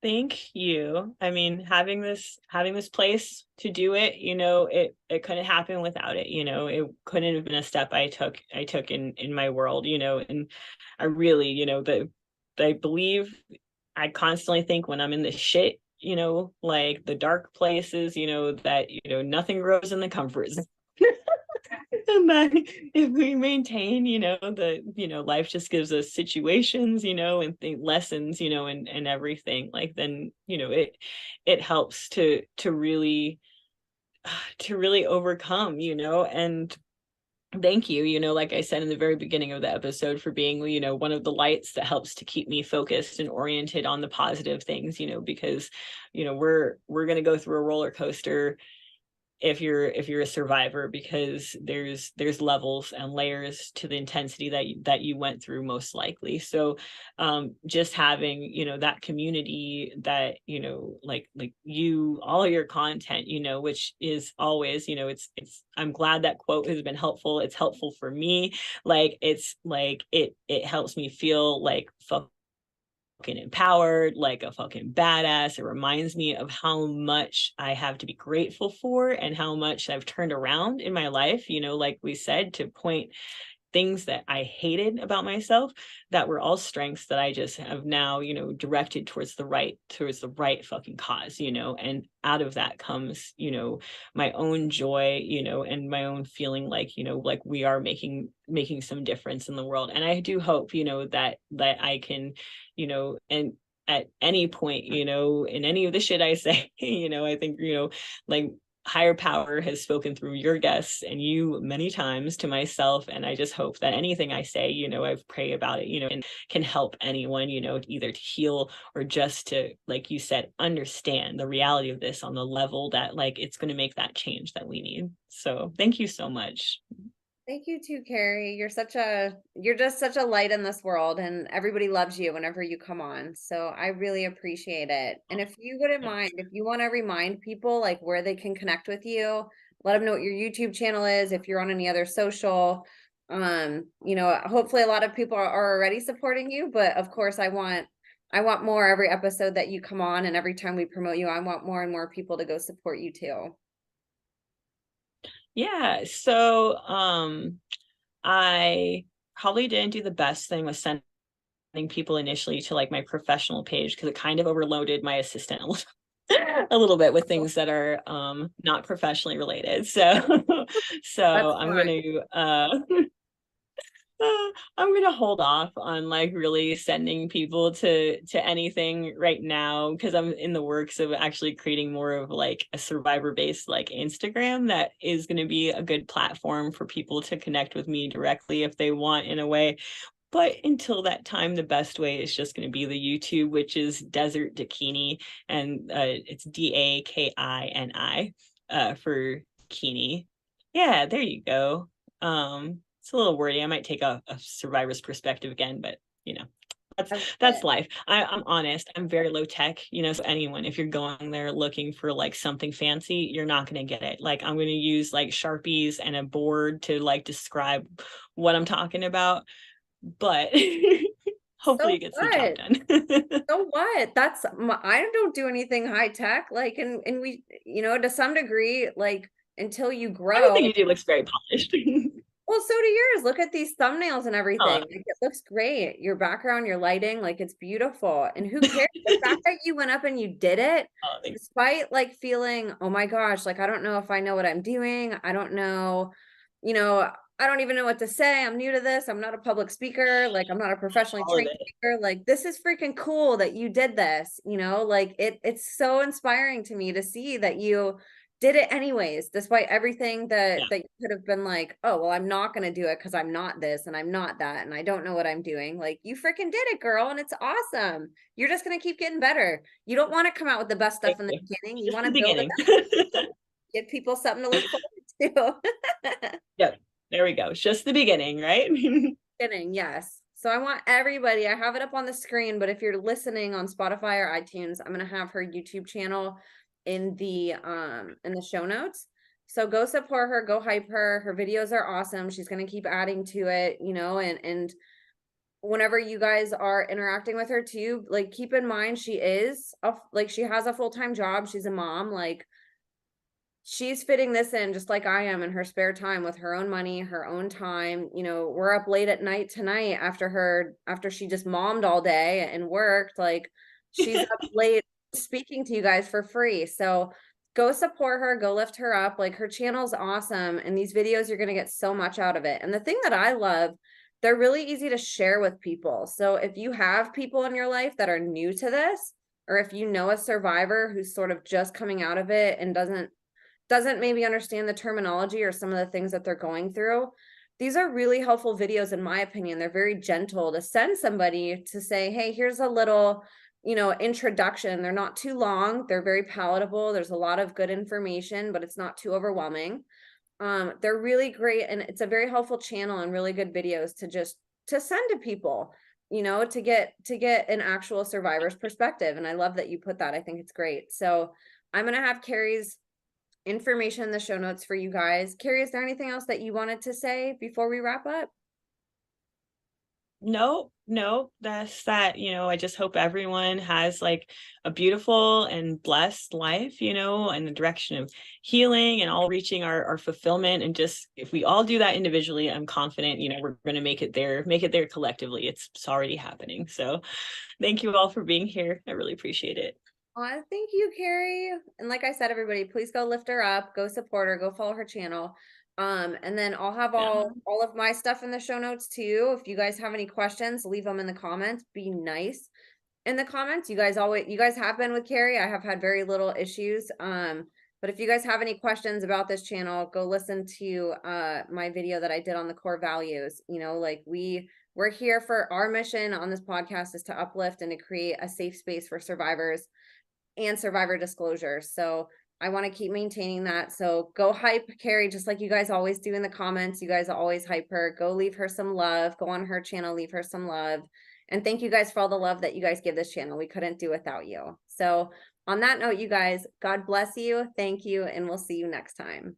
Thank you. I mean, having this place to do it, it couldn't happen without it. It couldn't have been a step I took in my world, and I really, I believe, I constantly think when I'm in the shit, like the dark places, that, nothing grows in the comfort zone. And then if we maintain, life just gives us situations, and lessons, and everything, like, then, it helps to really overcome, and thank you, like I said in the very beginning of the episode, for being, one of the lights that helps to keep me focused and oriented on the positive things, because, we're going to go through a roller coaster if you're a survivor, because there's levels and layers to the intensity that you went through, most likely. So just having, that community that, like you, all your content, which is always, it's I'm glad that quote has been helpful. It's helpful for me. Like, it's like it helps me feel like fucking empowered, like a fucking badass. It reminds me of how much I have to be grateful for and how much I've turned around in my life, like we said, to point things that I hated about myself that were all strengths that I just have now, directed towards the right fucking cause, and out of that comes, my own joy, and my own feeling like, like we are making some difference in the world. And I do hope, that I can, and at any point, in any of the shit I say, I think, like, higher power has spoken through your guests and you many times to myself. And I just hope that anything I say, I've prayed about it, and can help anyone, either to heal or just to, like you said, understand the reality of this on the level that, like, it's going to make that change that we need. So thank you so much. Thank you too, Carrie. You're just such a light in this world, and everybody loves you whenever you come on. So I really appreciate it. And if you wouldn't mind, if you want to remind people like where they can connect with you, let them know what your YouTube channel is, if you're on any other social. Hopefully a lot of people are already supporting you, but of course I want more every episode that you come on, and every time we promote you, I want more and more people to go support you too. Yeah, so I probably didn't do the best thing with sending people initially to like my professional page, because it kind of overloaded my assistant a little bit with things that are not professionally related. So I'm gonna hold off on like really sending people to anything right now, because I'm in the works of actually creating more of like a survivor based like Instagram that is going to be a good platform for people to connect with me directly if they want, in a way. But until that time, the best way is just going to be the YouTube, which is Desert Dakini, and it's DAKINI for Kini. Yeah, there you go. It's a little wordy. I might take a survivor's perspective again, but that's life. I'm honest. I'm very low tech, so anyone, if you're going there looking for like something fancy, you're not going to get it. Like, I'm going to use like Sharpies and a board to like describe what I'm talking about, but hopefully it gets the job done. So what? I don't do anything high tech, like, and we, to some degree, like, until you grow. Everything you do looks very polished. Well, so do yours. Look at these thumbnails and everything. Oh. Like, it looks great. Your background, your lighting, like, it's beautiful. And who cares? The fact that you went up and you did it, despite like feeling, oh my gosh, like, I don't know if I know what I'm doing. I don't know, I don't even know what to say. I'm new to this. I'm not a public speaker. Like, I'm not a professionally All of trained it. speaker. Like, this is freaking cool that you did this, you know, like it's so inspiring to me to see that you did it anyways, despite everything that Yeah, you could have been like, oh, well, I'm not going to do it because I'm not this and I'm not that and I don't know what I'm doing. Like, you freaking did it, girl, and it's awesome. You're just going to keep getting better. You don't want to come out with the best thank stuff in the you. beginning. It's You just want the to build it beginning. up, give people something to look forward to. Yep, there we go. It's just the beginning, right? Kidding, yes. So I want everybody, I have it up on the screen, but if you're listening on Spotify or iTunes, I'm gonna have her YouTube channel in the show notes. So go support her, go hype her. Her videos are awesome. She's gonna keep adding to it, you know, and whenever you guys are interacting with her too, like keep in mind she is like she has a full-time job, she's a mom, like she's fitting this in just like I am in her spare time with her own money, her own time. You know, we're up late at night tonight after she just mommed all day and worked. Like she's up late speaking to you guys for free. So go support her, go lift her up. Like her channel's awesome. And these videos, you're going to get so much out of it. And the thing that I love, they're really easy to share with people. So if you have people in your life that are new to this, or if you know a survivor who's sort of just coming out of it and doesn't maybe understand the terminology or some of the things that they're going through, these are really helpful videos in my opinion. They're very gentle to send somebody to say, hey, here's a little, you know, introduction. They're not too long, they're very palatable, there's a lot of good information, but it's not too overwhelming. They're really great, and it's a very helpful channel and really good videos to send to people, you know, to get an actual survivor's perspective. And I love that you put that. I think it's great. So I'm going to have Carrie's information in the show notes for you guys. Carrie, is there anything else that you wanted to say before we wrap up? No, no, that's that. I just hope everyone has like a beautiful and blessed life, in the direction of healing and all reaching our fulfillment. And just if we all do that individually, I'm confident, we're going to make it there collectively. It's already happening. So thank you all for being here. I really appreciate it. Thank you, Carrie. And like I said, everybody, please go lift her up, go support her, go follow her channel. And then I'll have Yeah. all of my stuff in the show notes too. If you guys have any questions, leave them in the comments. Be nice in the comments. You guys have been with Carrie. I have had very little issues. But if you guys have any questions about this channel, go listen to my video that I did on the core values. You know, like we're here for our mission on this podcast is to uplift and to create a safe space for survivors and survivor disclosure. So I want to keep maintaining that. So go hype Carrie, just like you guys always do in the comments. You guys always hype her. Go leave her some love. Go on her channel, leave her some love. And thank you guys for all the love that you guys give this channel. We couldn't do without you. So on that note, you guys, God bless you. Thank you. And we'll see you next time.